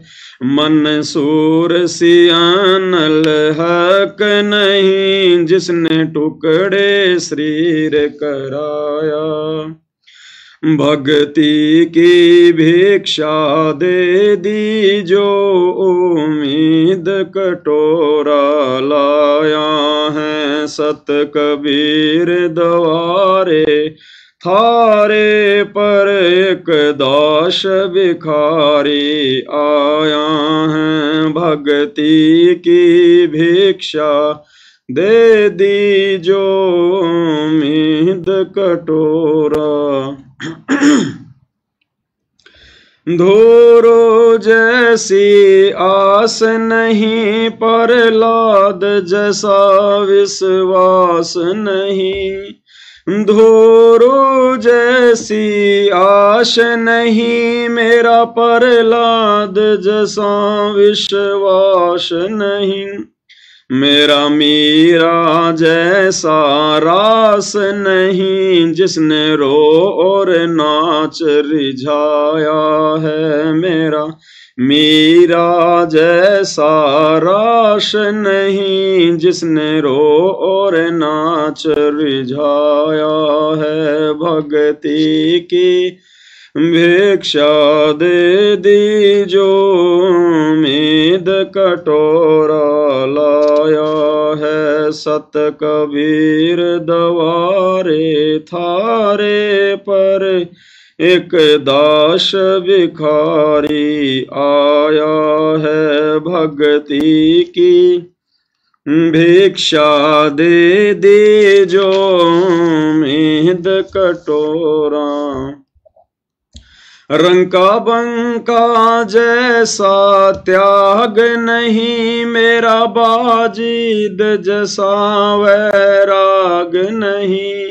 मंसूर सियानल हक नहीं जिसने टुकड़े शरीर कराया। भक्ति की भिक्षा दे दीजो उम्मीद कटोरा लाया है। सत कबीर दवारे थारे पर एक दास भिखारी आया है। भक्ति की भिक्षा दे दीजो उम्मीद कटोरा। धोरो जैसी आस नहीं प्रहलाद जैसा विश्वास नहीं। धोरो जैसी आश नहीं मेरा प्रहलाद जैसा विश्वास नहीं। मेरा मीरा जैसा रास नहीं जिसने रो और नाच रिझाया है। मेरा मीरा जैसा रास नहीं जिसने रो और नाच रिझाया है। भक्ति की भिक्षा दे दीजो उम्मीद कटोरा लाया है। सत कबीर दवारे थारे पर एक दास भिखारी आया है। भक्ति की भिक्षा दे दीजो उम्मीद कटोरा। रंका बंका जैसा त्याग नहीं मेरा बाजीद जैसा वैराग नहीं।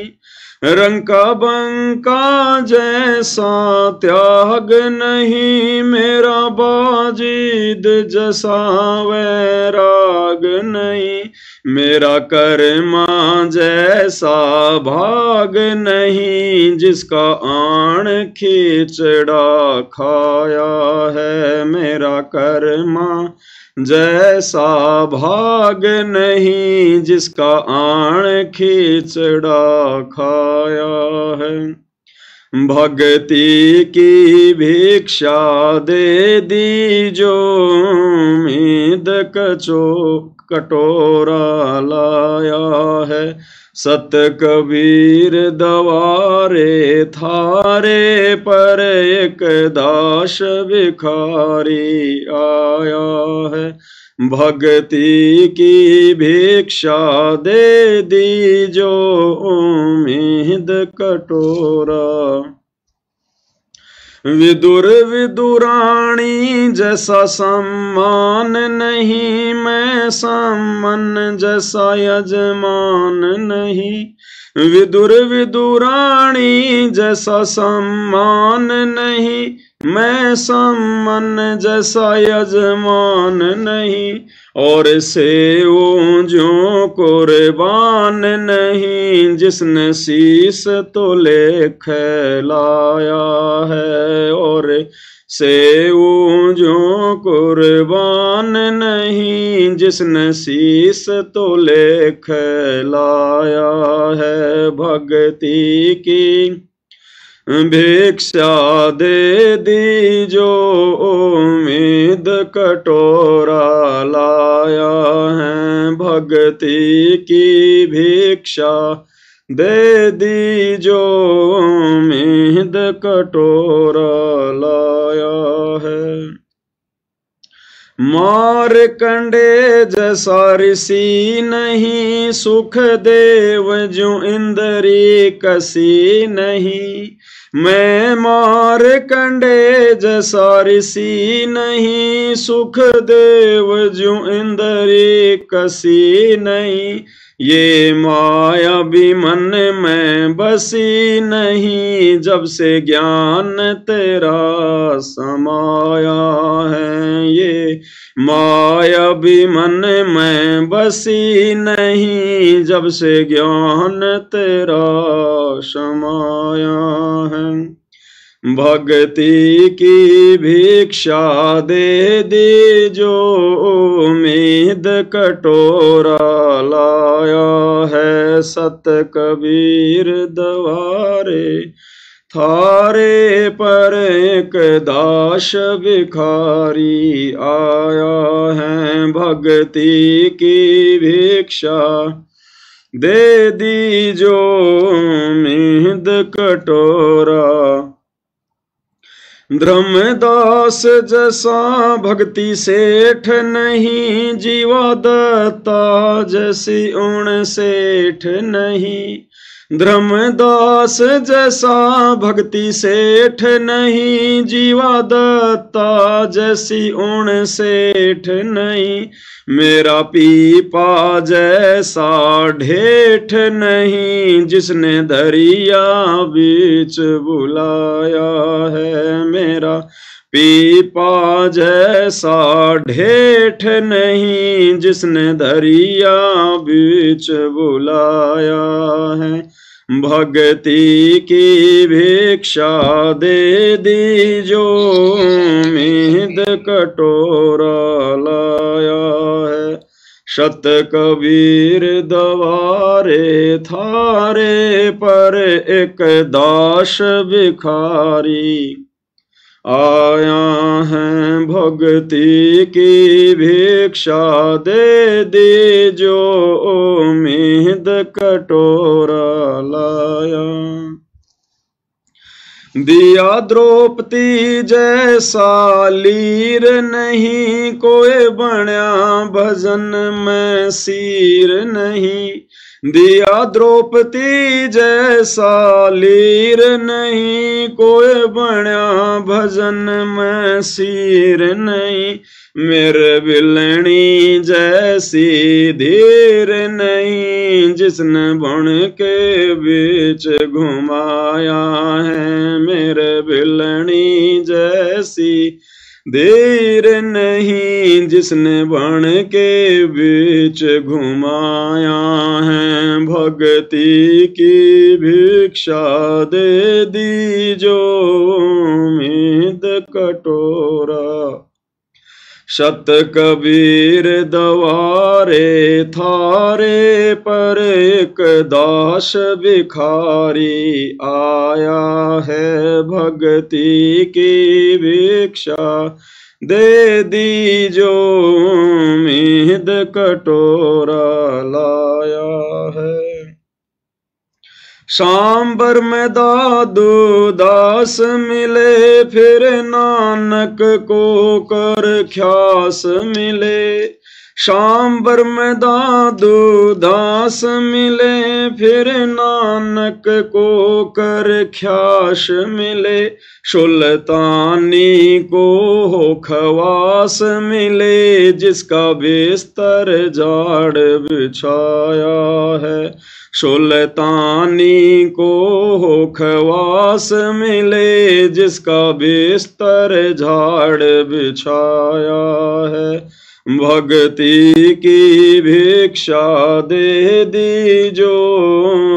रंका बंका जैसा त्याग नहीं मेरा बाजीद जैसा वैराग नहीं। मेरा कर्मा जैसा भाग नहीं जिसका आण खिचड़ा खाया है। मेरा कर्मा जैसा भाग नहीं जिसका आण खिचड़ा खाया है। भक्ति की भिक्षा दे दीजो, उम्मीद कटोरा लाया है। सत कबीर दवारे थारे पर, एक दास भिखारी आया है। भक्ति की भिक्षा दे दीजो, उम्मीद कटोरा। विदुर विदुराणी जैसा सम्मान नहीं, मैं सम्मान जैसा यजमान नहीं। विदुर विदुराणी जैसा सम्मान नहीं, मैं सम्मान जैसा यजमान नहीं। और सेवों जो कुर्बान नहीं, जिसने शीस तोले खिलाया है। और सेवों जो कुर्बान नहीं, जिसने शीस तोले खिलाया है। भक्ति की भिक्षा दे दीजो, उम्मीद कटोरा लाया है। भक्ति की भिक्षा दे दीजो, उम्मीद कटोरा लाया है। मारकंडे जैसा ऋषि नहीं, सुख देव जो इंद्री कसी नहीं। मैं मारकंडे जैसा ऋषि नहीं, सुख देव जो इंद्री कसी नहीं। ये माया भी मन में बसी नहीं, जब से ज्ञान तेरा समाया है। ये माया भी मन में बसी नहीं, जब से ज्ञान तेरा समाया है। भक्ति की भिक्षा दे दीजो, उम्मीद कटोरा लाया है। सत कबीर दवारे थारे पर, एक दास भिखारी आया है। भक्ति की भिक्षा दे दीजो, उम्मीद कटोरा। धर्मदास जैसा भक्ति सेठ नहीं, जीवा दत्ता जैसी उण सेठ नहीं। धर्मदास जैसा भक्ति सेठ नहीं, जीवा दत्ता जैसी उण सेठ नहीं। मेरा पीपा जैसा ढेठ नहीं, जिसने दरिया बीच बुलाया है। मेरा पीपा जैसा ढेठ नहीं, जिसने दरिया बीच बुलाया है। भक्ति की भिक्षा दे दीजो, उम्मीद कटोरा लाया है। शत कबीर दवारे थारे पर, एक दास भिखारी आया है। भक्ति की भिक्षा दे दीजो, उम्मीद कटोरा लाया। दिया द्रौपदी जैसा लीर नहीं, कोई बण्या भजन में सीर नहीं। दिया द्रौपदी जैसा लीर नहीं, कोई बण्या भजन में सीर नहीं। मेरे बिलनी जैसी धीर नहीं, जिसने बन के बीच घुमाया है। मेरे बिलनी जैसी धीर नहीं, जिसने बन के बीच घुमाया है। भक्ति की भिक्षा दे दीजो, उम्मीद कटोरा। शत कबीर दवारे थारे पर एक दास भिखारी आया है भक्ति की भिक्षा दे दीजो उम्मीद कटोरा लाया है। सांबर में दादू दास मिले फिर नानक को कर ख्यास मिले। सांबर में दादू दास मिले फिर नानक को कर ख्यास मिले। सुल्तानी को हो खवास मिले जिसका बिस्तर झाड़ बिछाया है। सुल्तानी को हो खवास मिले जिसका बिस्तर झाड़ बिछाया है। भक्ति की भिक्षा दे दीजो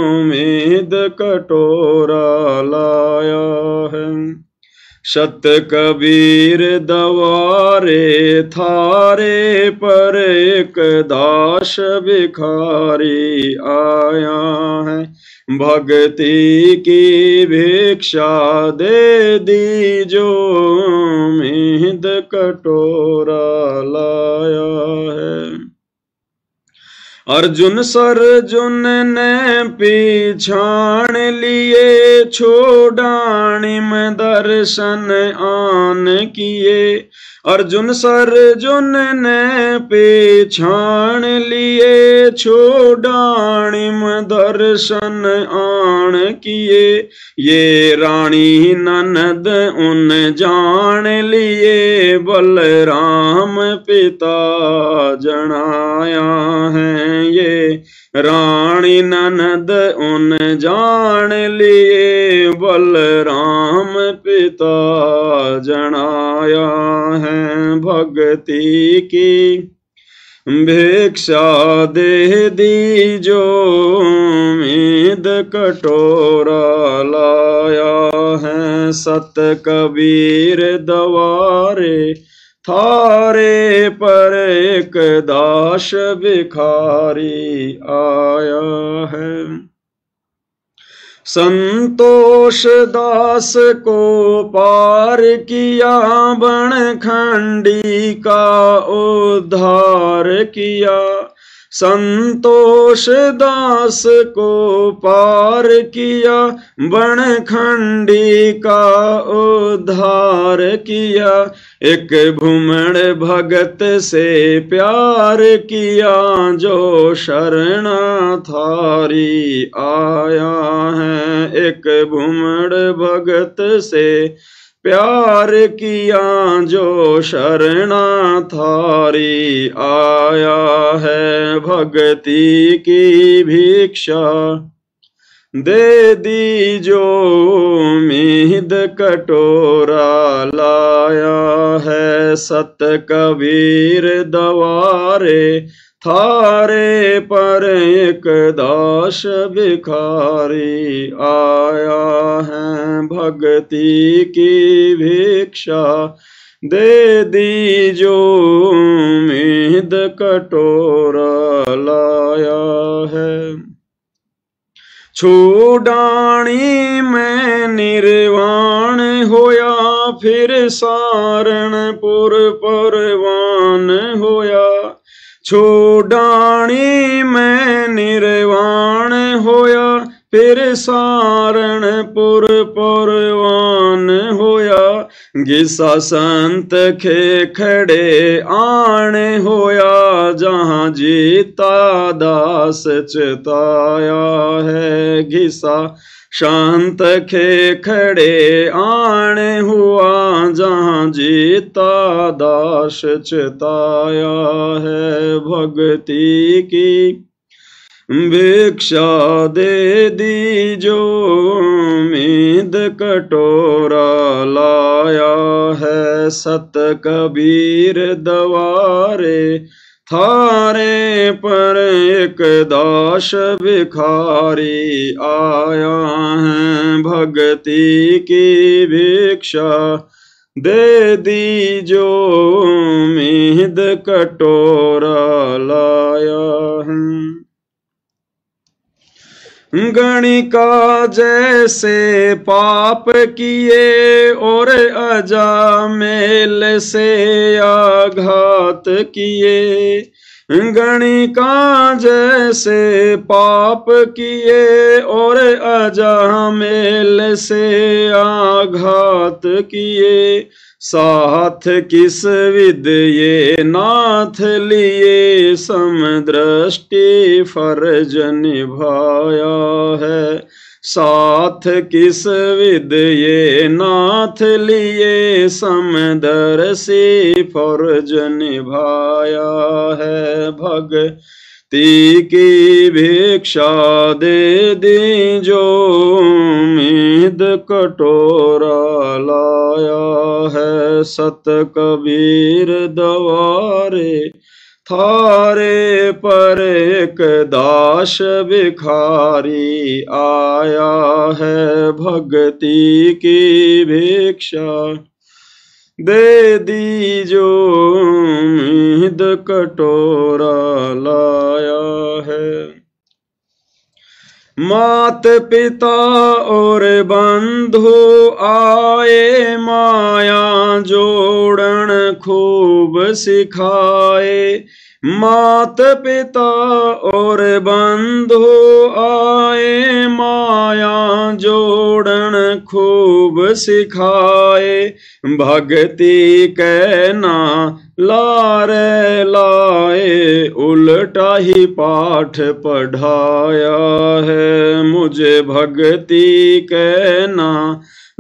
उम्मीद कटोरा लाया है। शत कबीर दवारे थारे पर एक दास भिखारी आया है। भक्ति की भिक्षा दे दीजो उम्मीद कटोरा लाया है। अर्जुन सरजुन ने पीछाण लिए छोड़ाणी में दर्शन आन किए। अर्जुन सरजुन ने पीछाण लिए छोड़ाणी में दर्शन आन किए। ये रानी ननद उन जान लिए बलराम पिता जनाया है। ये रानी ननद उन जान लिए बलराम पिता जनाया है। भक्ति की भिक्षा दे दीजो उम्मीद कटोरा लाया है। सत कबीर दवारे थारे पर एक दास भिखारी आया है। संतोष दास को पार किया बन खंडी का उद्धार किया। संतोष दास को पार किया बन खंडी का उद्धार किया। एक भूमण भगत से प्यार किया जो शरणा थारी आया है। एक भूमण भगत से प्यार किया जो शरणा थारी आया है। भक्ति की भिक्षा दे दीजो उम्मीद कटोरा लाया है। सत कबीर दवारे थारे पर एक दास भिखारी आया है। भक्ति की भिक्षा दे दीजो उम्मीद कटोरा लाया है। छोड़ाणी में निर्वाण होया फिर सारणपुर परवान होया। छोड़ाणी में निर्वाण होया फिर सारणपुर परवान होया। घिसा संत के खड़े आने होया जहाँ जीता दास चिताया है। घिसा शांत के खड़े आने हुआ जहाँ जीता दास चिताया है। भक्ति की भिक्षा दे दीजो उम्मीद कटोरा लाया है। सत कबीर दवारे थारे पर एक दास भिखारी आया है। भक्ति की भिक्षा दे दीजो उम्मीद कटोरा लाया हूँ। गणिका जैसे पाप किए और अजामेल से आघात किए। गणिका जैसे पाप किए और अजामेल से आघात किए। साथ किस विद ये नाथ लिए समदृष्टि फर्ज निभाया है। साथ किस विद ये नाथ लिए समदर्शी फर्ज निभाया है। भक्ति की भिक्षा दे दीजो उम्मीद कटोरा लाया है। सत कबीर दवारे थारे पर एक दास भिखारी आया है। भक्ति की भिक्षा दे दीजो उम्मीद कटोरा लाया है। मात पिता और बंधु आए माया जोड़न खूब सिखाए। मात पिता और बंधु आए माया जोड़न खूब सिखाए। भक्ति कहना लारे लाए उल्टा ही पाठ पढ़ाया है। मुझे भक्ति कहना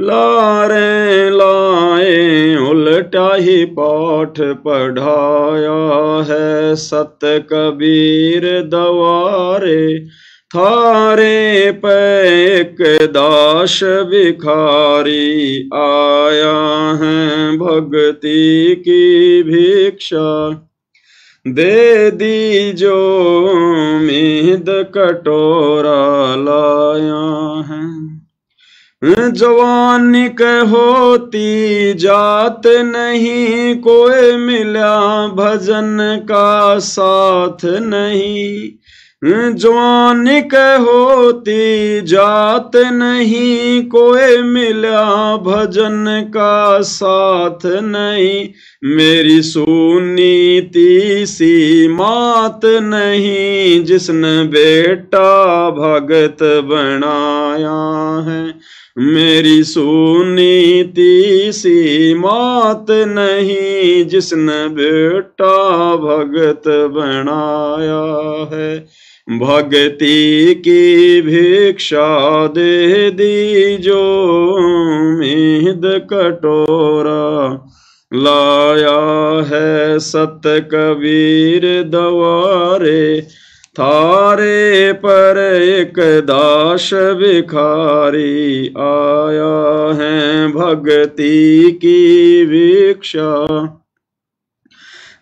लारे लाए उल्टा ही पाठ पढ़ाया है। सत कबीर दवारे थारे पे एक दास भिखारी आया है। भक्ति की भिक्षा दे दीजो उम्मीद कटोरा लाया है। जवानिक होती जात नहीं कोई मिला भजन का साथ नहीं। जवानिक होती जात नहीं कोई मिला भजन का साथ नहीं। मेरी सुनीति सी मात नहीं जिसने बेटा भगत बनाया है। मेरी सुनीति सी मात नहीं जिसने बेटा भगत बनाया है। भक्ति की भिक्षा दे दीजो उम्मीद कटोरा लाया है। सत कबीर दवारे थारे पर एक दास भिखारी आया है। भक्ति की भिक्षा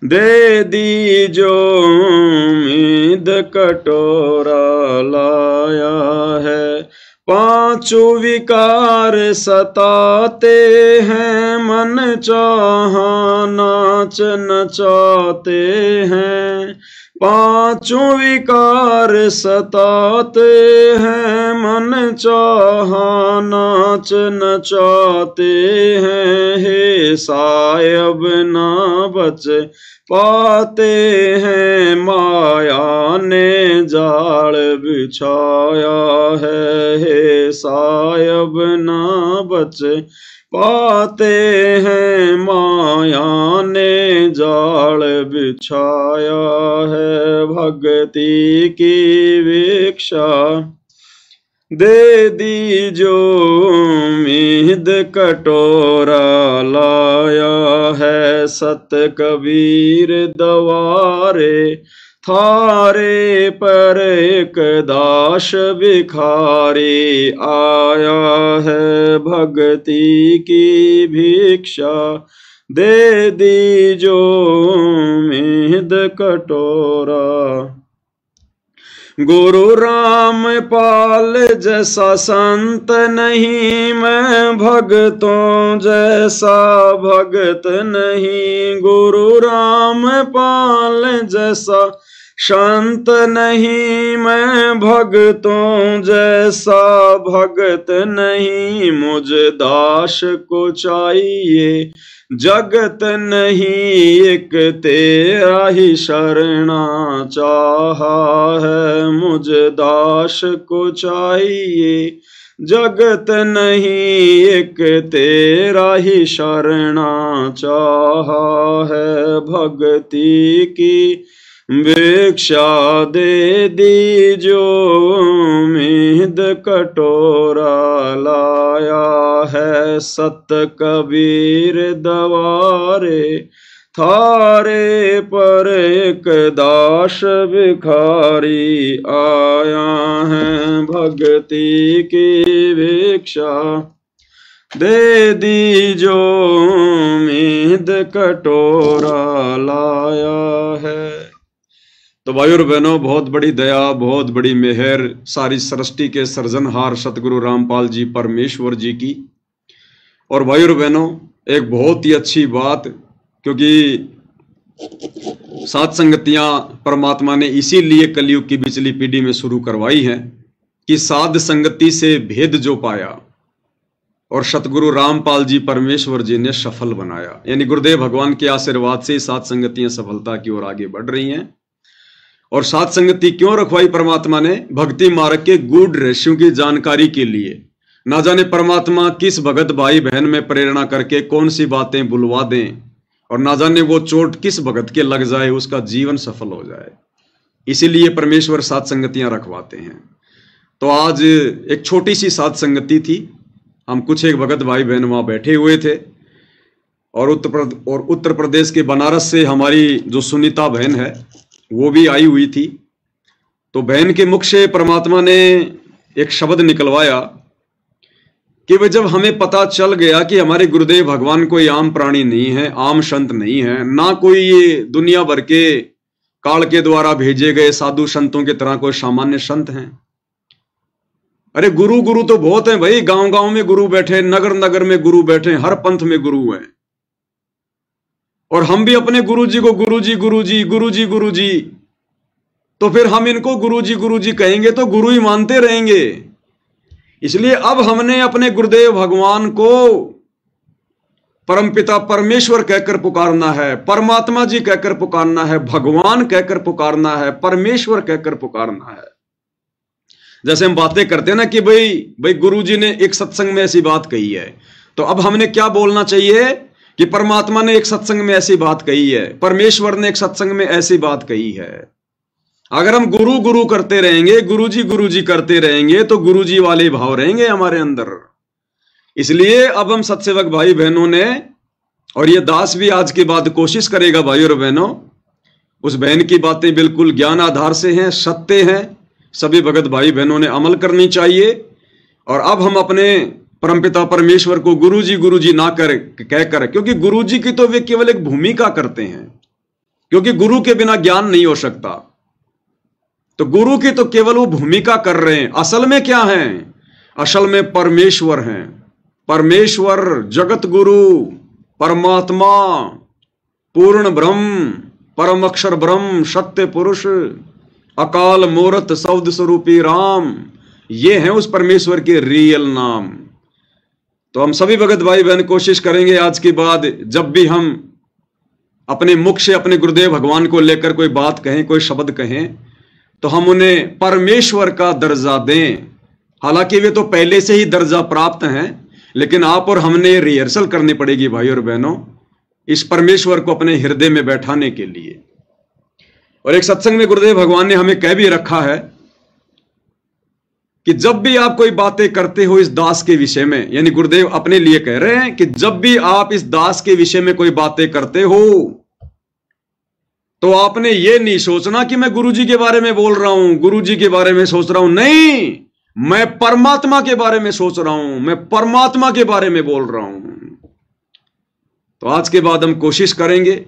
दे दीजो उम्मीद कटोरा लाया है। पांचों विकार सताते हैं मन चाहा नाच नचाते हैं। पांचों विकार सताते हैं मन चाहा नाच नचाते हैं। हे सायब ना बच पाते हैं माया ने जाल बिछाया है। हे सायब ना बच पाते हैं माया ने जाल बिछाया है। भक्ति की भिक्षा दे दीजो उम्मीद कटोरा लाया है। सत कबीर दवारे थारे पर एक दास भिखारी आया है। भक्ति की भिक्षा दे दीजो उम्मीद कटोरा गुरु रामपाल जैसा संत नहीं, मैं भगतों जैसा भगत नहीं। गुरु रामपाल जैसा संत नहीं, मैं भगतों जैसा भगत नहीं। मुझे दास को चाहिए जगत नहीं, एक तेरा ही शरणा चाहा है। मुझे दास को चाहिए जगत नहीं, एक तेरा ही शरणा चाहा है। भक्ति की भिक्षा दे दी जो उम्मीद कटोरा लाया है। सत कबीर दवारे थारे पर एक दास भिखारी आया है। भक्ति की भिक्षा दे दी जो उम्मीद कटोरा लाया है। तो भाइयों और बहनों, बहुत बड़ी दया, बहुत बड़ी मेहर सारी सृष्टि के सृजनहार सतगुरु रामपाल जी परमेश्वर जी की। और भाइयों और बहनों, एक बहुत ही अच्छी बात, क्योंकि सात संगतियां परमात्मा ने इसीलिए कलयुग की बिचली पीढ़ी में शुरू करवाई हैं कि साध संगति से भेद जो पाया और सतगुरु रामपाल जी परमेश्वर जी ने सफल बनाया। यानी गुरुदेव भगवान के आशीर्वाद से सात संगतियां सफलता की ओर आगे बढ़ रही हैं। और सात संगति क्यों रखवाई परमात्मा ने? भक्ति मार्ग के गूढ़ रहस्यों की जानकारी के लिए। ना जाने परमात्मा किस भगत भाई बहन में प्रेरणा करके कौन सी बातें बुलवा दें, और ना जाने वो चोट किस भगत के लग जाए, उसका जीवन सफल हो जाए। इसीलिए परमेश्वर सात संगतियां रखवाते हैं। तो आज एक छोटी सी सात संगति थी। हम कुछ एक भगत भाई बहन वहां बैठे हुए थे, और उत्तर प्रदेश के बनारस से हमारी जो सुनीता बहन है वो भी आई हुई थी। तो बहन के मुख से परमात्मा ने एक शब्द निकलवाया कि वह जब हमें पता चल गया कि हमारे गुरुदेव भगवान कोई आम प्राणी नहीं है, आम संत नहीं है, ना कोई ये दुनिया भर के काल के द्वारा भेजे गए साधु संतों की तरह कोई सामान्य संत हैं। अरे गुरु गुरु तो बहुत हैं भाई, गांव गांव में गुरु बैठे, नगर नगर में गुरु बैठे, हर पंथ में गुरु हैं। और हम भी अपने गुरुजी को गुरुजी गुरुजी गुरुजी गुरुजी, तो फिर हम इनको गुरुजी गुरुजी कहेंगे तो गुरु ही मानते रहेंगे। इसलिए अब हमने अपने गुरुदेव भगवान को परमपिता परमेश्वर कहकर पुकारना है, परमात्मा जी कहकर पुकारना है, भगवान कहकर पुकारना है, परमेश्वर कहकर पुकारना है। जैसे हम बातें करते हैं ना कि भाई गुरुजी ने एक सत्संग में ऐसी बात कही है, तो अब हमने क्या बोलना चाहिए कि परमात्मा ने एक सत्संग में ऐसी बात कही है, परमेश्वर ने एक सत्संग में ऐसी बात कही है। अगर हम गुरु गुरु करते रहेंगे, गुरुजी करते रहेंगे, तो गुरुजी वाले भाव रहेंगे हमारे अंदर। इसलिए अब हम सत्सेवक भाई बहनों ने, और ये दास भी आज के बाद कोशिश करेगा भाई और बहनों, उस बहन की बातें बिल्कुल ज्ञान आधार से हैं, सत्य हैं, सभी भगत भाई बहनों ने अमल करनी चाहिए। और अब हम अपने परमपिता परमेश्वर को गुरुजी ना कहकर, क्योंकि गुरुजी की तो वे केवल एक भूमिका करते हैं, क्योंकि गुरु के बिना ज्ञान नहीं हो सकता। तो गुरु की तो केवल वो भूमिका कर रहे हैं। असल में क्या है? असल में परमेश्वर हैं। परमेश्वर, जगत गुरु, परमात्मा, पूर्ण ब्रह्म, परम अक्षर ब्रह्म, सत्य पुरुष, अकाल मूर्त शब्द स्वरूपी राम, ये हैं उस परमेश्वर के रियल नाम। तो हम सभी भगत भाई बहन कोशिश करेंगे आज के बाद, जब भी हम अपने मुख से अपने गुरुदेव भगवान को लेकर कोई बात कहें, कोई शब्द कहें, तो हम उन्हें परमेश्वर का दर्जा दें। हालांकि वे तो पहले से ही दर्जा प्राप्त हैं, लेकिन आप और हमने रिहर्सल करनी पड़ेगी भाई और बहनों, इस परमेश्वर को अपने हृदय में बैठाने के लिए। और एक सत्संग में गुरुदेव भगवान ने हमें कह भी रखा है कि जब भी आप कोई बातें करते हो इस दास के विषय में, यानी गुरुदेव अपने लिए कह रहे हैं कि जब भी आप इस दास के विषय में कोई बातें करते हो, तो आपने ये नहीं सोचना कि मैं गुरुजी के बारे में बोल रहा हूं, गुरुजी के बारे में सोच रहा हूं। नहीं, मैं परमात्मा के बारे में सोच रहा हूं, मैं परमात्मा के बारे में बोल रहा हूं। तो आज के बाद हम कोशिश करेंगे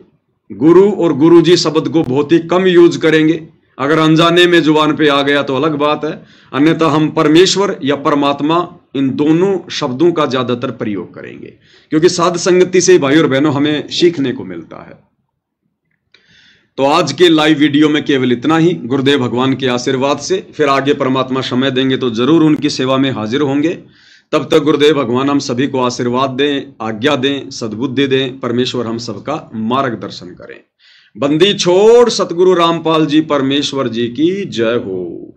गुरु और गुरुजी शब्द को बहुत ही कम यूज करेंगे। अगर अनजाने में जुबान पे आ गया तो अलग बात है, अन्यथा हम परमेश्वर या परमात्मा इन दोनों शब्दों का ज्यादातर प्रयोग करेंगे, क्योंकि साध संगति से भाई और बहनों हमें सीखने को मिलता है। तो आज के लाइव वीडियो में केवल इतना ही। गुरुदेव भगवान के आशीर्वाद से फिर आगे परमात्मा समय देंगे तो जरूर उनकी सेवा में हाजिर होंगे। तब तक गुरुदेव भगवान हम सभी को आशीर्वाद दें, आज्ञा दें, सद्बुद्धि दें। परमेश्वर हम सबका मार्गदर्शन करें। बंदी छोड़ सतगुरु रामपाल जी परमेश्वर जी की जय हो।